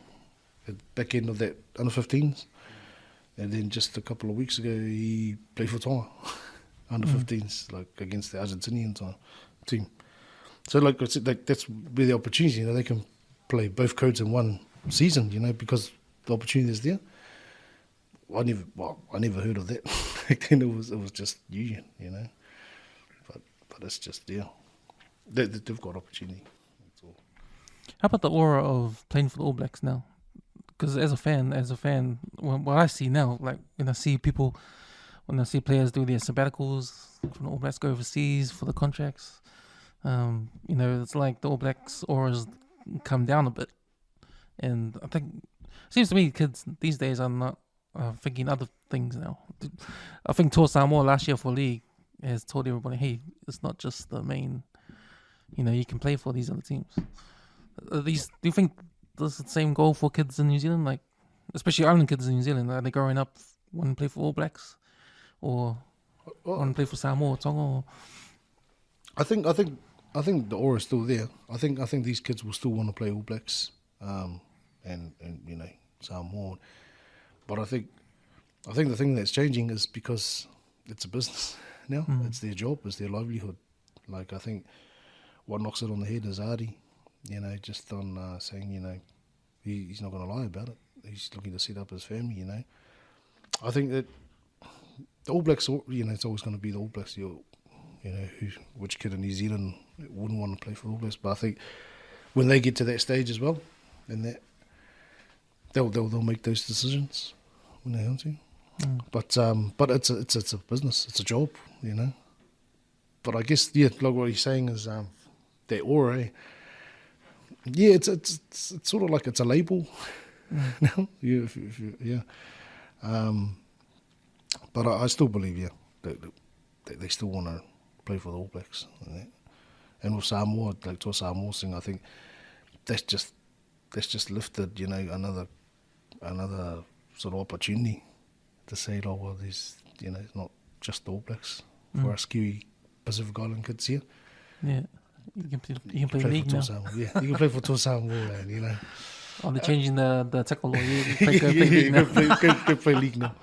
at the back end of that under 15s. And then just a couple of weeks ago, he played for Tonga under 15s, like against the Argentinians team. So like I said, like that's where the opportunity, they can play both codes in one season, because the opportunity is there. I never heard of that. Back then it was just union, but it's just they've got opportunity. That's all. How about the aura of playing for the All Blacks now? Because as a fan, what I see now, like when I see players do their sabbaticals from the All Blacks, go overseas for the contracts, it's like the All Blacks auras come down a bit. And I think it seems to me kids these days are not thinking other things now. I think Toa Samoa last year for league has told everybody, hey, it's not just the main, you can play for these other teams. Do you think there's the same goal for kids in New Zealand, like especially island kids in New Zealand? Are they growing up want to play for All Blacks or want to play for Samoa or Tonga? Or? I think the aura is still there. I think these kids will still want to play All Blacks. And Samoa, but I think the thing that's changing is because it's a business now. It's their job, it's their livelihood. Like I think what knocks it on the head is Artie, just on saying he's not going to lie about it. He's looking to set up his family. I think that the All Blacks, it's always going to be the All Blacks. Which kid in New Zealand wouldn't want to play for the All Blacks? But I think when they get to that stage as well, and that they'll make those decisions when they have to. But it's a business, it's a job, But I guess like what he's saying is that aura. It's sort of like it's a label now. But I still believe that they still want to play for the All Blacks, and with Samoa, like to Samoa thing, I think that's just lifted, another sort of opportunity to say, there's, it's not just the All Blacks for us Kiwi Pacific Island kids here. Yeah, you can play league now. Samoa. Yeah, you can play for Samoa, man. Oh, they're changing the tackle law. You can play league now. Go play league now.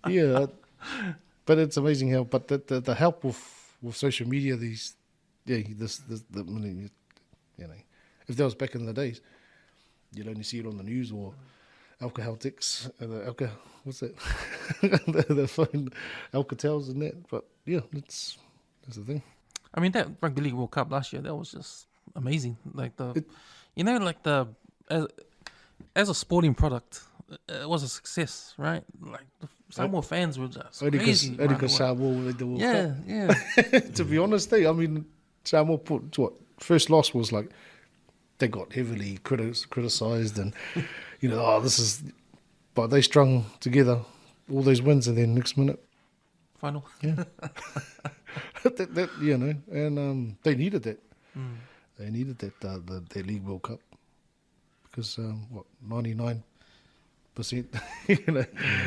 Yeah, but it's amazing how. But the help with social media, if that was back in the days, you'd only see it on the news or Alcatel's, what's that? the phone, Alcatel's and that. But that's the thing. I mean, that Rugby League World Cup last year, that was just amazing. Like as a sporting product, it was a success, right? Like the Samoa fans were just crazy. Only because Samoa led the World Cup. Yeah. To be honest, I mean, Samoa put first loss was like they got heavily criticised and this is, but they strung together all those wins and then next minute final. Yeah, and they needed that. They needed that their League World Cup because 99%,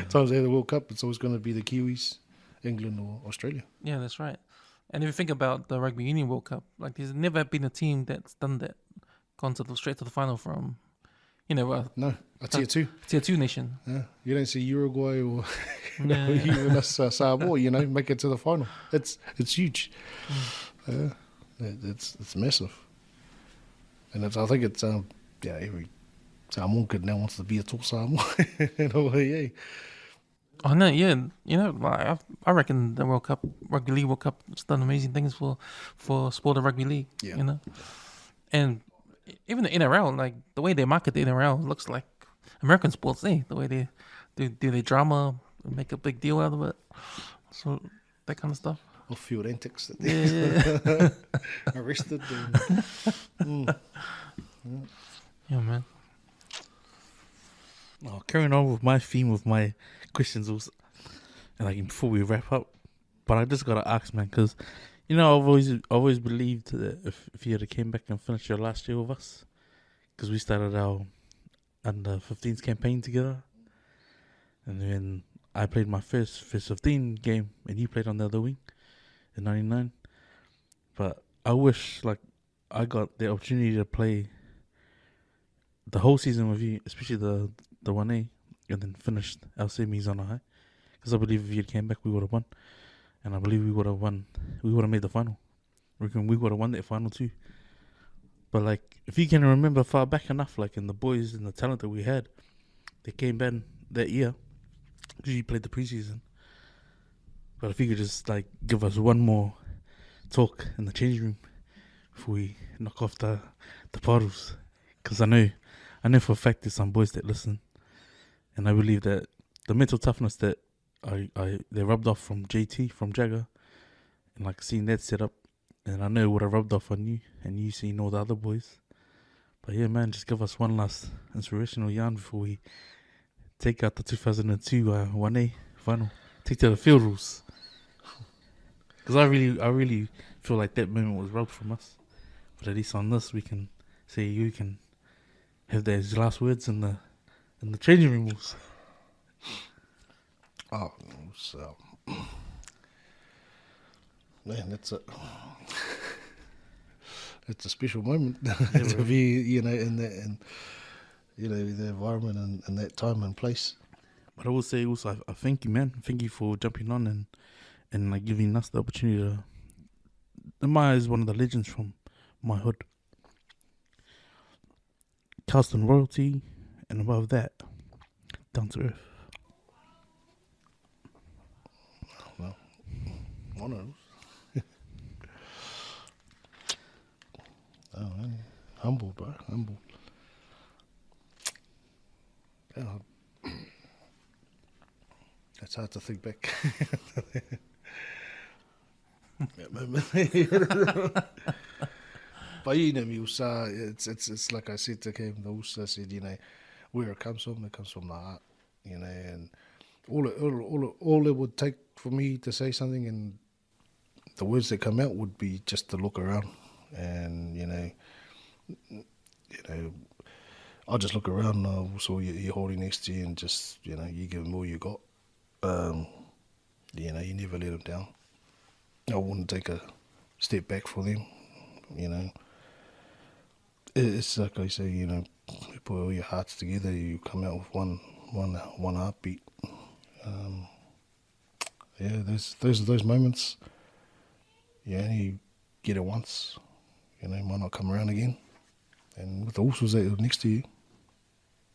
times they have the World Cup, it's always going to be the Kiwis, England or Australia. Yeah, that's right. And if you think about the Rugby Union World Cup, like there's never been a team that's done that, gone straight to the final from, no, a tier two nation. Yeah, you don't see Uruguay or even us Samoa, make it to the final. It's huge. It's massive, and I think it's every Samoan kid now wants to be a tall Samoa in a way. Oh no, yeah, I reckon the Rugby League World Cup has done amazing things for sport of rugby league. Yeah. And even the NRL, like the way they market the NRL looks like American sports. The way they do their drama, make a big deal out of it, so that kind of stuff. Off-field antics that they arrested. Yeah, man. Oh, carrying on with my theme with my questions also, and like before we wrap up. But I just gotta ask, man, because you know I've always believed that if you had came back and finished your last year with us, because we started our under 15s campaign together, and then I played my first 15 game, and you played on the other wing in '99. But I wish like I got the opportunity to play the whole season with you, especially the 1A, and then finished our semis on a high. Because I believe if you came back, we would have won. And I believe we would have won. We would have made the final. We would have won that final too. But like, if you can remember far back enough, like in the boys and the talent that we had, they came back that year. Because you played the preseason. But if you could just like give us one more talk in the changing room before we knock off the bottles. Because I know for a fact there's some boys that listen. And I believe that the mental toughness that they rubbed off from JT, from Jagger, and like seeing that set up, and I know it would have rubbed off on you, and you seeing all the other boys. But yeah, man, just give us one last inspirational yarn before we take out the 2002 1A final. Take to the field rules. Because I really feel like that moment was robbed from us. But at least on this, we can say you can have those last words in the changing room rules. Oh, so man, it's a special moment to be, in that, and the environment and that time and place. But I will say also, I thank you, man. Thank you for jumping on and like giving us the opportunity to. In my eyes, one of the legends from my hood, Kelston royalty, and above that, down to earth. Well, one of those. Oh, man. Humble, bro. Humble. Yeah. It's hard to think back. But me, it's like I said to him, I said, where it comes from the heart, and all it would take for me to say something, and the words that come out would be just to look around, and I'll just look around and I saw you're holding next to you, and just you give them all you got. You never let them down. I wouldn't take a step back for them. It's like I say, you put all your hearts together, you come out with one heartbeat. Those moments, you only get it once. Might not come around again. And with the Usos that are next to you,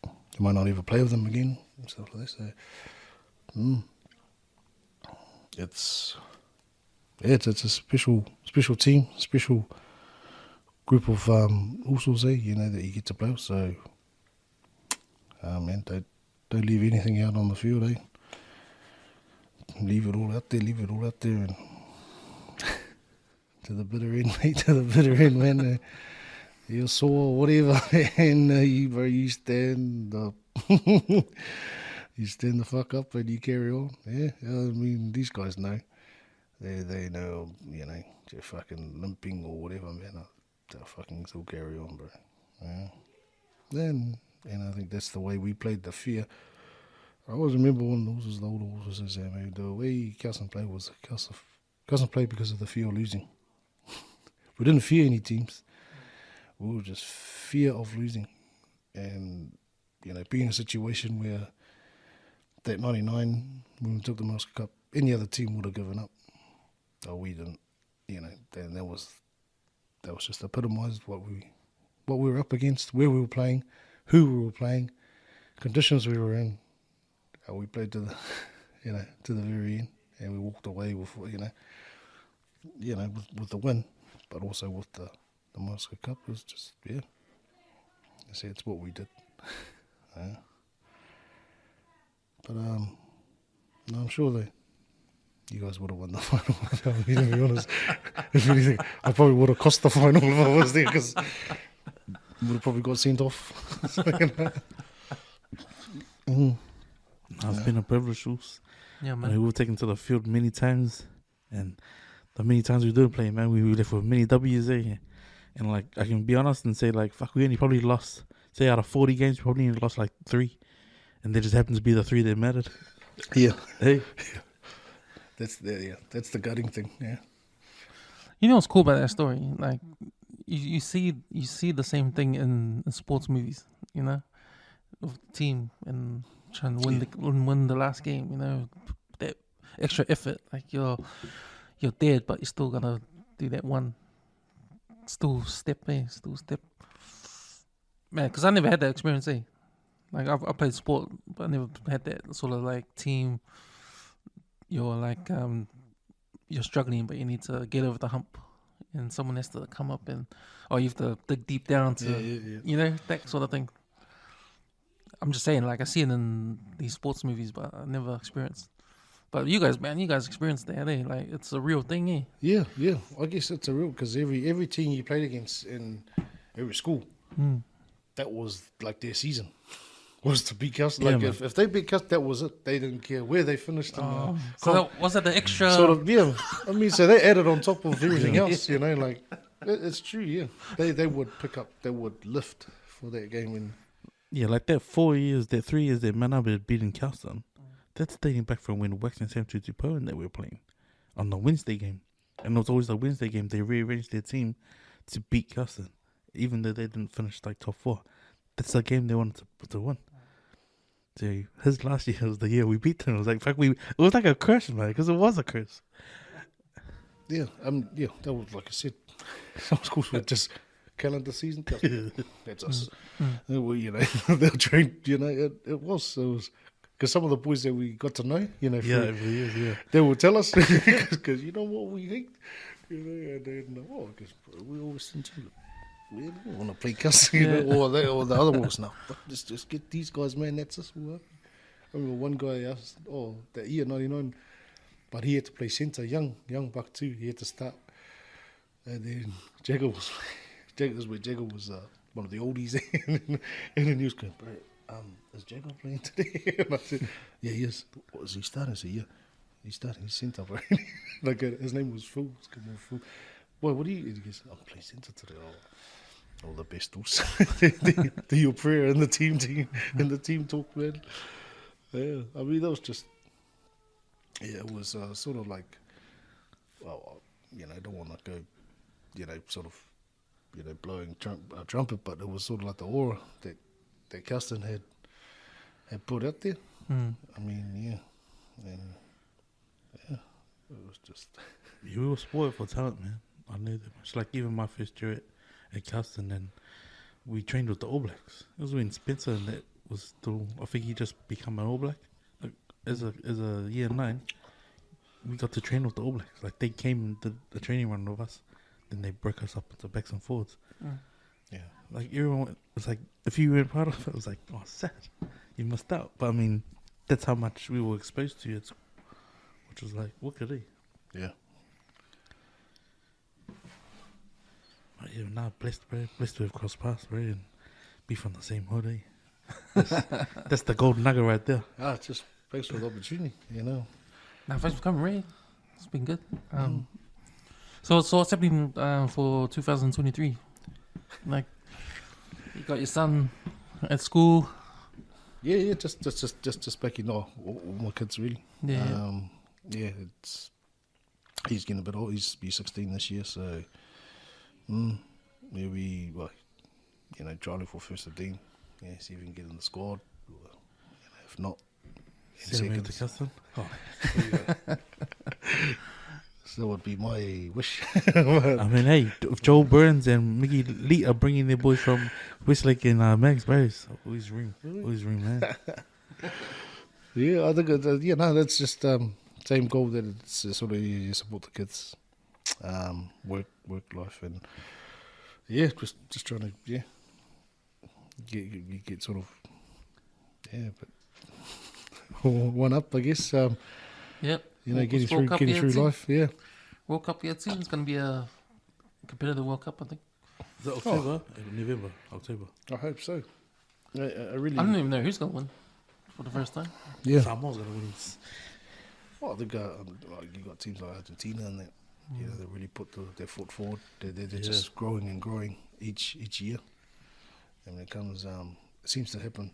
you might not ever play with them again and stuff like that. So, it's a special team, special group of Usos there, that you get to play with. So, man, don't leave anything out on the field, eh? Leave it all out there, and to the bitter end, mate, to the bitter end, man. You're sore or whatever, and you stand up. You stand the fuck up and you carry on. Yeah, I mean, these guys know. They know, they're fucking limping or whatever, man. They'll fucking still carry on, bro. Yeah. Then, I think that's the way we played the fear. I always remember when the older horses said, man, the way Kelston played was Kelston played because of the fear of losing. We didn't fear any teams. We were just fear of losing. And, being in a situation where that 99, when we took the Master Cup, any other team would have given up. Oh, we didn't. Then that was just epitomised what we were up against, where we were playing, who we were playing, conditions we were in. How we played to the, to the very end, and we walked away with, with the win, but also with the Master Cup. It was just, I say it's what we did. Yeah. But no, I'm sure you guys would have won the final. To be honest, if anything, I probably would have cost the final if I was there, because would have probably got sent off. It's been a privilege, Shoes. Yeah, And man. we were taken to the field many times, and the many times we did play, man, we left with many W's, eh? And like, I can be honest and say, like, fuck, we only probably lost, say, out of 40 games, we probably only lost like 3, and they just happened to be the 3 that mattered. Yeah. Hey, That's the gutting thing. Yeah. You know what's cool about that story? Like, you see the same thing in sports movies. You know, of the team and trying to win the last game. You know, that extra effort. Like you're dead, but you're still gonna do that one. Still step. Man, because I never had that experience. Like I played sport, but I never had that sort of like team. You're like you're struggling, but you need to get over the hump, and someone has to come up or you have to dig deep down to, you know, that sort of thing. I'm just saying, like I see it in these sports movies, but I never experienced. But you guys experienced that, eh? Like it's a real thing, eh? Yeah. I guess it's a real because every team you played against in every school, that was like their season. Was to beat Kelston. Like if they beat Kelston, that was it. They didn't care where they finished. So was that the extra? Sort of, yeah. I mean, so they added on top of everything else. You know, like it's true. Yeah, they would pick up. They would lift for that game. And yeah, like that 4 years, that 3 years that Manabe had beaten Kelston, that's dating back from when Wax and Sam Tutu Poland that we were playing on the Wednesday game. And it was always the Wednesday game. They rearranged their team to beat Kelston, even though they didn't finish like top 4. That's the game they wanted to win. So his last year was the year we beat them. It was like, fuck, it was like a curse, man, because it was a curse. Yeah, that was like I said. Some schools were just calendar season. That's us. Well, you know, they were trained. You know, it was because some of the boys that we got to know, you know, they would tell us because you know what we hate, you know, and then because we always enjoy it. We don't want to play Kelston, you know, or the other ones now. But just get these guys, man. That's us. I remember one guy asked, that year 99, but he had to play centre, young buck too. He had to start, and then Jagger was one of the oldies, and then he was going, bro, is Jagger playing today? And I said, yeah, he is. What is he starting? I said, yeah, he's starting. He's centre, bro. Like his name was Phil. Phil. Boy, what do you? He goes, I'm playing centre today. All the best, do your prayer and the team talk, man. Yeah, I mean that was just, it was sort of like, well, you know, I don't want to go, you know, sort of, you know, blowing trumpet, but it was sort of like the aura that Kelston had put out there. I mean, yeah, and yeah, it was just. You were spoiled for talent, man. I knew that much. Like even my first year at Kelston, and we trained with the All Blacks. It was when Spencer and that was still. I think he just become an All Black. Like as a year 9, we got to train with the All Blacks. Like they came and did the training run with us, then they broke us up into backs and forwards. Yeah, like everyone was like, if you weren't part of it, it was like, oh, sad, you missed out. But I mean, that's how much we were exposed to it, which was like, what could he? Yeah. Yeah, now blessed to have crossed paths, bro, and be from the same hood, eh? That's the golden nugget right there. Just thanks for the opportunity, you know. Now, thanks for coming, Ray. It's been good. So what's happening for 2023? Like, you got your son at school. Yeah, just backing all my kids really. Yeah. He's getting a bit old. He's be 16 this year, so. Maybe, you know, trying for first 15. Yeah, see if we can get in the squad. Or, you know, if not, send him to Kelston. So that would be my wish. I mean, hey, if Joel Burns and Mickey Lee are bringing their boys from Westlake and Max Barry's, always dream, man. Yeah, I think that's just same goal that it's sort of you support the kids. Work life, and just trying to get sort of but one up, I guess. Yep. You know, getting through life. Yeah. World Cup year 2 is going to be a competitive World Cup, I think. Is it October? November, October. I hope so. I don't even know who's going to win. for the first time. Yeah. Samoa's gonna win. Well, they got like you got teams like Argentina and that. You know, they really put their foot forward. They're just growing and growing each year. And when it comes, it seems to happen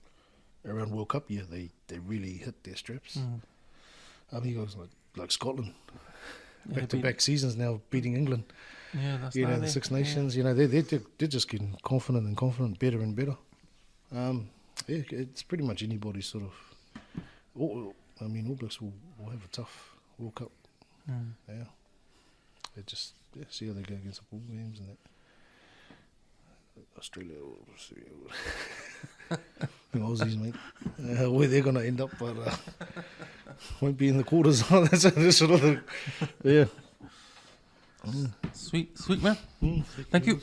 around World Cup year. They really hit their straps. I mean, you guys like Scotland, back-to-back seasons now beating England. Yeah, that's You know, nice. the Six Nations. You know, they're just getting confident, better and better. Yeah, it's pretty much anybody sort of. All Blacks will have a tough World Cup. Yeah, they just see how they go against the Bull games and that. Australia, the Aussies, mate. Where they're gonna end up, but won't be in the quarters. That's sort of the, yeah. Sweet man. Thank you.